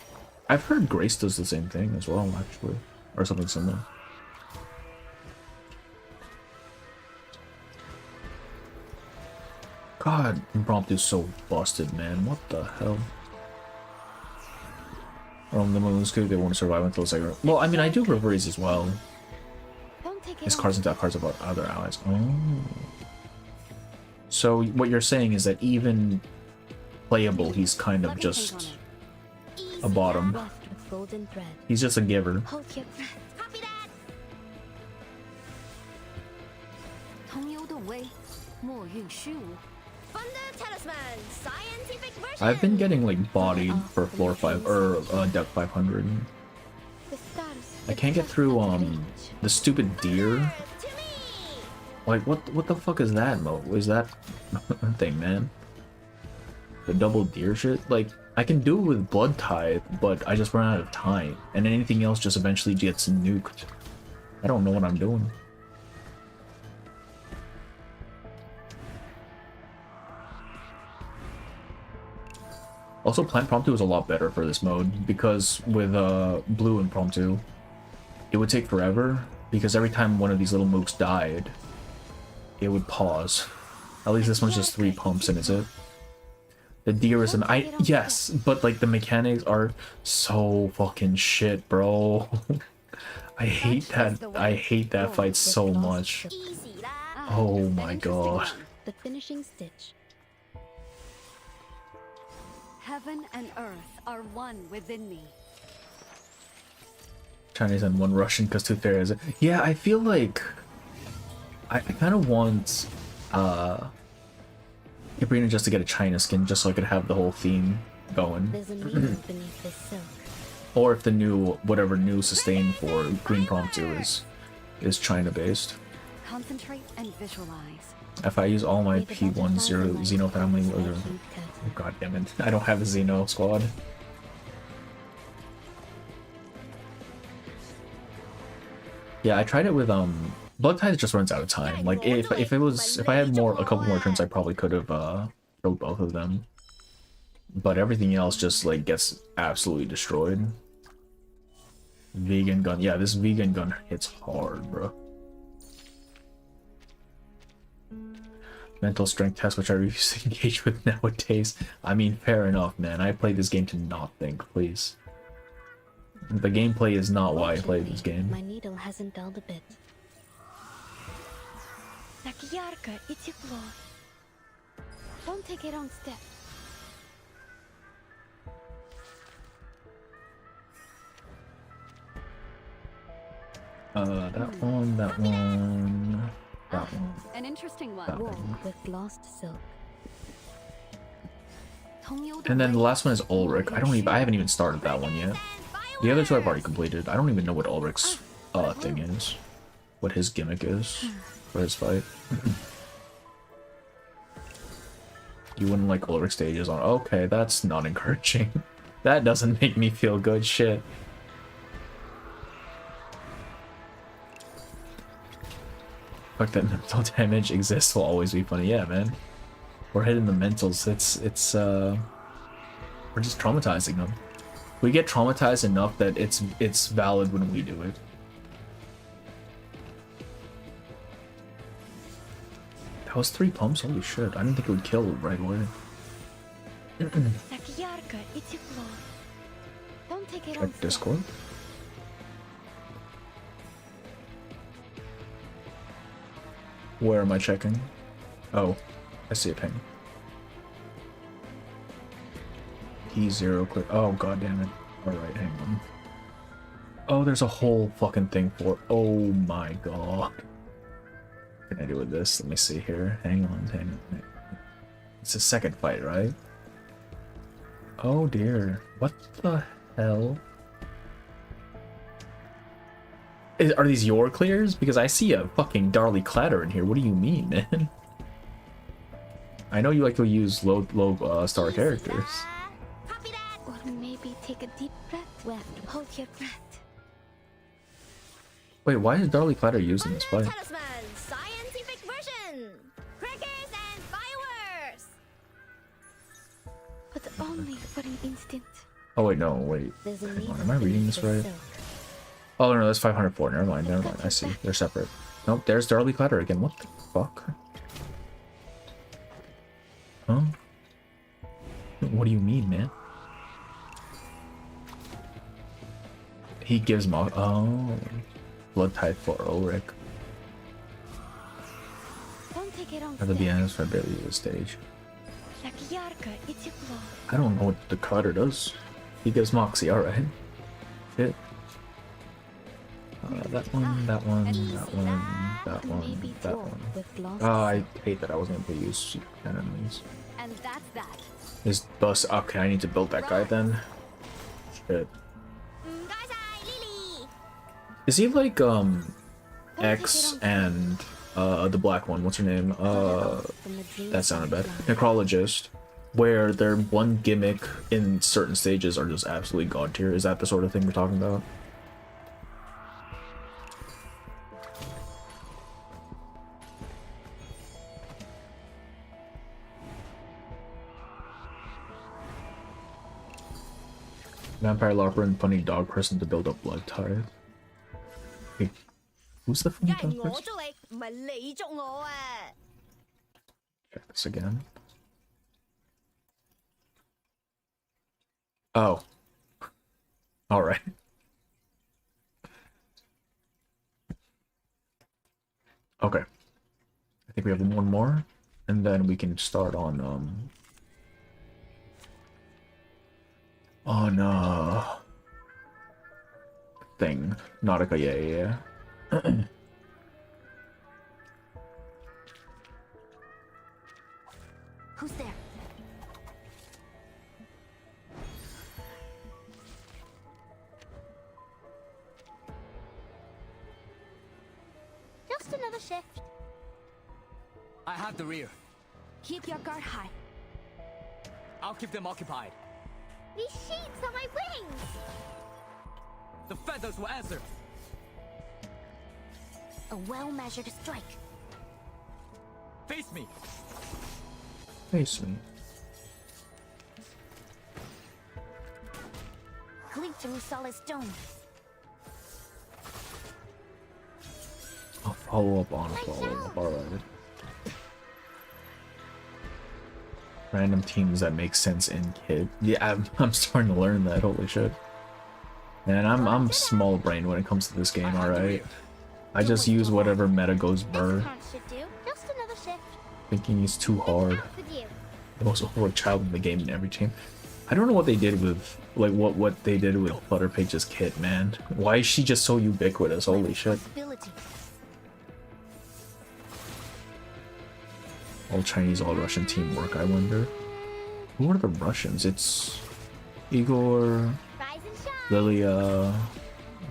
I've heard Grace does the same thing as well, actually, or something similar. God, Impromptu's so busted, man. What the hell? The moons could they won't survive until the second. Well, I mean, I do reveries as well. His cards and deck cards about other allies. Oh. So what you're saying is that even playable, he's kind of just a bottom. He's just a giver. I've been getting like bodied for floor 5 or depth 500. I can't get through the stupid deer. Like what the fuck is that mode? What is that thing, man? The double deer shit? Like I can do it with Blood Tithe, but I just run out of time, and anything else just eventually gets nuked. I don't know what I'm doing. Also, Plant Promptu is a lot better for this mode, because with Blue Impromptu, it would take forever, because every time one of these little mooks died, it would pause. At least this one's just 3 pumps and it's it. The deer is yes, but like the mechanics are so fucking shit, bro. I hate that fight so much. Oh my god. The finishing stitch. Heaven and earth are one within me. Chinese and 1 Russian because 2 fairies. Yeah, I feel like I kind of want Sabrina just to get a China skin just so I could have the whole theme going. There's a meaning beneath this silk. Or if the whatever new sustain for Green Promptu is China based. Concentrate and visualize. If I use all my P10 Xeno family, oh god damn it, I don't have a Xeno squad. Yeah, I tried it with Blood Tithe just runs out of time. Like if I had a couple more turns, I probably could have killed both of them. But everything else just like gets absolutely destroyed. Vegan gun, yeah, this vegan gun hits hard, bro. mental strength test, which I refuse to engage with nowadays. I mean, fair enough, man. I played this game to not think, please. The gameplay is not why I played this game. My needle hasn't dulled a bit. Так ярко и тепло. Don't take it on step. That one, that one, that one. An interesting one. Wool with glossed silk. And then the last one is Ulrich. I haven't even started that one yet. The other two I've already completed. I don't even know what Ulrich's thing is. What his gimmick is for his fight. You wouldn't like Ulrich stages on. Okay, that's not encouraging. That doesn't make me feel good. Shit. Fuck, that mental damage exists will always be funny. Yeah, man. We're hitting the mentals. We're just traumatizing them. We get traumatized enough that it's valid when we do it. That was 3 pumps? Holy shit. I didn't think it would kill right away. Check Discord. Where am I checking? Oh, I see a ping. E0 click. Oh, god damn it. Alright, hang on. Oh, there's a whole fucking thing for. Oh my god. What can I do with this? Let me see here. Hang on. It's a second fight, right? Oh dear. What the hell? Are these your clears? Because I see a fucking Darly Clatter in here. What do you mean, man? I know you like to use low star characters. Or maybe take a deep breath. Well, hold your breath. Wait, why is Darly Clatter used in this fight? Talisman, scientific version. Crackers and fireworks. But only for an instant. Oh wait, no, wait. Hang on, am I reading this right? Oh no, that's 504. Never mind. I see. They're separate. Nope, there's Darly Clatter again. What the fuck? Huh? What do you mean, man? He gives Mo. Oh. Blood type for Ulrich. At the beginning, so I barely use the stage. I don't know what the cutter does. He gives Moxie, alright. Shit. That one, that one, that one, that one, that one. Oh, I hate that I wasn't able to use enemies. And that's that. Is bus. Okay, I need to build that guy then. Shit. Is he like X and the black one? What's her name? That sounded bad. Necrologist, where their one gimmick in certain stages are just absolutely god tier. Is that the sort of thing we're talking about? Vampire Larper and funny dog person to build up blood tithe. Hey, who's the funny dog person? Check this again. Oh. Alright. Okay. I think we have one more, and then we can start on thing. Nautica, yeah. Who's there? Just another shift. I have the rear. Keep your guard high. I'll keep them occupied. These sheets are my wings! The feathers will answer. A well-measured strike. Face me. Face me. Cleave through solid stone. I'll follow up on a follow-up, alright. Random teams that make sense in kid. Yeah, I'm starting to learn that. Holy shit. Man, I'm small brain when it comes to this game, alright? I just use whatever meta goes burr. Thinking he's too hard. The most overworked child in the game in every team. I don't know what they did with, like, what they did with Flutterpage's kit, man. Why is she just so ubiquitous? Holy shit. All Chinese, all Russian teamwork, I wonder. Who are the Russians? It's Igor, Lilia,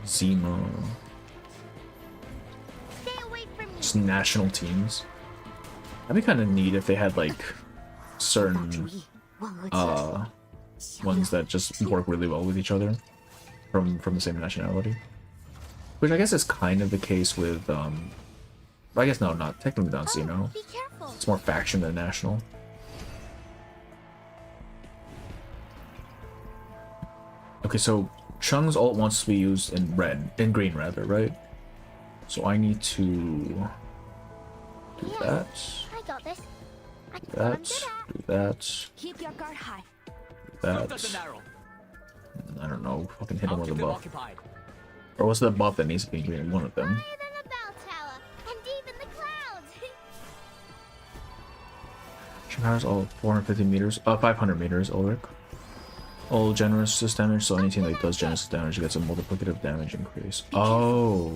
Zima. Just national teams. That'd be kind of neat if they had like certain ones that just work really well with each other from the same nationality. Which I guess is kind of the case with I guess no, not technically not Xeno. It's more faction than national. Okay, so Chung's ult wants to be used in green rather, right? So I need to do that. I got this. Do that. Do that. Keep your guard high. Do that. I don't know. Fucking hit him with a buff. Or what's the buff that needs to be green? One of them. Powers all 450 meters, 500 meters, Ulrich. All Genesis damage, so anything that does Genesis damage gets a multiplicative damage increase. Oh,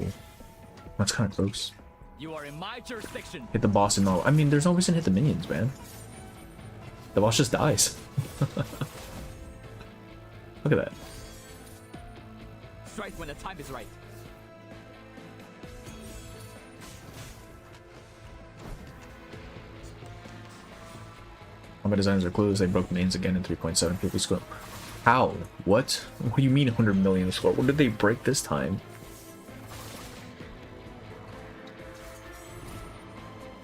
that's kind of close. You are in my jurisdiction. Hit the boss and no. I mean, there's no reason to hit the minions, man. The boss just dies. Look at that. Strike when the time is right. Combat designers are clueless. They broke mains again in 3.7 people score. How? What? What do you mean 100 million score? What did they break this time?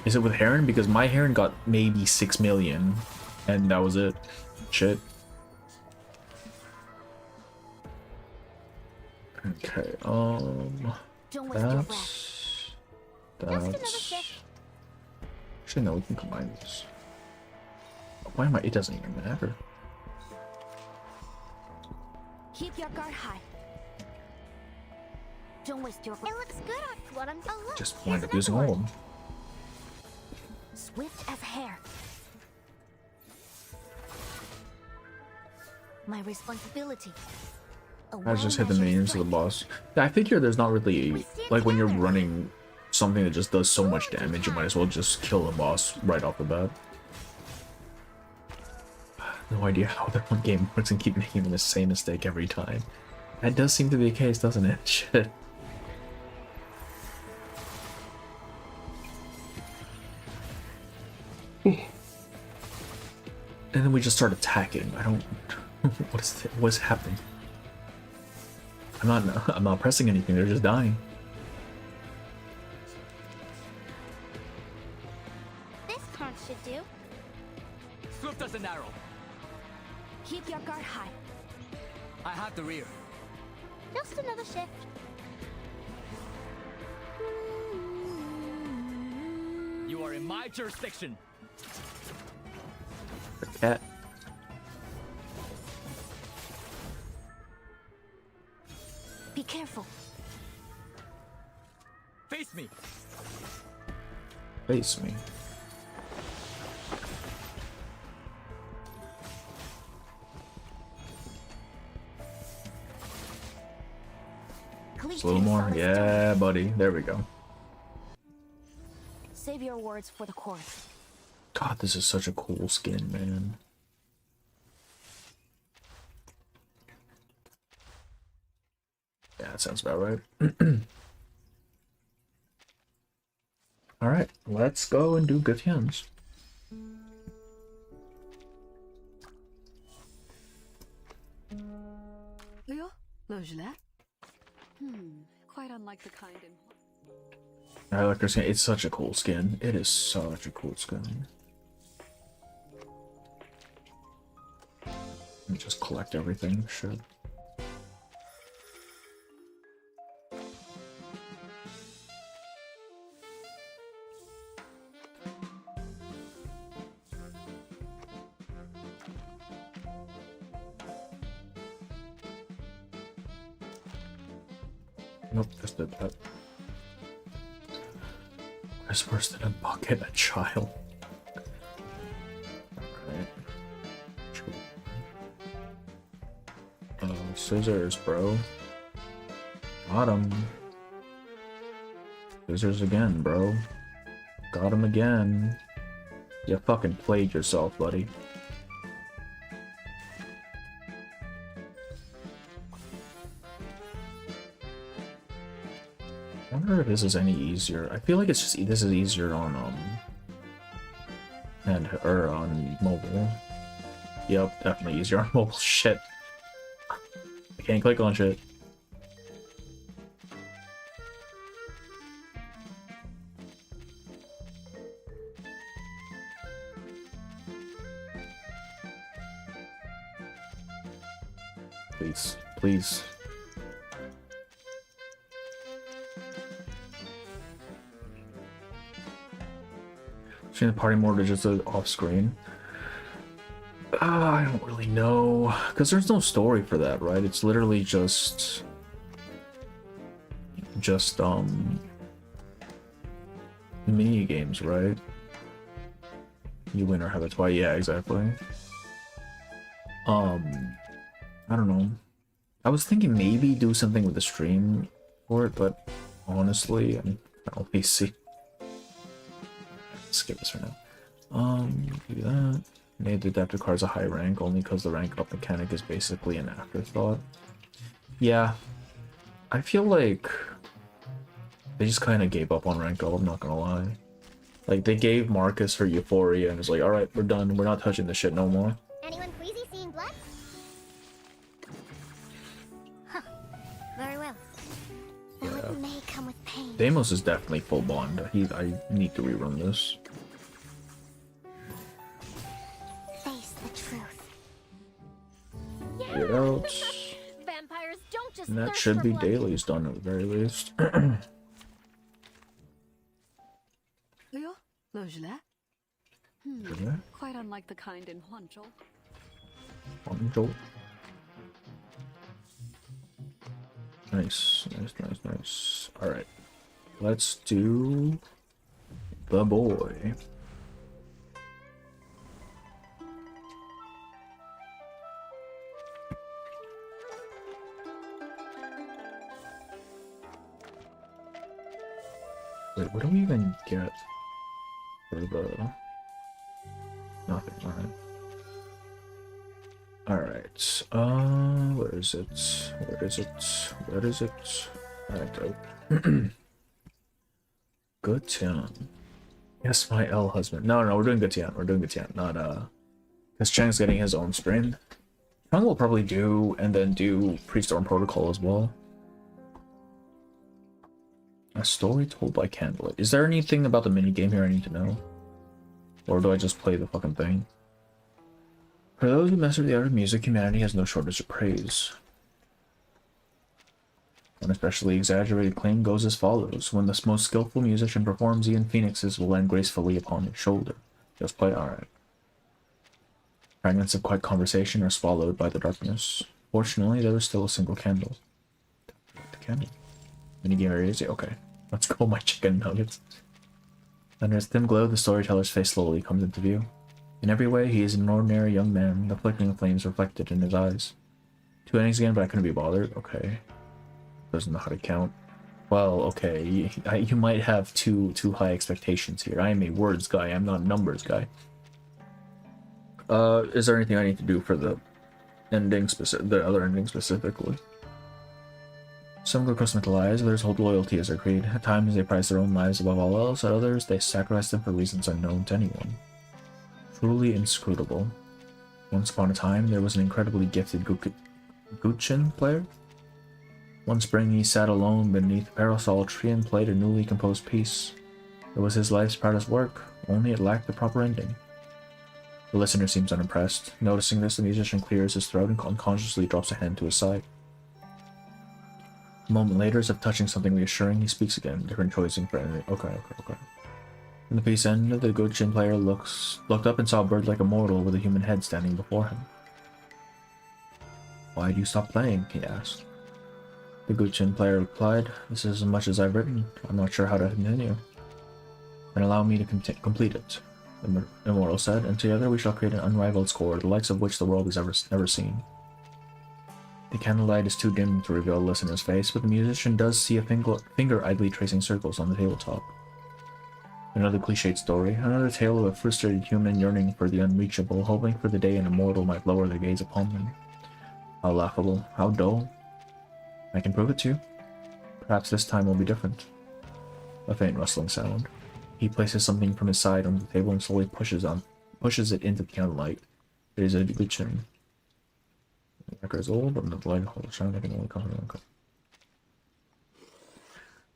Is it with Heron? Because my Heron got maybe 6 million, and that was it. Shit. Okay. That's. Actually, no. We can combine this. Why am I? It doesn't even matter. Keep your guard high. Don't waste your. It looks good on what I'm doing. Just wind up using all of them. Swift as hair. My responsibility. I just hit the minions to the boss. Yeah, I figure there's not really like when you're running something that just does so much damage, you might as well just kill the boss right off the bat. No idea how that one game works and keep making the same mistake every time. That does seem to be the case, doesn't it? Shit. And then we just start attacking. I don't. What's happening? I'm not pressing anything. They're just dying. This card should do. Swift as an arrow. Keep your guard high. I have the rear. Just another shift. You are in my jurisdiction. The cat. Be careful. Face me. Face me. Just a little more. Yeah, buddy. There we go. Save your words for the chorus. God, this is such a cool skin, man. Yeah, that sounds about right. Alright, let's go and do Gutians. Ja, leuk. Quite unlike the kind in. I like her skin. It's such a cool skin. It is such a cool skin. Let me just collect everything. Shit. Nope, just did that. It's worse than a bucket, a child. Alright. Scissors, bro. Got him. Scissors again, bro. Got him again. You fucking played yourself, buddy. I wonder if this is any easier. I feel like it's just this is easier on on mobile. Yep, definitely easier on mobile. Shit. I can't click on shit. Please, please. Change the party mode to just off screen. I don't really know, because there's no story for that, right? It's literally just mini games, right? You win or have a twice. Yeah, exactly. I don't know. I was thinking maybe do something with the stream for it, but honestly, I'm on PC. Skip this for now. Do that. Made the adaptive cards a high rank only because the rank up mechanic is basically an afterthought. Yeah, I feel like they just kind of gave up on rank up, I'm not gonna lie. Like, they gave Marcus her Euphoria and was like, alright, we're done, we're not touching this shit no more. Anyone queasy seeing blood? Huh. Very well. Though Yeah. it may come with pain. Deimos is definitely full bond. I need to rerun this. Face the truth. Get out. Vampires don't just And that thirst should for be blood. dailies done at the very least. Gilet? Quite unlike the kind in Huanzhou. Huanzhou. Nice, nice, nice, nice. Alright. Let's do the boy. Wait, what do we even get for the... Nothing, alright. Alright, where is it? Where is it? Where is it? Alright, Gutian. Yes, my L husband. No, we're doing Gutian. We're doing Gutian, not, because Chang's getting his own stream. Chang will probably do, and then do Pre-Storm Protocol as well. A story told by candlelight. Is there anything about the minigame here I need to know? Or do I just play the fucking thing? For those who master the art of music, humanity has no shortage of praise. One especially exaggerated claim goes as follows. When the most skillful musician performs, Ian Phoenix's will land gracefully upon his shoulder. Just play, alright. Fragments of quiet conversation are swallowed by the darkness. Fortunately, there is still a single candle. The candle. Minigame area is okay. Let's go, my chicken nuggets. Under its dim glow, the storyteller's face slowly comes into view. In every way, he is an ordinary young man, the flickering flames reflected in his eyes. 2 endings again, but I couldn't be bothered. Okay. Doesn't know how to count. Well, okay, you might have too high expectations here. I am a words guy, I'm not a numbers guy. Is there anything I need to do for the ending the other ending specifically? Some go custom to lives, others hold loyalty as their creed. At times they prize their own lives above all else, at others they sacrifice them for reasons unknown to anyone. Truly inscrutable. Once upon a time, there was an incredibly gifted Guqin player. One spring he sat alone beneath a parasol tree and played a newly composed piece. It was his life's proudest work, only it lacked the proper ending. The listener seems unimpressed. Noticing this, the musician clears his throat and unconsciously drops a hand to his side. A moment later, as if touching something reassuring, he speaks again, different choicing for anything. Okay. When the piece ended, the Guqin player looked up and saw a bird like a mortal with a human head standing before him. Why do you stop playing? He asked. The Guchin player replied, "This is as much as I've written. I'm not sure how to continue. Then allow me to complete it," the Immortal said, "and together we shall create an unrivaled score, the likes of which the world has never seen." The candlelight is too dim to reveal the listener's face, but the musician does see a finger idly tracing circles on the tabletop. Another cliched story, another tale of a frustrated human yearning for the unreachable, hoping for the day an immortal might lower their gaze upon them. How laughable, how dull. I can prove it to you. Perhaps this time will be different. A faint rustling sound. He places something from his side on the table and slowly pushes it into the candlelight. It is a Guchin. The record is old, but the light holds shine. I can only come from one cup.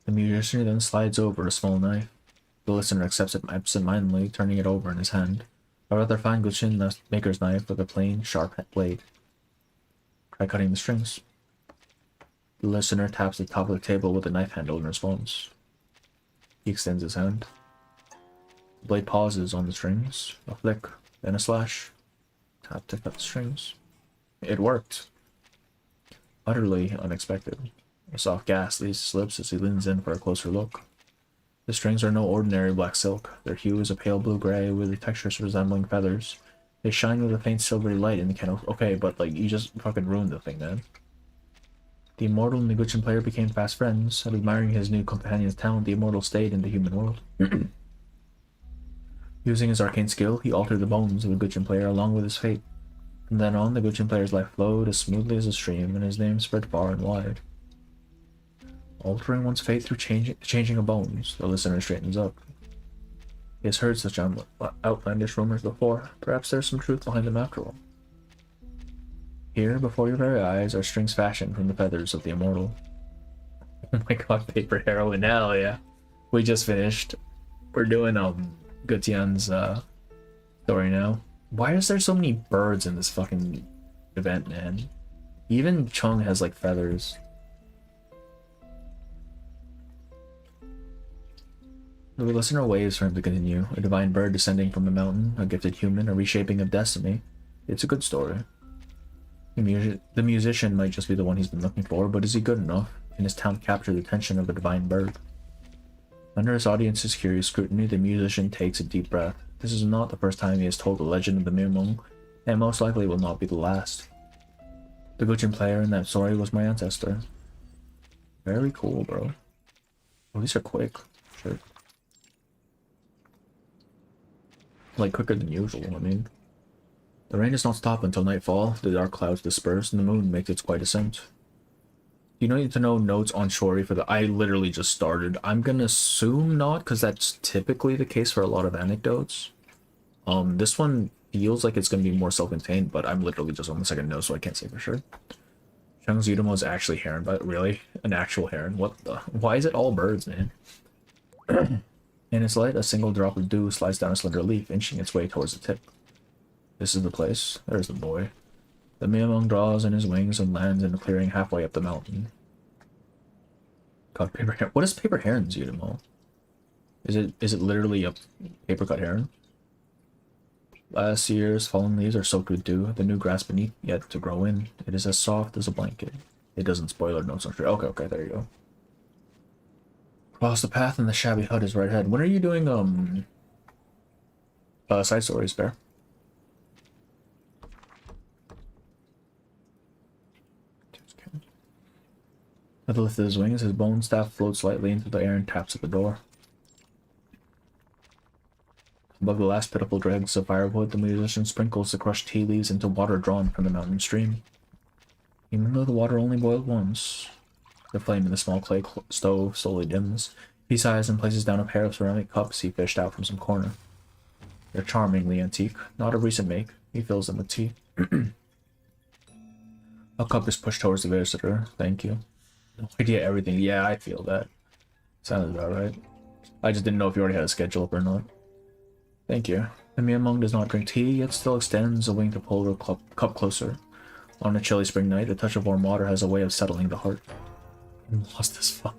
The musician then slides over a small knife. The listener accepts it absent-mindedly, turning it over in his hand. A rather fine Guchin maker's knife with a plain, sharp blade. Try cutting the strings. The listener taps the top of the table with a knife handle in response. He extends his hand. The blade pauses on the strings. A flick, then a slash. Tap to cut the strings. It worked. Utterly unexpected. A soft gasp leaves his lips as he leans in for a closer look. The strings are no ordinary black silk. Their hue is a pale blue-gray with the textures resembling feathers. They shine with a faint silvery light in the candle. Okay, but like, you just fucking ruined the thing, man. The Immortal and the Guchin player became fast friends. Admiring his new companion's talent, the Immortal stayed in the human world. Using his arcane skill, he altered the bones of the Guchin player along with his fate. From then on, the Guchin player's life flowed as smoothly as a stream, and his name spread far and wide. Altering one's fate through changing of bones, the listener straightens up. He has heard such outlandish rumors before. Perhaps there's some truth behind them after all. Here, before your very eyes, are strings fashioned from the feathers of the Immortal. Oh my god, paper heroin, hell yeah. We just finished. We're doing Gutian's story now. Why is there so many birds in this fucking event, man? Even Chung has like feathers. The listener waves for him to continue. A divine bird descending from a mountain, a gifted human, a reshaping of destiny. It's a good story. The musician might just be the one he's been looking for, but is he good enough? Can his talent capture the attention of a divine bird? Under his audience's curious scrutiny, the musician takes a deep breath. This is not the first time he has told the legend of the Mirmung, and most likely will not be the last. The Guchin player in that story was my ancestor. Very cool, bro. Oh, these are quick. Sure. Like, quicker than usual, I mean. The rain does not stop until nightfall, the dark clouds disperse, and the moon makes its quiet ascent. You don't need to know notes on Shori for the— I literally just started. I'm gonna assume not, because that's typically the case for a lot of anecdotes. This one feels like it's gonna be more self-contained, but I'm literally just on the second note, so I can't say for sure. Shang's Yudomo is actually Heron, but really? An actual Heron? What the— why is it all birds, man? In its light, a single drop of dew slides down a slender leaf, inching its way towards the tip. This is the place. There's the boy. The Mirmung draws in his wings and lands in a clearing halfway up the mountain. God, paper heron. What is paper heron's Yudomo? Is it literally a paper cut heron? Last year's fallen leaves are soaked with dew. The new grass beneath yet to grow in. It is as soft as a blanket. It doesn't spoil our notes on sure. Okay, there you go. Across the path and the shabby hut is right ahead. When are you doing side stories, Bear? With the lift of his wings, his bone staff floats lightly into the air and taps at the door. Above the last pitiful dregs of firewood, the musician sprinkles the crushed tea leaves into water drawn from the mountain stream. Even though the water only boiled once, the flame in the small clay stove slowly dims. He sighs and places down a pair of ceramic cups he fished out from some corner. They're charmingly antique, not of recent make. He fills them with tea. A cup is pushed towards the visitor. Thank you. No idea everything. Yeah, I feel that. Sounded about right. I just didn't know if you already had a schedule up or not. Thank you. The Mirmung does not drink tea, yet still extends a wing to pull the cup closer. On a chilly spring night, a touch of warm water has a way of settling the heart. I'm lost as fuck.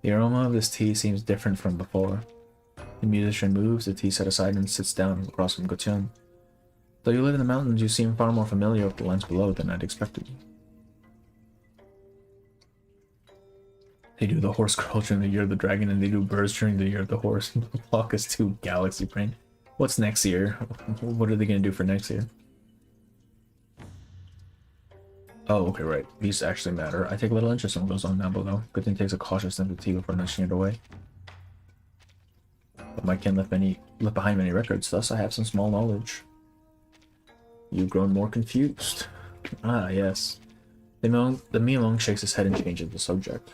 The aroma of this tea seems different from before. The musician moves the tea set aside and sits down across from Gutian. Though you live in the mountains, you seem far more familiar with the lands below than I'd expected. They do the horse girl during the year of the dragon, and they do birds during the year of the horse. The clock is 2 galaxy brain. What's next year? What are they gonna do for next year? Oh, okay, right. These actually matter. I take a little interest in what goes on down below. Good thing takes a cautious sensitivity before nudging it away. But my kin left behind many records, thus I have some small knowledge. You've grown more confused. Ah, yes. The Miamong shakes his head and changes the subject.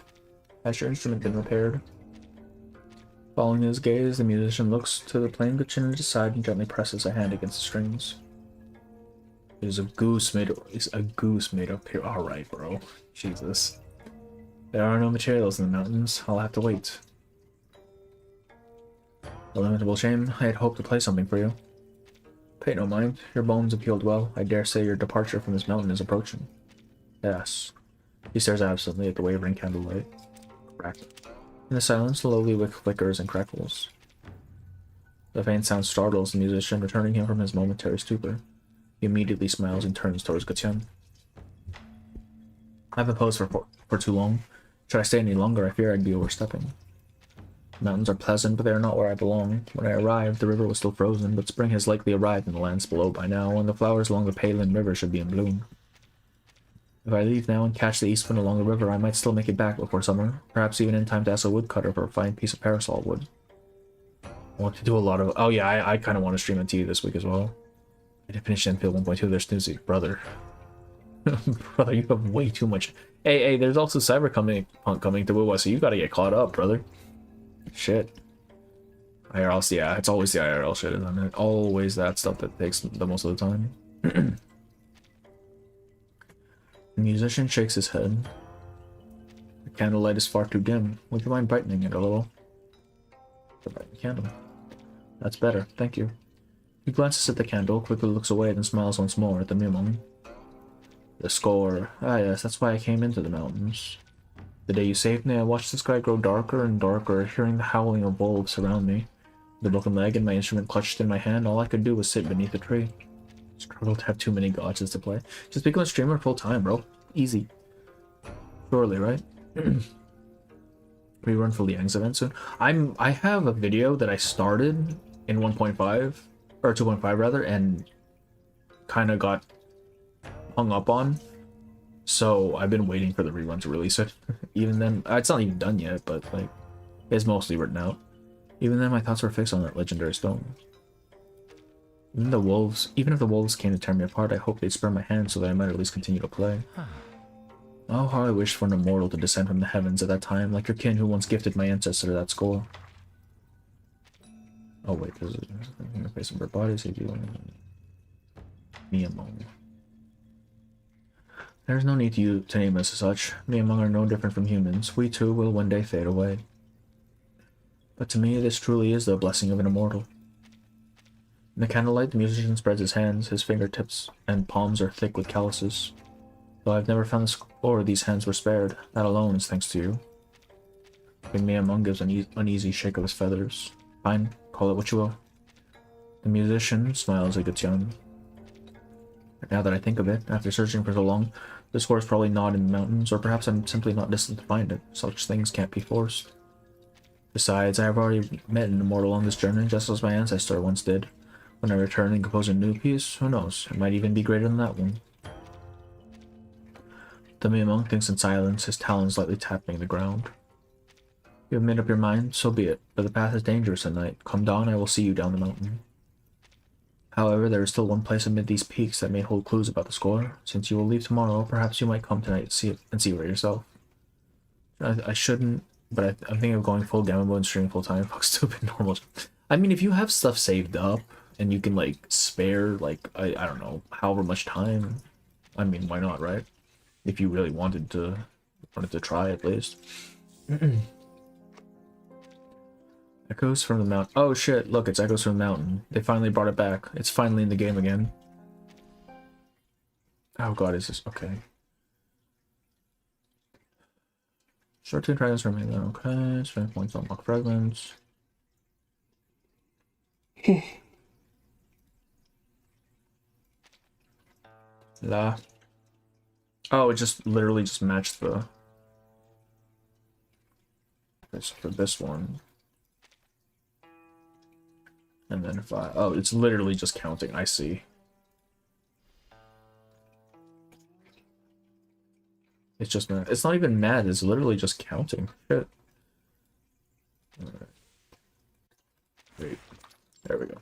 Has your instrument been repaired? Following his gaze, the musician looks to the playing chin at his side and gently presses a hand against the strings. It is a goose made of pure. Alright, bro. Jesus. There are no materials in the mountains. I'll have to wait. A lamentable shame. I had hoped to play something for you. Pay no mind. Your bones have healed well. I dare say your departure from this mountain is approaching. Yes. He stares absently at the wavering candlelight. Crack. In the silence, the lowly wick flickers and crackles. The faint sound startles the musician, returning him from his momentary stupor. He immediately smiles and turns towards Gatian. I haven't posed for too long. Should I stay any longer, I fear I'd be overstepping. The mountains are pleasant, but they are not where I belong. When I arrived, the river was still frozen, but spring has likely arrived in the lands below by now, and the flowers along the Palin River should be in bloom. If I leave now and catch the east wind along the river, I might still make it back before summer, perhaps even in time to ask a woodcutter for a fine piece of parasol wood. I want to do a lot of... Oh yeah, I kind of want to stream on TV this week as well. I did finish Enfield 1.2, there's Snoozy. Brother. Brother, you have way too much... Hey, there's also Cyberpunk coming to WoW, so you gotta get caught up, brother. Shit. IRL, yeah, it's always the IRL shit, isn't it? Always that stuff that takes the most of the time. The musician shakes his head. The candlelight is far too dim. Would you mind brightening it a little? Brighten the candle. That's better, thank you. He glances at the candle, quickly looks away, then smiles once more at the Mimong. The score. Ah yes, that's why I came into the mountains. The day you saved me, I watched the sky grow darker and darker, hearing the howling of wolves around me. The broken leg and my instrument clutched in my hand, all I could do was sit beneath a tree. Struggle to have too many gotchas to play. Just become a streamer full time, bro. Easy. Surely, right? Rerun for Liang's event soon. I have a video that I started in 1.5 or 2.5 rather, and kind of got hung up on. So I've been waiting for the rerun to release it. Even then, it's not even done yet, but like, it's mostly written out. Even then, my thoughts were fixed on that legendary stone. Even if the wolves came to tear me apart, I hoped they'd spare my hand so that I might at least continue to play. Oh, how I wished for an immortal to descend from the heavens at that time, like your kin who once gifted my ancestor that score. Oh wait, there's a face of bird bodies. Miamong. There's no need to name us as such. Miamong are no different from humans. We too will one day fade away. But to me, this truly is the blessing of an immortal. In the candlelight, the musician spreads his hands. His fingertips and palms are thick with calluses. Though I've never found the score these hands were spared, that alone is thanks to you. King Miamong gives an uneasy shake of his feathers. Fine, call it what you will. The musician smiles at Gatian. Now that I think of it, after searching for so long, the score is probably not in the mountains, or perhaps I'm simply not destined to find it. Such things can't be forced. Besides, I have already met an immortal on this journey, just as my ancestor once did. When I return and compose a new piece, who knows, it might even be greater than that one. The Miamong thinks in silence, his talons lightly tapping the ground. You have made up your mind, so be it, but the path is dangerous at night. Come dawn, I will see you down the mountain. However, there is still one place amid these peaks that may hold clues about the score. Since you will leave tomorrow, perhaps you might come tonight and see for yourself. I shouldn't, but I'm thinking of going full gamma mode and streaming full time. Fuck stupid normal. I mean, if you have stuff saved up and you can like spare like I don't know however much time, I mean, why not, right? If you really wanted to try at least. Echoes from the mountain. Oh shit, look, it's Echoes from the Mountain. They finally brought it back. It's finally in the game again. Oh god, is this... Okay. Short 2 dragons remain there. Okay, strength points unlock fragments. La. Oh, it just literally just matched the... That's for this one. And then if I... Oh, it's literally just counting. I see. It's just not... It's not even mad. It's literally just counting. Shit. Alright. Wait. There we go.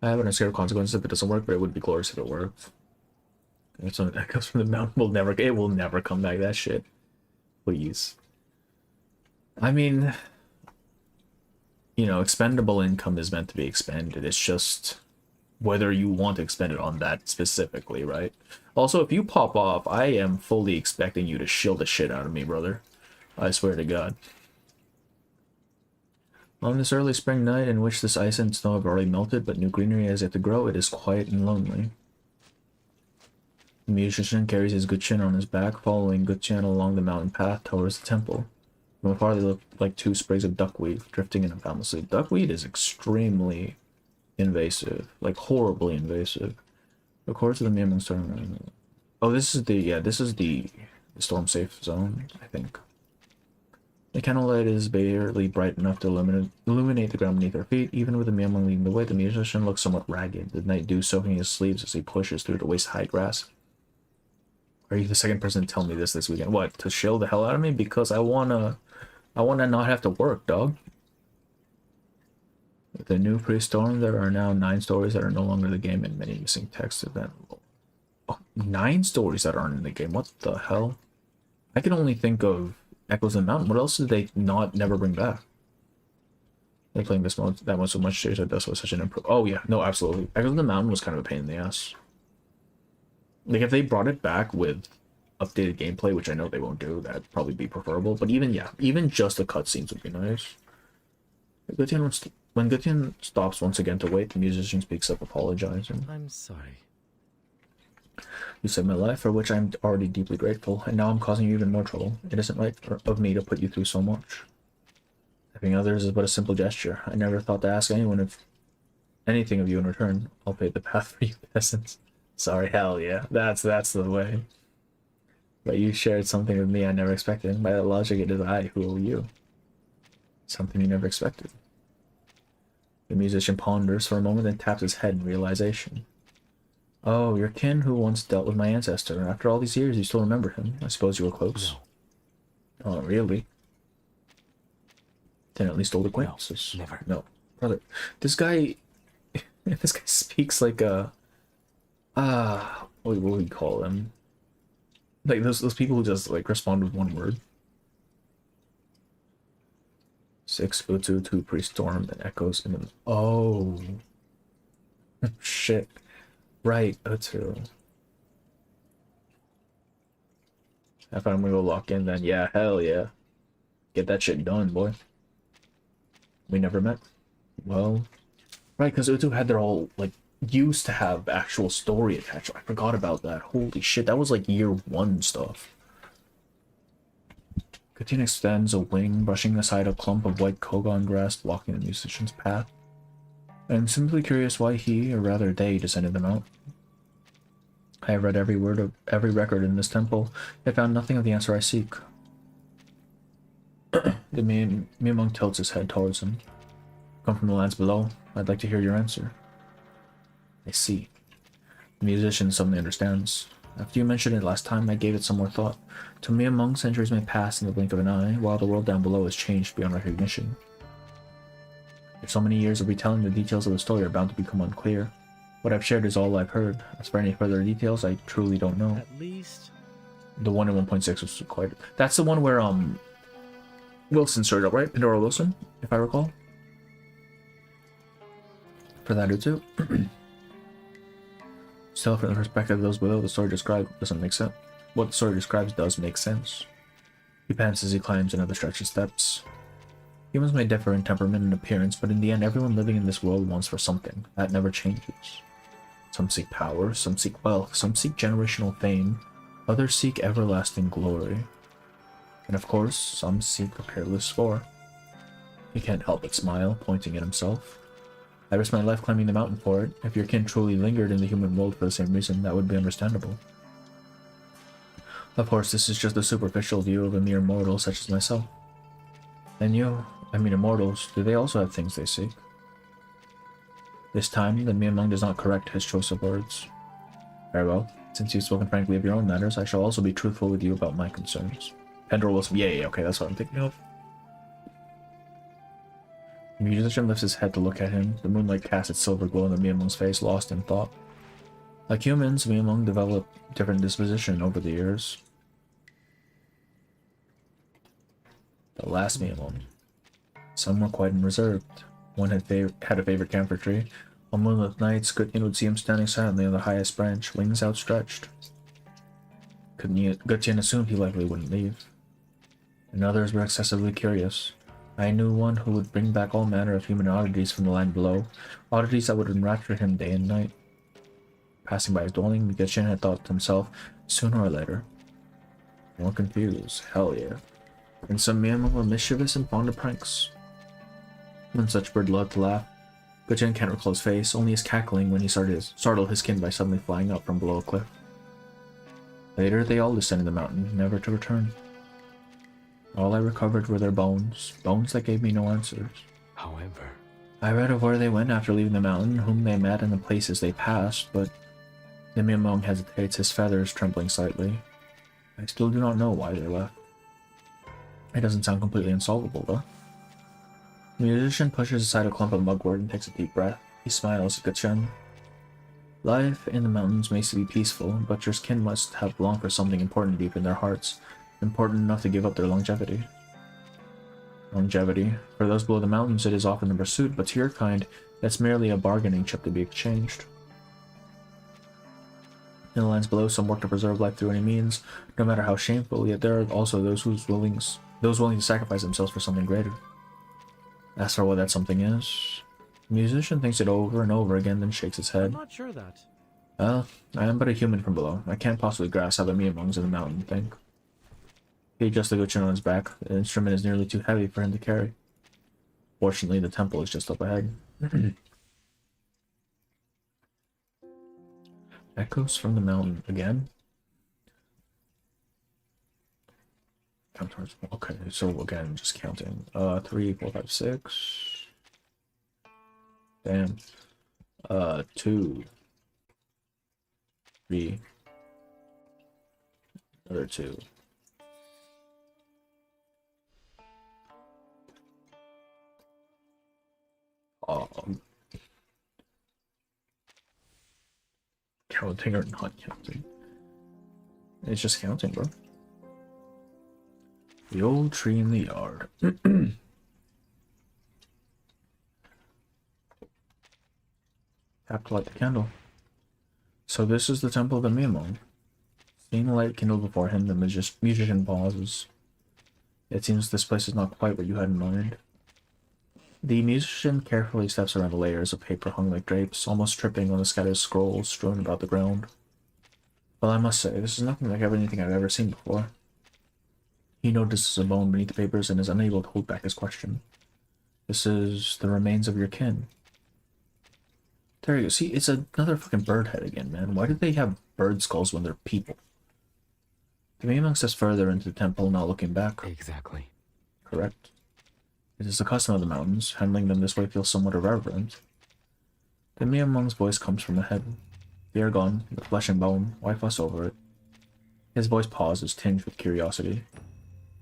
I have an scared of consequences if it doesn't work, but it would be glorious if it worked. It's something that comes from the mountain. It will never come back. That shit. Please. I mean... You know, expendable income is meant to be expended. It's just whether you want to expend it on that specifically, right? Also, if you pop off, I am fully expecting you to shield the shit out of me, brother. I swear to God. On this early spring night in which this ice and snow have already melted, but new greenery has yet to grow, it is quiet and lonely. The musician carries his Gutchin on his back, following Gutchin along the mountain path towards the temple. From afar, they look like two sprigs of duckweed drifting in a boundless sea. Duckweed is extremely invasive, like horribly invasive. The course of the Miamong storm. Oh, this is the storm safe zone, I think. The candlelight is barely bright enough to illuminate the ground beneath our feet. Even with the Miamong leading the way, the musician looks somewhat ragged, the night dew soaking his sleeves as he pushes through the waist-high grass. Are you the second person to tell me this weekend? What, to shill the hell out of me? Because I wanna not have to work, dog. With the new pre-storm, there are now 9 stories that are no longer in the game and many missing text event. Oh, 9 stories that aren't in the game. What the hell? I can only think of Echoes in the Mountain. What else did they never bring back? They're playing this mode that one so much. That was such an improve. Oh yeah, no, absolutely. Echoes in the Mountain was kind of a pain in the ass. Like if they brought it back with updated gameplay, which I know they won't do, that'd probably be preferable. But even just the cutscenes would be nice. When Gutian stops once again to wait, the musician speaks up, apologizing. I'm sorry. You saved my life, for which I'm already deeply grateful, and now I'm causing you even more trouble. It isn't right of me to put you through so much. Helping others is but a simple gesture. I never thought to ask anyone if anything of you in return. I'll pave the path for you peasants. Sorry, hell yeah. That's the way. But you shared something with me I never expected. By that logic, it is I who owe you. Something you never expected. The musician ponders for a moment and taps his head in realization. Oh, your kin who once dealt with my ancestor. After all these years, you still remember him. I suppose you were close. No. Oh, really? Then at least old acquaintances. No, never. No, brother. This guy speaks like a... what would we call them? Like those people who just like respond with one word. 6 Utu 2 pre-storm and echoes in the... Oh. Shit. Right, Utu. If I'm gonna go lock in, then yeah, hell yeah. Get that shit done, boy. We never met. Well, right, because Utu had their whole, like, used to have actual story attached. I forgot about that. Holy shit, that was like year 1 stuff. Katina extends a wing, brushing aside a clump of white kogon grass blocking the musician's path. I am simply curious why he, or rather they, descended the mountain. I have read every word of every record in this temple, yet found nothing of the answer I seek. The Miamong tilts his head towards him. Come from the lands below. I'd like to hear your answer. I see. The musician suddenly understands. After you mentioned it last time, I gave it some more thought. To Miamong, centuries may pass in the blink of an eye, while the world down below has changed beyond recognition. If so many years of retelling, the details of the story are bound to become unclear. What I've shared is all I've heard. As for any further details, I truly don't know. At least... The one in 1.6 was quite... That's the one where, Wilson started up, right? Pandora Wilson, if I recall. For that too. Still, from the perspective of those below, the story described doesn't make sense. What the story describes does make sense. He pants as he climbs another stretch of steps. Humans may differ in temperament and appearance, but in the end, everyone living in this world wants for something. That never changes. Some seek power, some seek wealth, some seek generational fame, others seek everlasting glory. And of course, some seek a peerless score. He can't help but smile, pointing at himself. I risked my life climbing the mountain for it. If your kin truly lingered in the human world for the same reason, that would be understandable. Of course, this is just a superficial view of a mere mortal such as myself. And you, I mean immortals, do they also have things they seek? This time, the Miamong does not correct his choice of words. Very well. Since you've spoken frankly of your own matters, I shall also be truthful with you about my concerns. Pendrell was... Yeah, okay, that's what I'm thinking of. The musician lifts his head to look at him. The moonlight casts its silver glow on the Miamong's face, lost in thought. Like humans, Miamong develop different disposition over the years. The last Miamong. Some were quite reserved. One had a favorite camphor tree. On moonlit nights, Gutyan would see him standing silently on the highest branch, wings outstretched. Gutyan assumed he likely wouldn't leave. And others were excessively curious. I knew one who would bring back all manner of human oddities from the land below, oddities that would enrapture him day and night. Passing by his dwelling, Gutyan had thought to himself, sooner or later. More confused, hell yeah. And some Miamong were mischievous and fond of pranks. When such bird loved to laugh, Gutyan can't recall his face, only his cackling when he startled his kin by suddenly flying up from below a cliff. Later, they all descended the mountain, never to return. All I recovered were their bones that gave me no answers. However, I read of where they went after leaving the mountain, whom they met, and the places they passed, but the Miamong hesitates, his feathers trembling slightly. I still do not know why they left. It doesn't sound completely unsolvable, though. The musician pushes aside a clump of mugwort and takes a deep breath. He smiles at Gutyan. Life in the mountains may be peaceful, but your kin must have longed for something important deep in their hearts, important enough to give up their longevity. Longevity. For those below the mountains, it is often the pursuit, but to your kind, it's merely a bargaining chip to be exchanged. In the lands below, some work to preserve life through any means, no matter how shameful, yet there are also those willing to sacrifice themselves for something greater. As for what that something is, the musician thinks it over and over again, then shakes his head. I'm not sure that. Well, I am but a human from below. I can't possibly grasp how the Miamongs in the mountain think. He adjusts the Gutyan on his back. The instrument is nearly too heavy for him to carry. Fortunately, the temple is just up ahead. Echoes from the mountain again? Count towards. Okay, so again, just counting. 3, 4, 5, 6. Damn. 2. 3. Another 2. Counting or not counting? It's just counting, bro. The old tree in the yard. Have to light the candle. So this is the temple of the Miamong. Seeing the light kindled before him, the musician pauses. It seems this place is not quite what you had in mind. The musician carefully steps around the layers of paper hung like drapes, almost tripping on the scattered scrolls strewn about the ground. Well, I must say, this is nothing like anything I've ever seen before. He notices a bone beneath the papers and is unable to hold back his question. This is the remains of your kin. There you go. See, it's another fucking bird head again, man. Why do they have bird skulls when they're people? The Miamong steps further into the temple, not looking back. Exactly. Correct. It is the custom of the mountains. Handling them this way feels somewhat irreverent. The Miamong's voice comes from ahead. They are gone, the flesh and bone. Why fuss over it? His voice pauses, tinged with curiosity.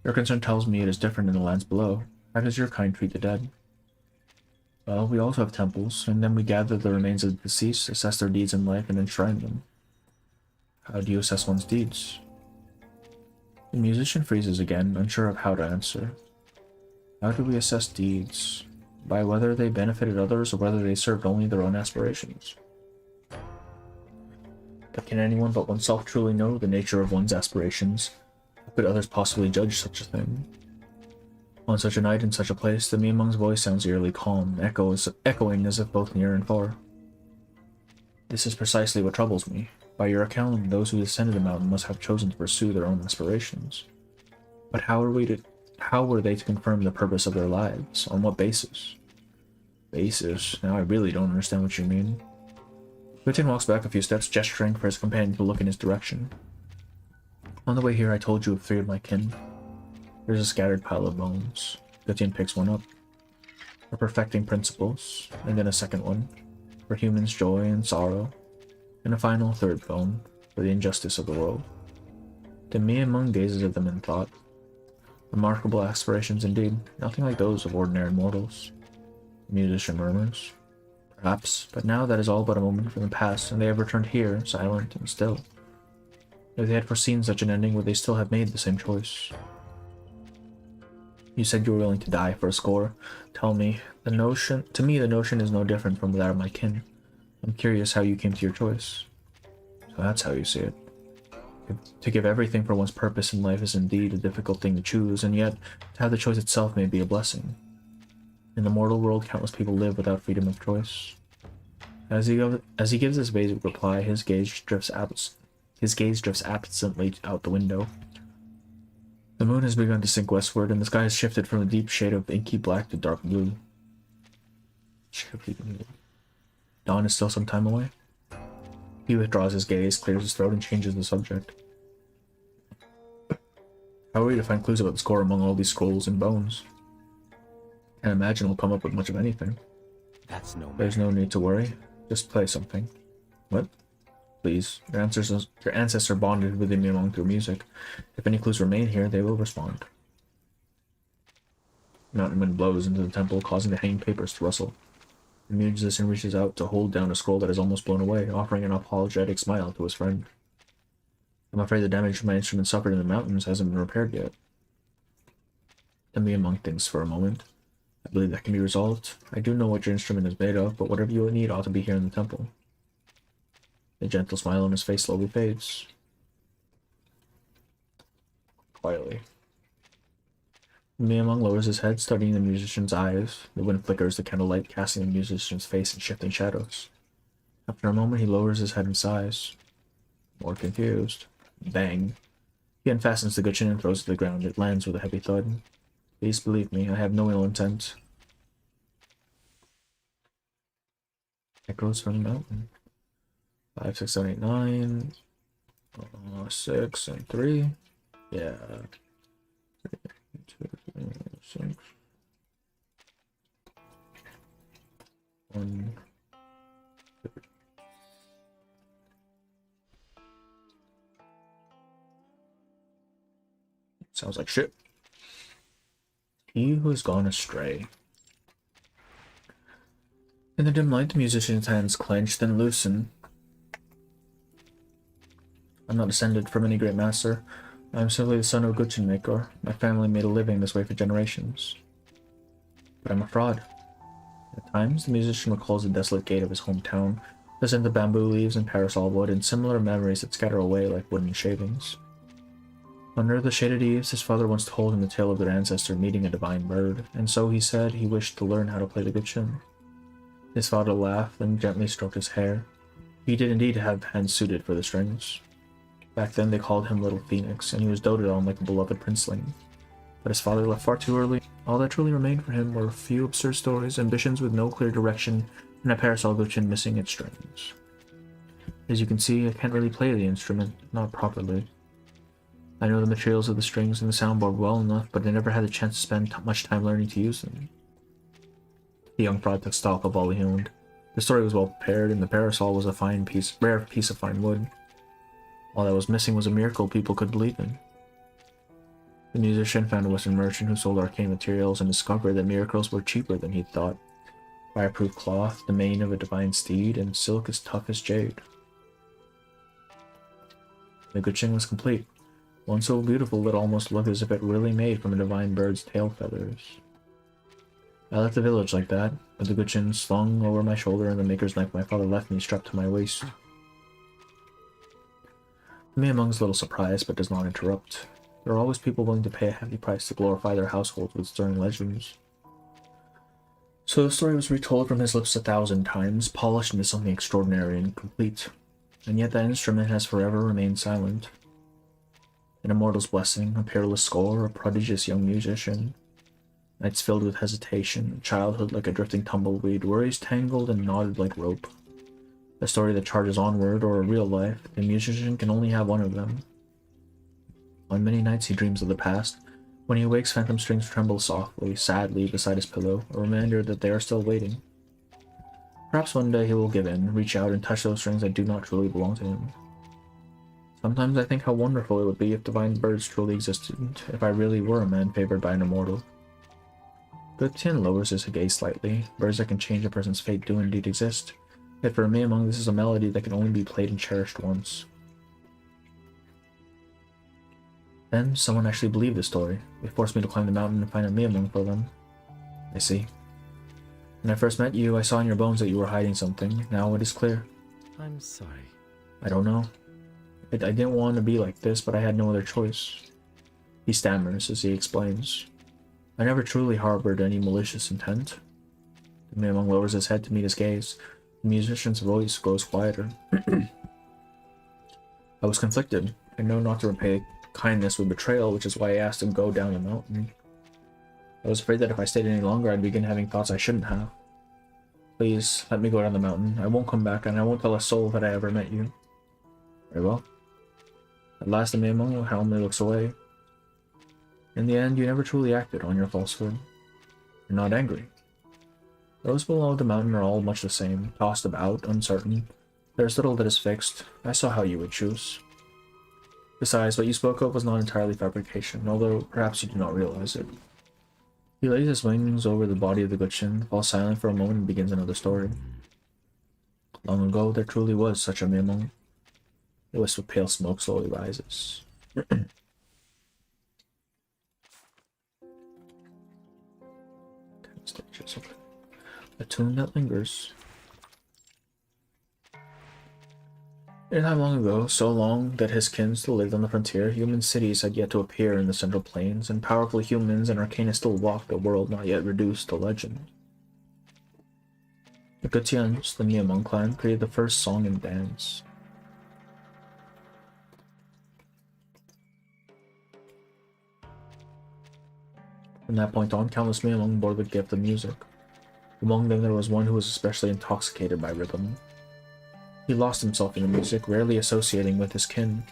Your concern tells me it is different in the lands below. How does your kind treat the dead? Well, we also have temples, and then we gather the remains of the deceased, assess their deeds in life, and enshrine them. How do you assess one's deeds? The musician freezes again, unsure of how to answer. How do we assess deeds? By whether they benefited others or whether they served only their own aspirations. But can anyone but oneself truly know the nature of one's aspirations? How could others possibly judge such a thing? On such a night in such a place, the Miamong's voice sounds eerily calm, echoing as if both near and far. This is precisely what troubles me. By your account, those who descended the mountain must have chosen to pursue their own aspirations. But how were they to confirm the purpose of their lives? On what basis? Basis? Now I really don't understand what you mean. Gutyan walks back a few steps, gesturing for his companion to look in his direction. On the way here, I told you of 3 of my kin. There's a scattered pile of bones. Gutian picks one up. For perfecting principles, and then a second one, for humans' joy and sorrow, and a final 3rd bone, for the injustice of the world. Then Miamung gazes at them in thought. Remarkable aspirations indeed, nothing like those of ordinary mortals. The musician murmurs. Perhaps, but now that is all but a moment from the past, and they have returned here, silent and still. If they had foreseen such an ending, would they still have made the same choice? You said you were willing to die for a score. Tell me, the notion is no different from that of my kin. I'm curious how you came to your choice. So that's how you see it. To give everything for one's purpose in life is indeed a difficult thing to choose, and yet, to have the choice itself may be a blessing. In the mortal world, countless people live without freedom of choice. As he gives this vague reply, his gaze drifts absently out the window. The moon has begun to sink westward, and the sky has shifted from a deep shade of inky black to dark blue. Dawn is still some time away. He withdraws his gaze, clears his throat, and changes the subject. How are we to find clues about the score among all these scrolls and bones? Can't imagine we'll come up with much of anything. That's no matter. There's no need to worry. Just play something. What? Please. Your ancestor bonded with Miamung through music. If any clues remain here, they will respond. Mountain wind blows into the temple, causing the hanging papers to rustle. The musician reaches out to hold down a scroll that is almost blown away, offering an apologetic smile to his friend. I'm afraid the damage my instrument suffered in the mountains hasn't been repaired yet. The Miamung thinks for a moment. I believe that can be resolved. I do know what your instrument is made of, but whatever you need ought to be here in the temple. The gentle smile on his face slowly fades. Quietly. Miamung lowers his head, studying the musician's eyes. The wind flickers the candlelight, casting the musician's face in shifting shadows. After a moment, he lowers his head and sighs. More confused. Bang. He unfastens the gudgeon and throws it to the ground. It lands with a heavy thud. Please believe me, I have no ill intent. Echoes from the mountain. 5, 6, 7, 8, 9. 6 and 3. Yeah. 3, 2, 6. 1. Sounds like shit. He who has gone astray. In the dim light, the musician's hands clench, then loosen. I'm not descended from any great master. I am simply the son of a gudgeon maker. My family made a living this way for generations. But I'm a fraud. At times, the musician recalls the desolate gate of his hometown, the scent of bamboo leaves and parasol wood, and similar memories that scatter away like wooden shavings. Under the shaded eaves, his father once told him the tale of their ancestor meeting a divine bird, and so he said he wished to learn how to play the gudgeon. His father laughed and gently stroked his hair. He did indeed have hands suited for the strings. Back then they called him Little Phoenix, and he was doted on like a beloved princeling. But his father left far too early. All that truly remained for him were a few absurd stories, ambitions with no clear direction, and a parasol gudgeon missing its strings. As you can see, I can't really play the instrument, not properly. I know the materials of the strings and the soundboard well enough, but I never had the chance to spend much time learning to use them. The young fraud took stock of all he owned. The story was well prepared, and the parasol was a rare piece of fine wood. All that was missing was a miracle people could believe in. The musician found a Western merchant who sold arcane materials and discovered that miracles were cheaper than he'd thought. Fireproof cloth, the mane of a divine steed, and silk as tough as jade. The gudgeon was complete. One so beautiful it almost looked as if it really made from a divine bird's tail feathers. I left the village like that, with the gudgeon slung over my shoulder and the maker's knife my father left me strapped to my waist. Miamung's a little surprised, but does not interrupt. There are always people willing to pay a heavy price to glorify their households with stirring legends. So the story was retold from his lips 1,000 times, polished into something extraordinary and complete. And yet that instrument has forever remained silent. An immortal's blessing, a peerless score, a prodigious young musician. Nights filled with hesitation, childhood like a drifting tumbleweed, worries tangled and knotted like rope. A story that charges onward, or a real life, the musician can only have one of them. On many nights he dreams of the past. When he wakes, phantom strings tremble softly, sadly, beside his pillow, a reminder that they are still waiting. Perhaps one day he will give in, reach out and touch those strings that do not truly belong to him. Sometimes I think how wonderful it would be if divine birds truly existed, if I really were a man favored by an immortal. Gutian lowers his gaze slightly. Birds that can change a person's fate do indeed exist. Yet for me among this is a melody that can only be played and cherished once. Then someone actually believed the story. They forced me to climb the mountain and find a Miamong for them. I see. When I first met you, I saw in your bones that you were hiding something. Now it is clear. I'm sorry. I don't know. I didn't want to be like this, but I had no other choice. He stammers as he explains. I never truly harbored any malicious intent. The Miamong lowers his head to meet his gaze. The musician's voice grows quieter. I was conflicted. I know not to repay kindness with betrayal, which is why I asked him to go down the mountain. I was afraid that if I stayed any longer, I'd begin having thoughts I shouldn't have. Please, let me go down the mountain. I won't come back, and I won't tell a soul that I ever met you. Very well. At last, the Miamong calmly looks away. In the end, you never truly acted on your falsehood. You're not angry. Those below the mountain are all much the same, tossed about, uncertain. There's little that is fixed. I saw how you would choose. Besides, what you spoke of was not entirely fabrication, although perhaps you do not realize it. He lays his wings over the body of the Gutchin, falls silent for a moment, and begins another story. Long ago, there truly was such a Miamong. A wisp of pale smoke slowly rises. A tune that lingers. In a time long ago, so long that his kin still lived on the frontier, human cities had yet to appear in the Central Plains, and powerful humans and arcana still walked a world not yet reduced to legend. The Gutians, the Miamong clan, created the first song and dance. From that point on, countless Miamong bore the gift of music. Among them there was one who was especially intoxicated by rhythm. He lost himself in the music, rarely associating with his kin.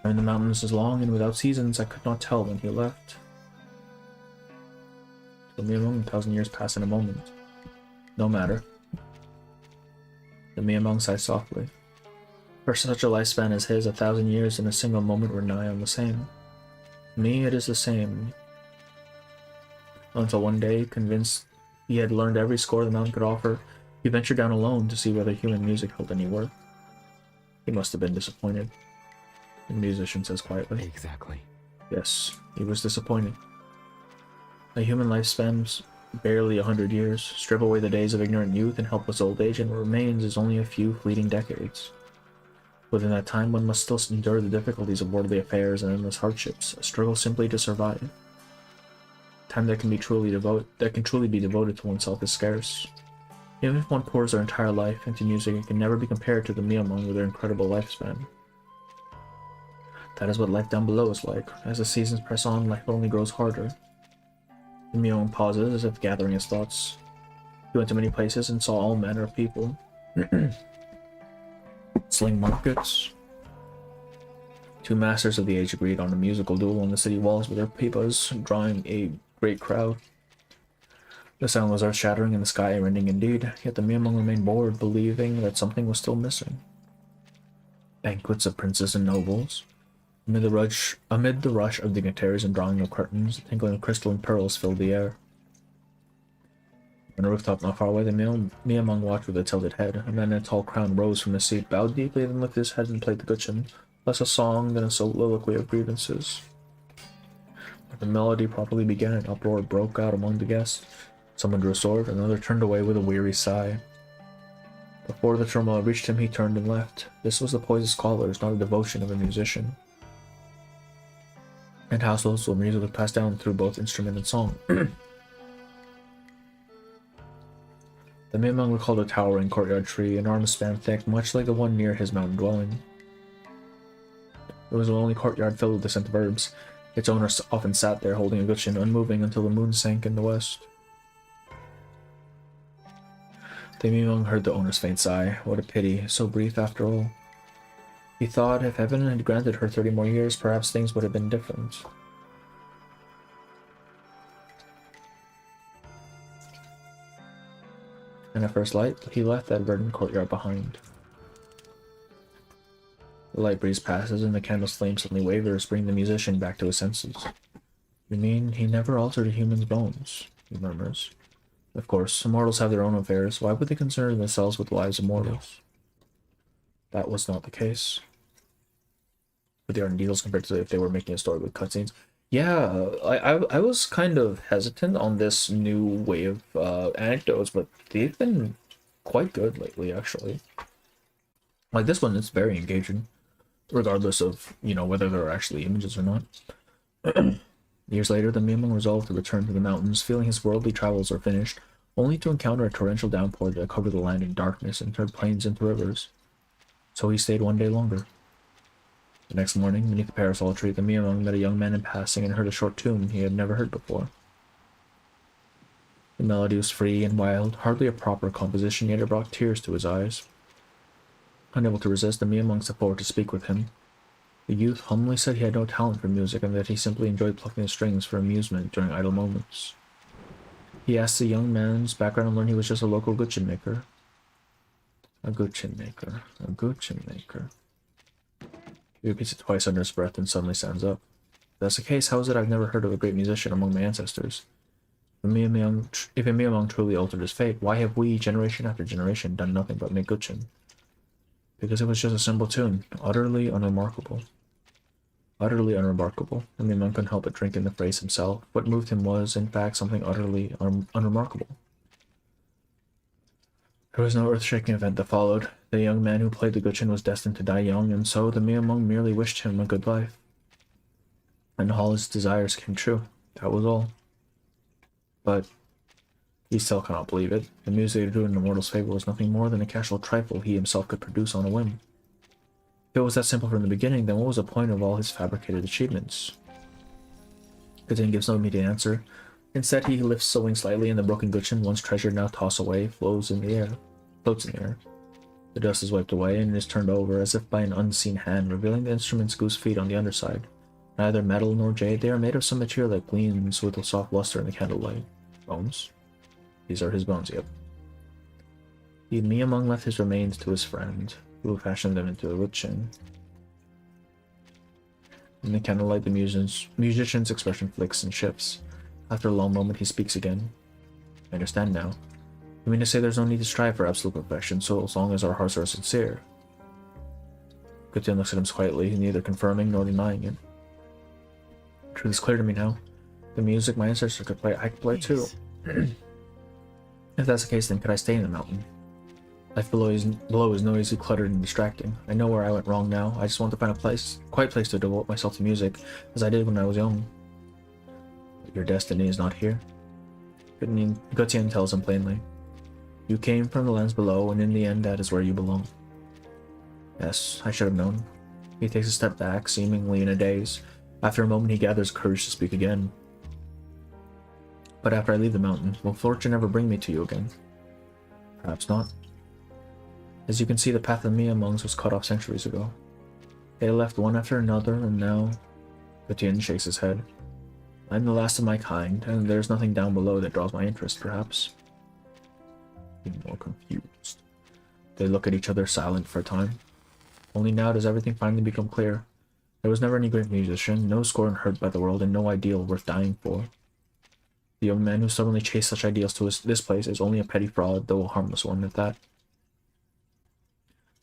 In the mountains is long and without seasons, I could not tell when he left. To the Miamong, 1,000 years pass in a moment. No matter. The Miamong sighed softly. For such a lifespan as his, 1,000 years in a single moment were nigh on the same. To me, it is the same. Until one day, convinced he had learned every score the mountain could offer, he ventured down alone to see whether human music held any worth. He must have been disappointed. The musician says quietly. Exactly. Yes, he was disappointed. A human life spans barely 100 years. Strip away the days of ignorant youth and helpless old age, and what remains is only a few fleeting decades. Within that time, one must still endure the difficulties of worldly affairs and endless hardships, a struggle simply to survive. Time that can truly be devoted to oneself is scarce. Even if one pours their entire life into music, it can never be compared to the Miamong with their incredible lifespan. That is what life down below is like. As the seasons press on, life only grows harder. The Miamong pauses, as if gathering his thoughts. He went to many places and saw all manner of people. Sling markets. Two masters of the age agreed on a musical duel on the city walls with their pipas, drawing a great crowd. The sound was earth-shattering and the sky rending indeed, yet the Miamong remained bored, believing that something was still missing. Banquets of princes and nobles. Amid the rush of dignitaries and drawing of curtains, the tinkling of crystal and pearls filled the air. On a rooftop not far away, the Miamong watched with a tilted head. A man in a tall crown rose from his seat, bowed deeply, then lifted his head and played the gutchin, less a song than a soliloquy of grievances. When the melody properly began, an uproar broke out among the guests. Someone drew a sword, another turned away with a weary sigh. Before the turmoil reached him, he turned and left. This was the poise of scholars, not a devotion of a musician. And households where music was passed down through both instrument and song. The Miamong recalled a towering courtyard tree, an arm span thick, much like the one near his mountain dwelling. It was a lonely courtyard filled with the scent of herbs. Its owner often sat there holding a gutchin, unmoving until the moon sank in the west. The Miamong heard the owner's faint sigh. What a pity, so brief after all. He thought if heaven had granted her 30 more years, perhaps things would have been different. And at first light, he left that verdant courtyard behind. The light breeze passes and the candle's flame suddenly wavers, bringing the musician back to his senses. You mean he never altered a human's bones? He murmurs. Of course, immortals have their own affairs. Why would they concern themselves with the lives of mortals? No. That was not the case. But they are needles compared to if they were making a story with cutscenes. Yeah, I was kind of hesitant on this new wave of anecdotes, but they've been quite good lately, actually. Like this one is very engaging, regardless of, you know, whether there are actually images or not. Years later, the Miamong resolved to return to the mountains, feeling his worldly travels were finished, only to encounter a torrential downpour that covered the land in darkness and turned plains into rivers. So he stayed one day longer. The next morning, beneath the parasol tree, the Miamong met a young man in passing and heard a short tune he had never heard before. The melody was free and wild, hardly a proper composition, yet it brought tears to his eyes. Unable to resist, the Miamong stepped forward to speak with him. The youth humbly said he had no talent for music and that he simply enjoyed plucking the strings for amusement during idle moments. He asked the young man's background and learned he was just a local gutchin maker. A gutchin maker. A gutchin maker. He repeats it twice under his breath and suddenly stands up. If that's the case, how is it I've never heard of a great musician among my ancestors? If a Miamong truly altered his fate, why have we, generation after generation, done nothing but make gutchin? Because it was just a simple tune, utterly unremarkable. Utterly unremarkable, and the Miamong couldn't help but drink in the phrase himself. What moved him was, in fact, something utterly unremarkable. There was no earth-shaking event that followed. The young man who played the gutchin was destined to die young, and so the Miamong merely wished him a good life. And all his desires came true. That was all. But he still cannot believe it. The music he drew in the mortal's favor was nothing more than a casual trifle he himself could produce on a whim. If it was that simple from the beginning, then what was the point of all his fabricated achievements? Gutchin gives no immediate answer. Instead, he lifts the wing slightly, and the broken gutchin, once treasured, now tossed away, floats in the air. The dust is wiped away, and it is turned over, as if by an unseen hand, revealing the instrument's goose feet on the underside. Neither metal nor jade, they are made of some material that gleams with a soft luster in the candlelight. Bones? These are his bones, yep. The Miamong left his remains to his friend, who fashioned them into a gutchin. In the candlelight, the musician's expression flicks and shifts. After a long moment, he speaks again. I understand now. You mean to say there's no need to strive for absolute perfection, so as long as our hearts are sincere? Gutchin looks at him quietly, neither confirming nor denying it. The truth is clear to me now. The music my ancestors could play, I could play too. If that's the case, then could I stay in the mountain? Life below is noisy, cluttered, and distracting. I know where I went wrong now. I just want to find a quiet place to devote myself to music, as I did when I was young. But your destiny is not here. Gutchin tells him plainly. You came from the lands below, and in the end, that is where you belong. Yes, I should have known. He takes a step back, seemingly in a daze. After a moment, he gathers courage to speak again. But after I leave the mountain, will fortune ever bring me to you again? Perhaps not. As you can see, the path of the Miamongs was cut off centuries ago. They left one after another, and now... Gutchin shakes his head. I'm the last of my kind, and there's nothing down below that draws my interest, perhaps. Being more confused. They look at each other, silent for a time. Only now does everything finally become clear. There was never any great musician, no scorn hurt by the world, and no ideal worth dying for. The young man who suddenly chased such ideals to this place is only a petty fraud, though a harmless one at that.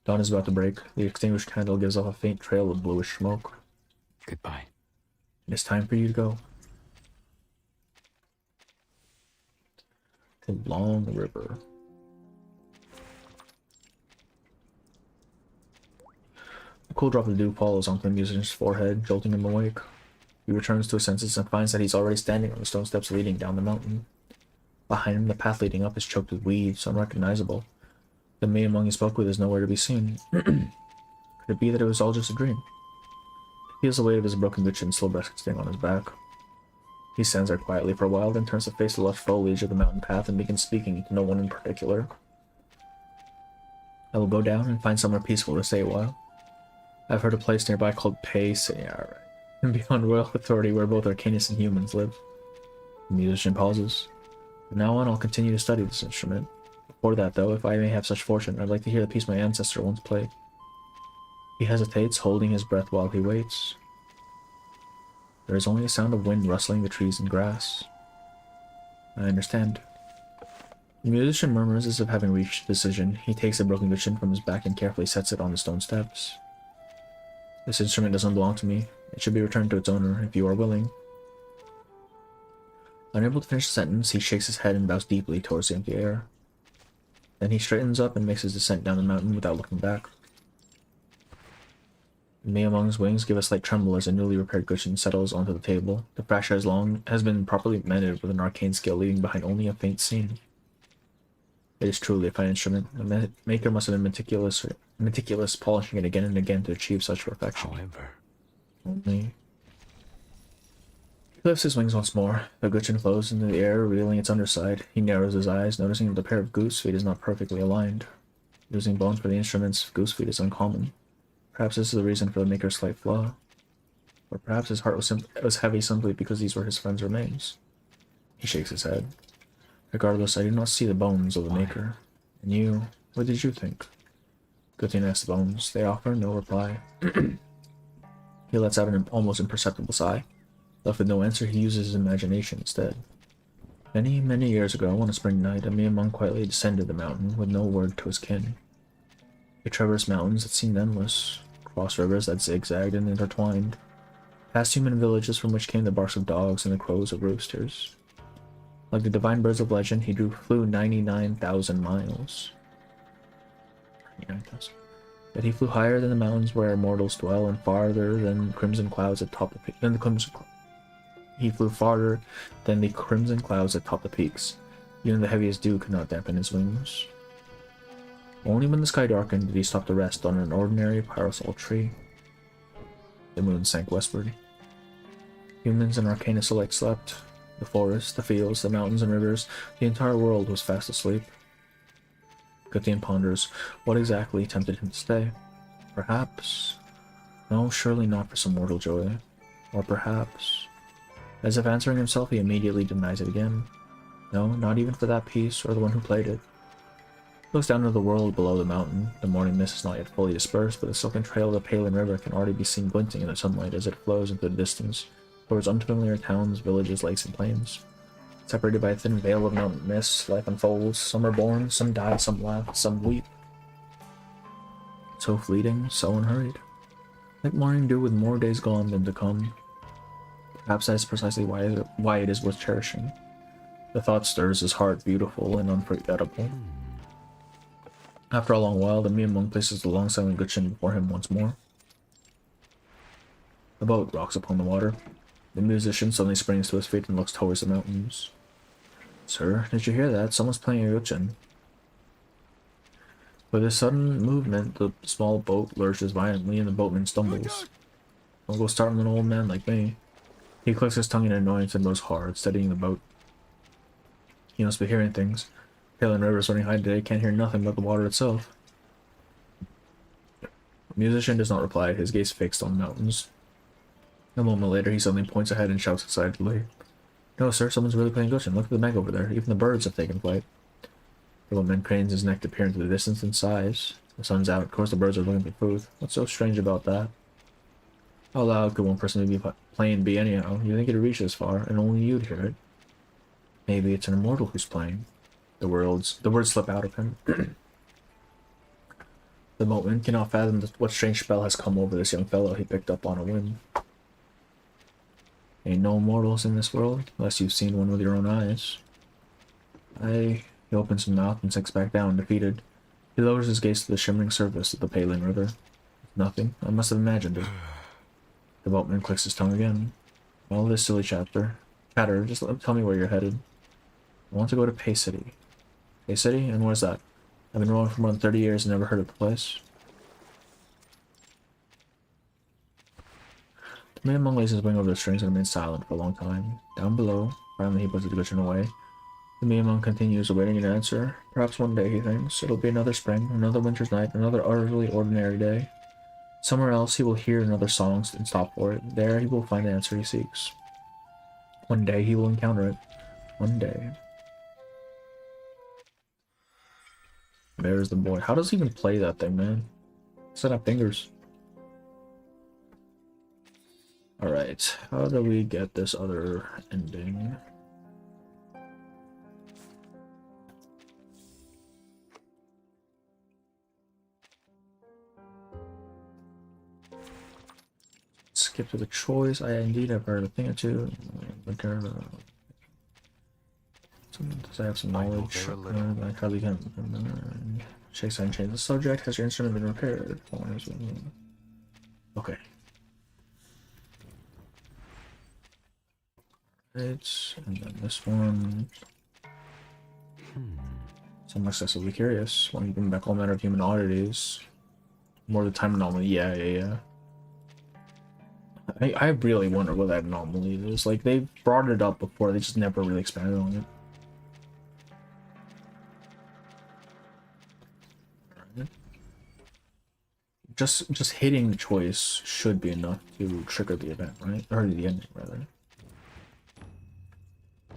Dawn is about to break. The extinguished candle gives off a faint trail of bluish smoke. Goodbye. It is time for you to go. The long river. A cool drop of dew falls onto the musician's forehead, jolting him awake. He returns to his senses and finds that he's already standing on the stone steps leading down the mountain. Behind him, the path leading up is choked with weeds, unrecognizable. The Miamong he spoke with is nowhere to be seen. Could it be that it was all just a dream? He feels the weight of his broken gutchin still resting on his back. He stands there quietly for a while, then turns to face the lush foliage of the mountain path and begins speaking to no one in particular. I will go down and find somewhere peaceful to stay a while. I've heard a place nearby called Pace. Yeah, right. And beyond royal authority where both Arcanists and humans live. The musician pauses. From now on, I'll continue to study this instrument. Before that, though, if I may have such fortune, I'd like to hear the piece my ancestor once played. He hesitates, holding his breath while he waits. There is only a sound of wind rustling the trees and grass. I understand. The musician murmurs as if having reached a decision. He takes a broken cushion from his back and carefully sets it on the stone steps. This instrument doesn't belong to me. It should be returned to its owner, if you are willing. Unable to finish the sentence, he shakes his head and bows deeply towards the empty air. Then he straightens up and makes his descent down the mountain without looking back. Miamong's wings give a slight tremble as a newly repaired cushion settles onto the table. The fracture has been properly mended with an arcane skill leaving behind only a faint seam. It is truly a fine instrument. The maker must have been meticulous, polishing it again and again to achieve such perfection. However, only... He lifts his wings once more. The gudgeon flows into the air, revealing its underside. He narrows his eyes, noticing that the pair of goose feet is not perfectly aligned. Using bones for the instruments, goose feet is uncommon. Perhaps this is the reason for the maker's slight flaw. Or perhaps his heart was heavy simply because these were his friend's remains. He shakes his head. Regardless, I do not see the bones of the maker. And you, what did you think? Gudgeon asks the bones. They offer no reply. He lets out an almost imperceptible sigh. Left with no answer, he uses his imagination instead. Many, many years ago, on a spring night, a Miamong quietly descended the mountain with no word to his kin. He traversed mountains that seemed endless, crossed rivers that zigzagged and intertwined, past human villages from which came the barks of dogs and the crows of roosters. Like the divine birds of legend, he flew 99,000 miles. 99,000. Yet he flew higher than the mountains where mortals dwell, and farther than crimson clouds atop He flew farther than the crimson clouds atop the peaks. Even the heaviest dew could not dampen his wings. Only when the sky darkened did he stop to rest on an ordinary parasol tree. The moon sank westward. Humans and Arcanists alike slept. The forests, the fields, the mountains and rivers, the entire world was fast asleep. Gudgeon ponders what exactly tempted him to stay. Perhaps... No, surely not for some mortal joy. Or perhaps... As if answering himself, he immediately denies it again. No, not even for that piece or the one who played it. He looks down into the world below the mountain. The morning mist is not yet fully dispersed, but the silken trail of the Palin River can already be seen glinting in the sunlight as it flows into the distance, towards unfamiliar towns, villages, lakes, and plains. Separated by a thin veil of mountain mist, life unfolds. Some are born, some die, some laugh, some weep. So fleeting, so unhurried. Like morning dew with more days gone than to come. Perhaps that is precisely why it is worth cherishing. The thought stirs his heart, beautiful and unforgettable. After a long while, the Miamong places the long silent gudgeon before him once more. The boat rocks upon the water. The musician suddenly springs to his feet and looks towards the mountains. Sir, did you hear that? Someone's playing a gudgeon. With a sudden movement, the small boat lurches violently and the boatman stumbles. Don't go starting an old man like me. He clicks his tongue in annoyance and rows hard, steadying the boat. He must be hearing things. Palin River's running high today, can't hear nothing but the water itself. The musician does not reply, his gaze fixed on the mountains. A moment later, he suddenly points ahead and shouts excitedly. No, sir, someone's really playing gudgeon. Look at the meg over there. Even the birds have taken flight. The little man cranes his neck to peer into the distance and sighs. The sun's out. Of course, the birds are looking for food. What's so strange about that? How loud could one person be playing be anyhow? You think it'd reach this far, and only you'd hear it. Maybe it's an immortal who's playing. The words slip out of him. The boatman cannot fathom what strange spell has come over this young fellow he picked up on a whim. Ain't no mortals in this world, unless you've seen one with your own eyes. He opens his mouth and sinks back down, defeated. He lowers his gaze to the shimmering surface of the Palin River. Nothing. I must have imagined it. The boatman clicks his tongue again. All this silly chatter, just tell me where you're headed. I want to go to Pay City. Pay City? And where's that? I've been rowing for more than 30 years and never heard of the place. The man among lays his wing over the strings and remains silent for a long time. Down below, finally he puts the gudgeon away. The Miamong continues awaiting an answer. Perhaps one day, he thinks, it'll be another spring, another winter's night, another utterly ordinary day. Somewhere else he will hear another song and stop for it. There he will find the answer he seeks. One day he will encounter it. One day. There's the boy. How does he even play that thing, man? Set up fingers. Alright, how do we get this other ending? Skip to the choice. I indeed have heard a thing or two. Does I have some knowledge? I hardly can. Shakes and change the subject. Has your instrument been repaired? Okay. Right, and then this one. So I'm excessively curious. Want to bring back all manner of human oddities. More of the time anomaly. Yeah. I really wonder what that anomaly is. Like, they brought it up before, they just never really expanded on it. Right. Just hitting the choice should be enough to trigger the event, right? Or the ending, rather.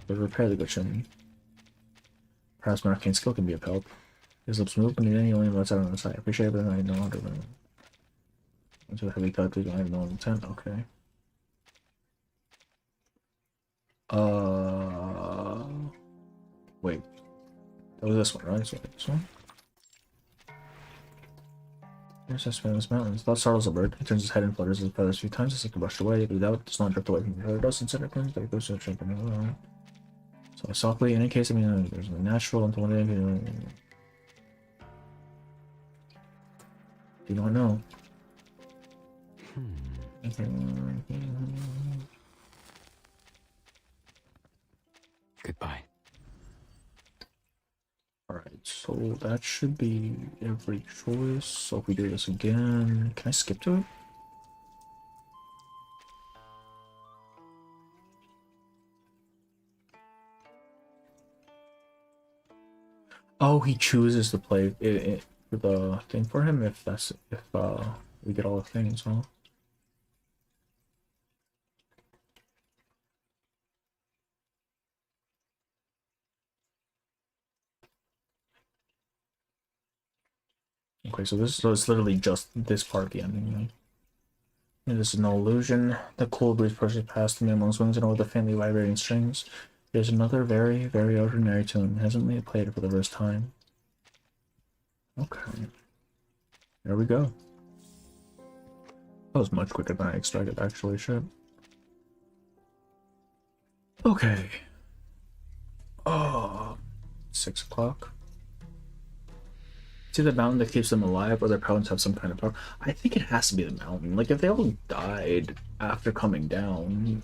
But repair the good chin. Perhaps my arcane skill can be of help. His lips move, and he only lets out on the side. I appreciate it, but I know how to run. Into the heavy cut, please. I have no intent. Okay. Wait. That was this one, right? So this one. Here's this famous mountains. Thought startles a bird. He turns his head and flutters his feathers a few times as if to brush away, but without does not drift away from the feather. Does instead it comes like goes to shape and so softly. In any case, I mean, there's a natural until one day. Do not know. Goodbye. Alright, so that should be every choice. So if we do this again, can I skip to it? Oh, he chooses to play it for the thing for him if we get all the things, huh? Okay, so it's literally just this part of the ending, right? And this is no illusion. The cool breeze pushes past me amongst wings and over the faintly vibrating strings. There's another very, very ordinary tune. Hasn't Leah played it for the first time? Okay. There we go. That was much quicker than I expected, actually. Shit. Okay. Oh, 6 o'clock. See the mountain that keeps them alive, or their parents have some kind of power? I think it has to be the mountain. Like, if they all died after coming down,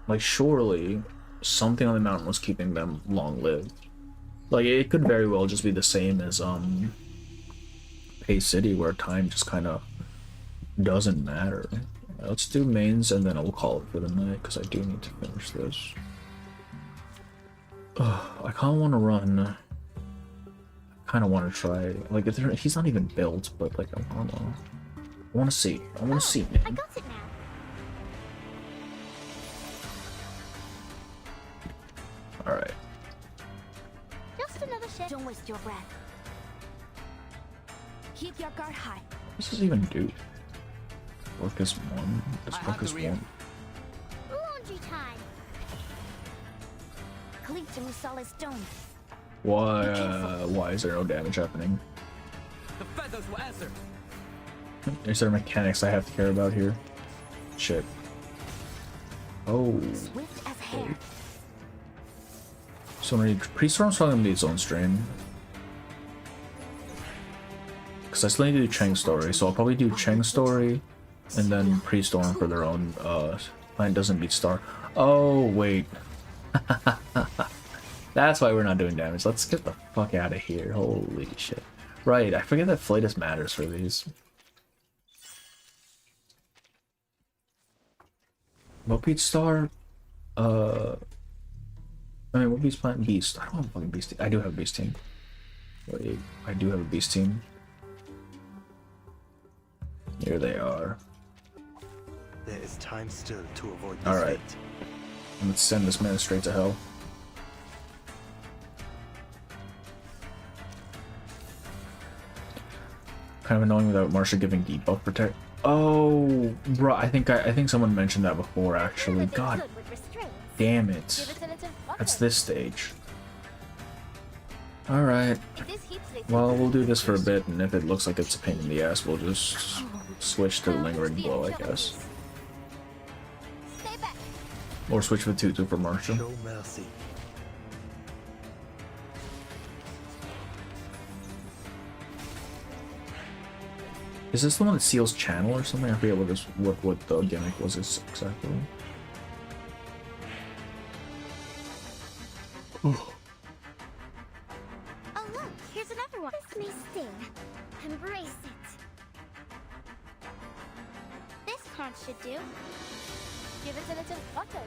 like, surely something on the mountain was keeping them long-lived. Like, it could very well just be the same as, Pay City, where time just kind of doesn't matter. Right, let's do mains, and then I'll call it for the night, because I do need to finish this. I kind of want to run. Kind of want to try, like, if he's not even built, but like I want to see. I want to see, man. I got it now. All right. Just another ship. Don't waste your breath. Keep your guard high. What does this even do? Work is one. This work is one. Laundry time. Cleats and solid stone. Why is there no damage happening? The feathers will answer. Is there mechanics I have to care about here? Shit. Oh. Swift as hair. So Pre-Storm's probably gonna be its own stream. Because I still need to do Cheng's story, so I'll probably do Cheng's story and then Pre-Storm for their own Planet Doesn't Beat Star. Oh wait. That's why we're not doing damage. Let's get the fuck out of here. Holy shit. Right, I forget that Flatus matters for these. What beats Star? I mean, what beats Planet Beast? I don't have a fucking Beast team. I do have a Beast team. Wait, I do have a Beast team. Here they are. There is time still to avoid this Alright. fate. Let's send this man straight to hell. Kind of annoying without Marsha giving debuff protect. Oh, bro, I think someone mentioned that before actually. God damn it. That's this stage. Alright. Well, we'll do this for a bit, and if it looks like it's a pain in the ass, we'll just switch to Lingering Blow, I guess. Or switch with Tutu for Marsha. Show mercy. Is this the one that seals channel or something? I forget what the gimmick was exactly. Oh look, here's another one. This may sting. Embrace it. This taunt should do. Give it a little flutter.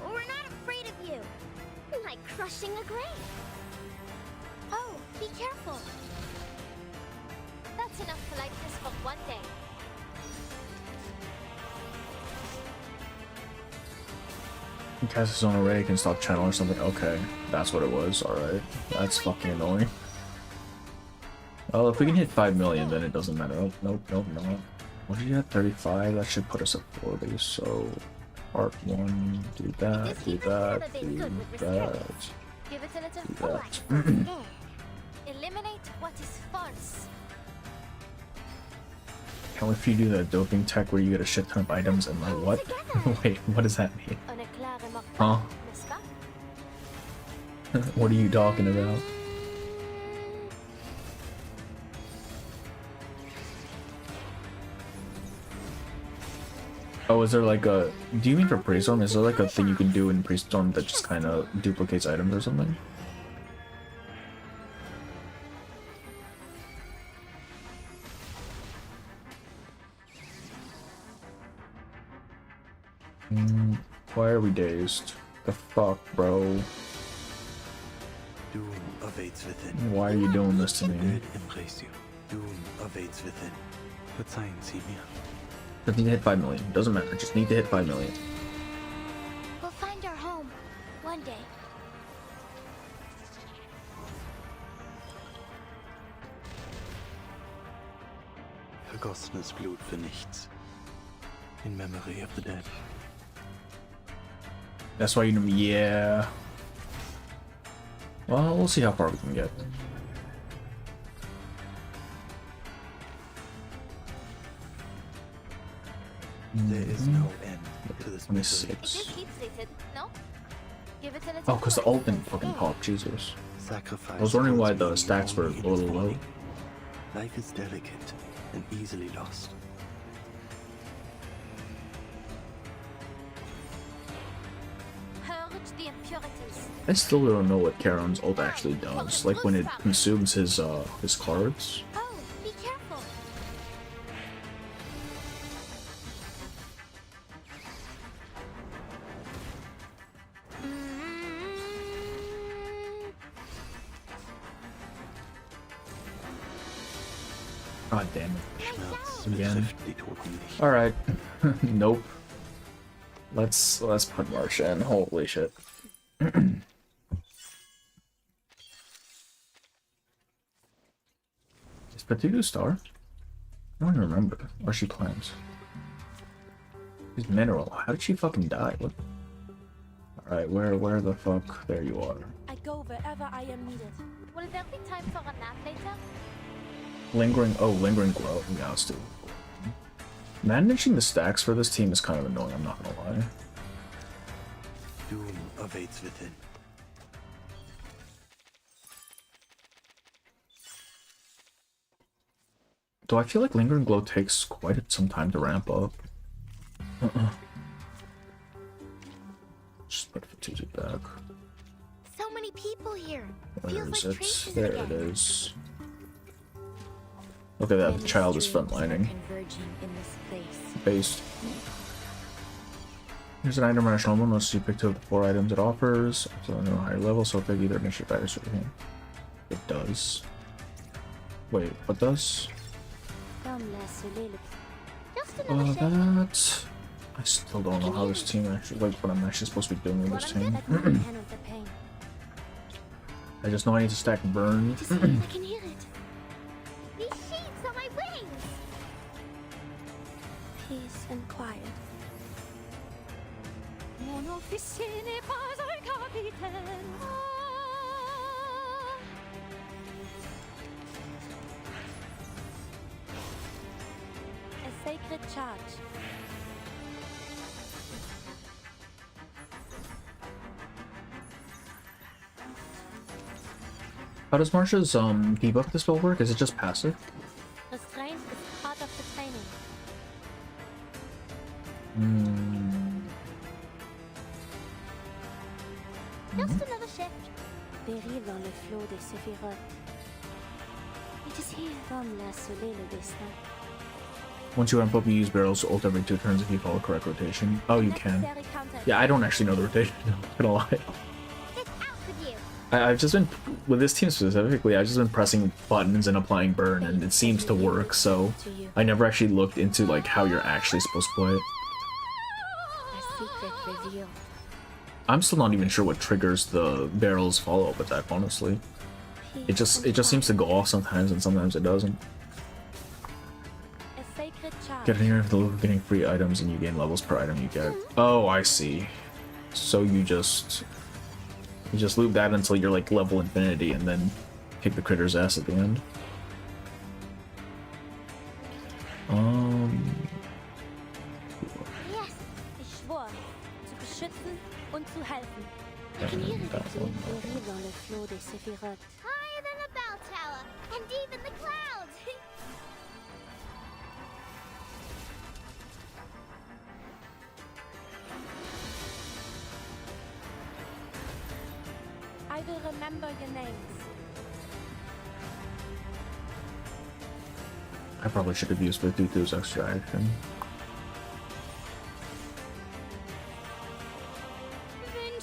We're not afraid of you. Like crushing a grave. Oh, be careful. That's enough to light this for one day. He casts his own array, can stop channel or something. Okay, that's what it was. Alright. That's fucking annoying. Well, if we can hit 5 million, then it doesn't matter. Oh, nope, nope, no. What did you have? 35? That should put us at 40, so... Part 1, do that, do that, do that. Give it a little Do polish. that. Eliminate what is false. How if you do the doping tech where you get a shit ton of items and like what? Wait, what does that mean? Huh? What are you talking about? Oh, is there like a... Do you mean for Pre-Storm? Is there like a thing you can do in Pre-Storm that just kind of duplicates items or something? Why are we dazed? The fuck, bro? Doom awaits within. Why are you doing this to me? Werde embrace you. Doom awaits within. Verzeihen Sie mir. Just need to hit 5 million. Doesn't matter. Just need to hit 5 million. We'll find our home one day. Vergossenes Blut für nichts. In memory of the dead. That's why you know me. Yeah. Well, we'll see how far we can get. There is no end to this 26. No? Give it a little Oh, because the ult didn't fucking pop. Jesus. Sacrifice. I was wondering why the stacks were a little low. Life is delicate and easily lost. Purge the impurities. I still don't know what Charon's ult actually does. Like when it consumes his cards. Oh, be careful. God damn it. Again. Alright. Nope. Let's put Marsha in. Holy shit. Is Petito Star? I don't even remember. Or she plants. She's mineral. How did she fucking die? What? Alright, where the fuck? There you are. I go wherever I am needed. Will there be time for a nap later? Lingering glow. Yeah, let's do it. Managing the stacks for this team is kind of annoying, I'm not gonna lie. Doom awaits within. Though I feel like Lingering Glow takes quite some time to ramp up. Just put Fatuzi back. So many people here. Where Feels is like it? traces There again. it is. Look at that, the child is frontlining. Based. Here's an item rush normal, unless you picked up the 4 items it offers. So no higher level, so pick either initiative virus or him. It does. Wait, what does? That... I still don't know how this team actually, like, what I'm actually supposed to be doing with this team. I just know I need to stack burn. I can hear it. These sheets are my wings. Peace and quiet. Mon officier n'est pas un capitaine. A sacred charge. How does Marsha's debuff the spell work? Is it just passive? Restraint is part of the training. Just another shift. Périr dans le flot des séphirotes. It is here. Comme l'a scellé le destin. Once you ramp up, you use barrels ult every 2 turns if you follow correct rotation. Oh, you can. Yeah, I don't actually know the rotation. I'm not gonna lie. I've just been, with this team specifically, I've just been pressing buttons and applying burn, and it seems to work, so I never actually looked into like how you're actually supposed to play it. A secret revealed. I'm still not even sure what triggers the barrels follow up attack, honestly. It just seems to go off sometimes and sometimes it doesn't. A sacred charge. Get in here for the loop of getting free items and you gain levels per item you get. Oh, I see. So you just loop that until you're like level infinity and then kick the critter's ass at the end. Yes, ich schwor, zu beschützen und zu helfen. That one. Périr dans le flot des séphirotes. Higher than a bell tower, and even the clouds. I will remember your names. I probably should have used Vitutu's extra action.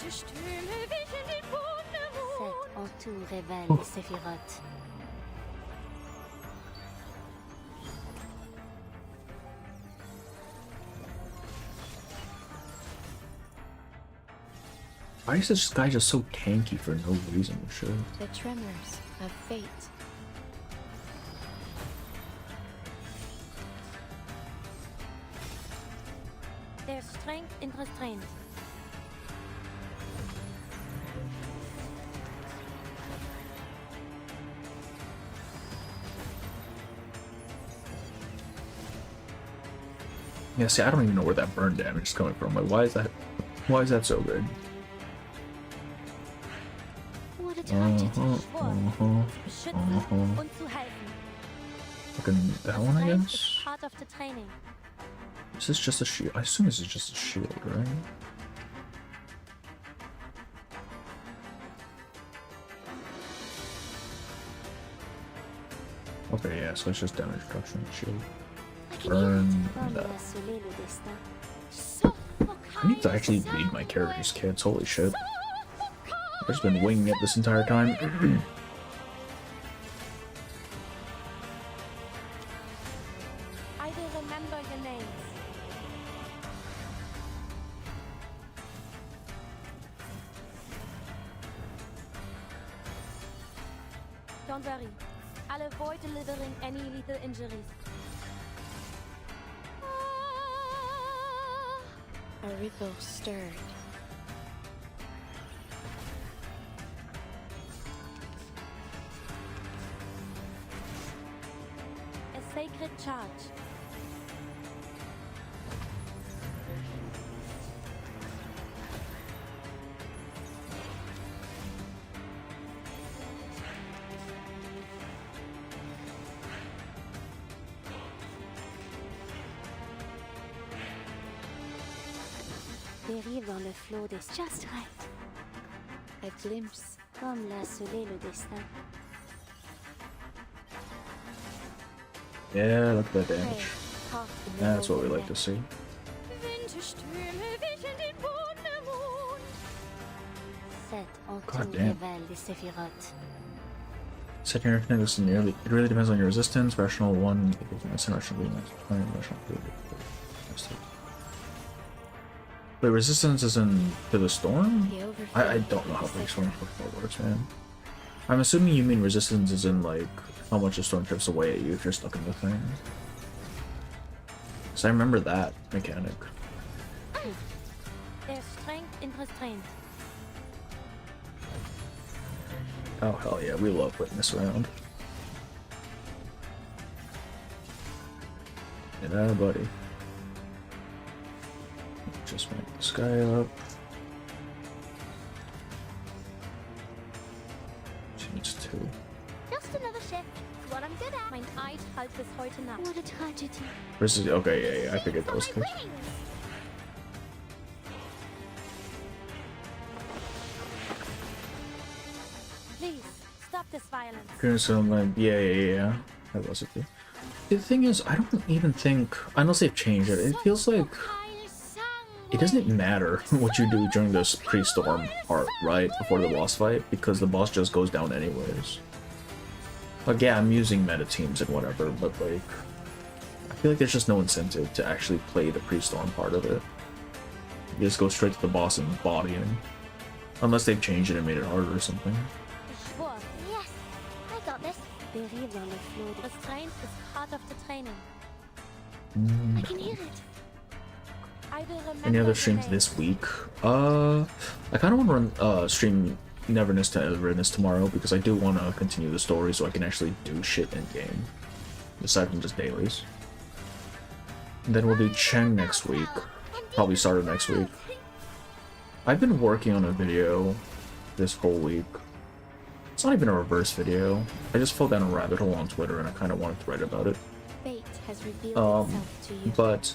Cet entour révèle les séphirotes. Why is this guy just so tanky for no reason? Shit. The tremors of fate. There's strength in restraint. Yeah, see, I don't even know where that burn damage is coming from. Like, why is that so good? Fucking that one, I guess? Part of the training. Is this just a shield? I assume this is just a shield, right? Okay, yeah, so it's just damage reduction shield. Burn that. I need to actually read my character's kits, holy shit. I've just been winging it this entire time. I will remember your names. Don't worry. I'll avoid delivering any lethal injuries. A ripple stirred. A sacred charge. Dérive dans le flot des... Just right. A glimpse, comme l'a scellé le destin. Yeah, look at that damage. That's what we like to see. God damn. Set your internet nearly. It really depends on your resistance. Rational 1 equals rational 2. Rational 3. Wait, resistance is in to the storm? I don't know how big storm works, man. I'm assuming you mean resistance is in like how much the storm chips away at you if you're stuck in the thing. So I remember that mechanic. There's strength in restraint. Oh hell yeah, we love putting this around. Yeah, buddy. Just make this guy up. She needs 2. Just another shift. What I'm good at. Mein Eid halt bis heute Nacht. What a tragedy. Versus, okay, yeah, I figured that was good. Please stop this violence. Yeah. That was it. The thing is, I don't even think, unless they've changed it, it feels like it doesn't matter what you do during this pre-storm part, right, before the boss fight, because the boss just goes down anyways. Like, yeah, I'm using meta teams and whatever, but like, I feel like there's just no incentive to actually play the pre-storm part of it. You just go straight to the boss and body him. Unless they've changed it and made it harder or something. Yes, I got this. Restraint is part of the training. I can hear it. Any other streams this week? I kind of want to run stream Neverness to Everness tomorrow because I do want to continue the story so I can actually do shit in game, aside from just dailies. And then we'll do Cheng next week. Probably started next week. I've been working on a video this whole week. It's not even a reverse video. I just fell down a rabbit hole on Twitter and I kind of wanted to write about it. Fate has revealed itself to you. But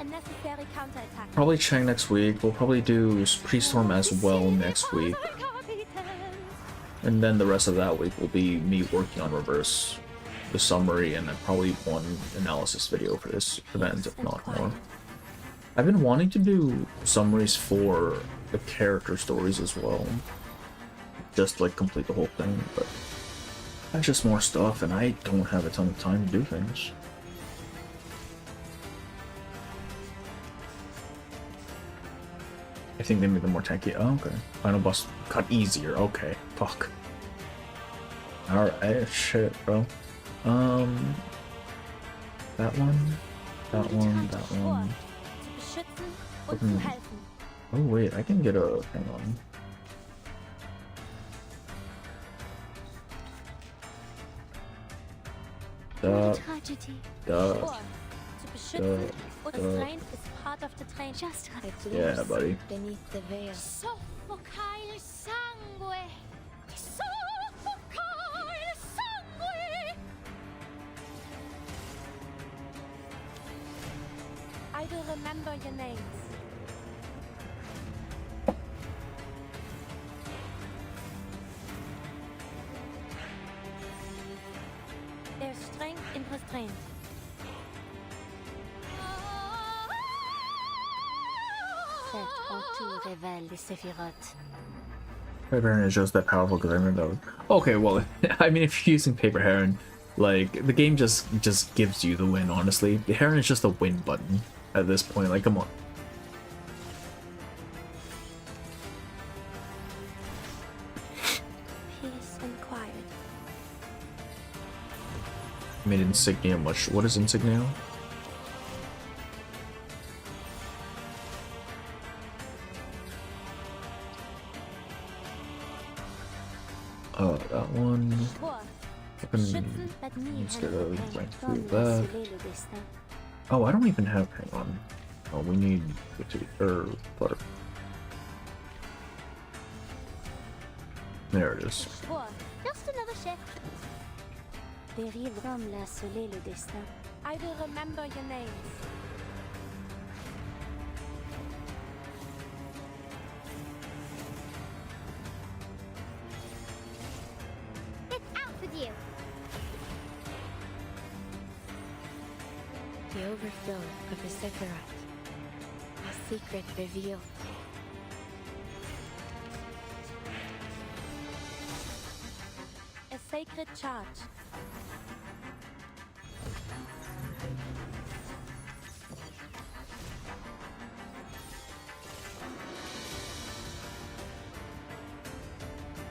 A necessary counterattack. probably Cheng next week. We'll probably do Pre-Storm as well next week. And then the rest of that week will be me working on reverse, the summary, and then probably one analysis video for this event, if not more. I've been wanting to do summaries for the character stories as well. Just like complete the whole thing, but that's just more stuff and I don't have a ton of time to do things. I think they made them more tanky. Oh, okay. Final boss got easier. Okay. Fuck. Alright, shit, bro. That one. That one. That one. Oh wait, I can get a. Hang on. Yeah, buddy. Beneath the veil. Soffocare sangue. Soffocare sangue. I will remember your names. There's strength in restraint. Paper Heron is just that powerful because I remember that. Okay, well, I mean, if you're using Paper Heron, like, the game just gives you the win, honestly. The Heron is just a win button at this point, like, come on. Peace and quiet. I mean, Insignia much. What is Insignia? That one. Let's get a rank through that. Oh, I don't even have. Hang on. Oh, we need butter. There it is. Just another shift. I will remember your names. It's out with you. The overflow of the Sephiroth. A secret revealed. A sacred charge.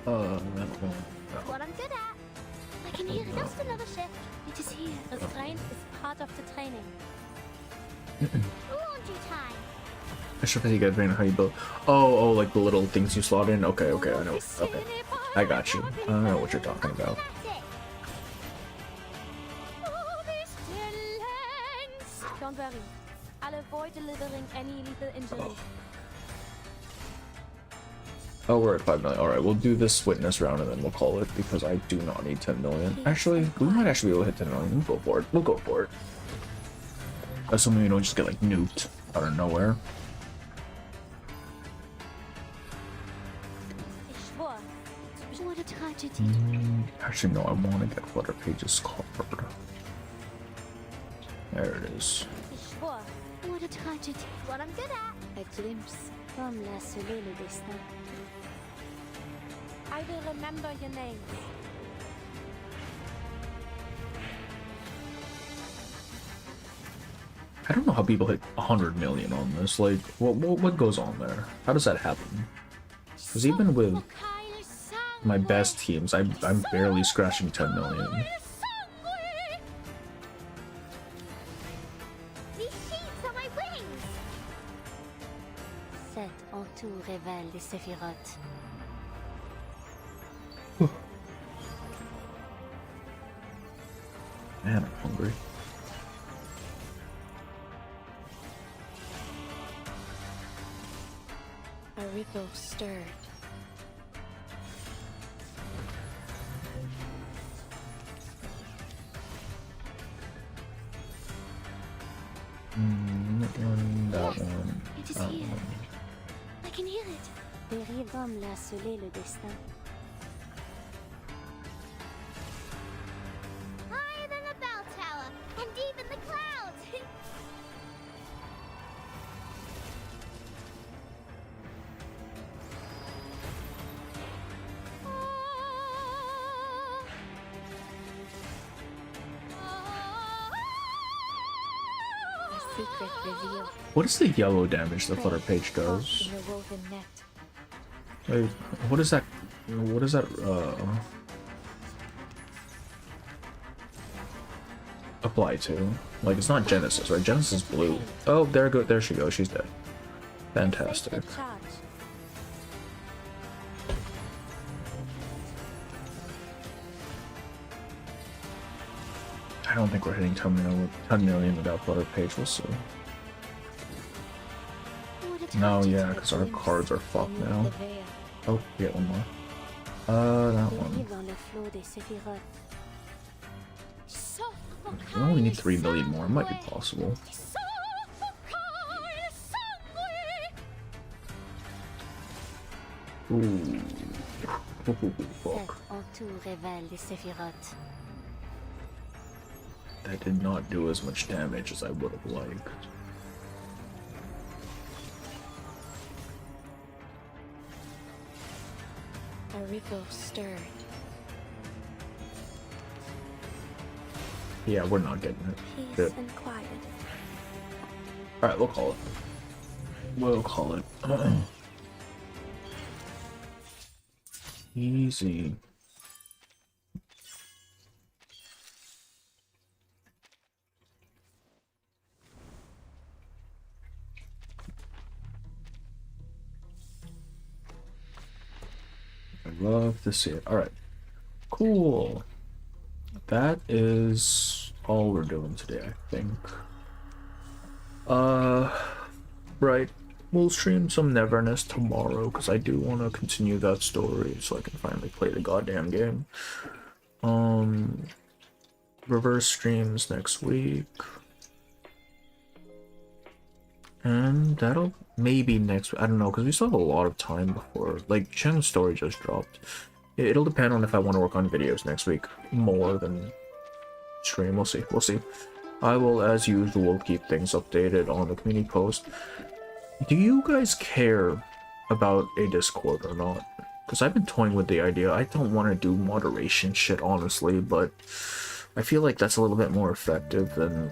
That one. It's what I'm good at. I can hear just another shift. It is here. Restraint is part of the training. Laundry time. I should probably get how you build. Oh, like the little things you slot in. Okay, I know. Okay, I got you. I don't know what you're talking about. Don't worry. I'll avoid delivering any lethal injury. Oh, we're at 5 million. Alright, we'll do this witness round and then we'll call it because I do not need 10 million. Actually, we might actually be able to hit 10 million. We'll go for it. We'll go for it. Assuming we don't just get like nuked out of nowhere. Actually, no, I want to get Flutter Page's card. There it is. What a tragedy. What I'm good at. A glimpse from la soleil le destin. I will remember your names. I don't know how people hit 100 million on this. Like, what goes on there? How does that happen? Because even with my best teams, I'm barely scratching 10 million. These sheets are my wings. Cet entour révèle les séphirotes. Man, I'm hungry. A ripple stirred. That one. It is here. I can hear it. Dérive comme la soleil le destin. Higher than the bell tower, and deep in the clouds. A secret revealed. What is the yellow damage the Flutter Page does? In a woven net. Wait, what is that? What is that? Apply to? Like, it's not Genesis, right? Genesis is blue. Oh, there she goes. She's dead. Fantastic. I don't think we're hitting 10 million without Flutter Page. We'll see. No, yeah, because our cards are fucked now. Oh, we get one more. That one. We only need 3 million more. It might be possible. Ooh. Fuck. That did not do as much damage as I would have liked. A ripple stirred. Yeah, we're not getting it. Peace and quiet. Alright, we'll call it. We'll call it. Easy. I love to see it. Alright. Cool. That is all we're doing today, I think. Right. We'll stream some Neverness tomorrow, because I do want to continue that story, so I can finally play the goddamn game. Reverse streams next week. And that'll maybe next, I don't know, because we still have a lot of time before, like, Chen's story just dropped. It'll depend on if I want to work on videos next week more than stream. We'll see. We'll see. I will, as usual, keep things updated on the community post. Do you guys care about a Discord or not? Because I've been toying with the idea. I don't want to do moderation shit, honestly, but I feel like that's a little bit more effective than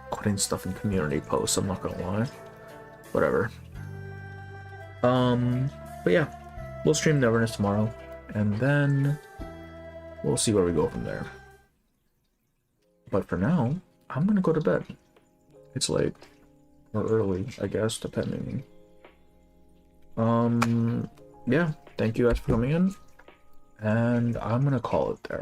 putting stuff in community posts, I'm not gonna lie. Whatever. But yeah, we'll stream Neverness tomorrow, and then we'll see where we go from there. But for now, I'm gonna go to bed. It's late. Or early, I guess, depending. Yeah, thank you guys for coming in, and I'm gonna call it there.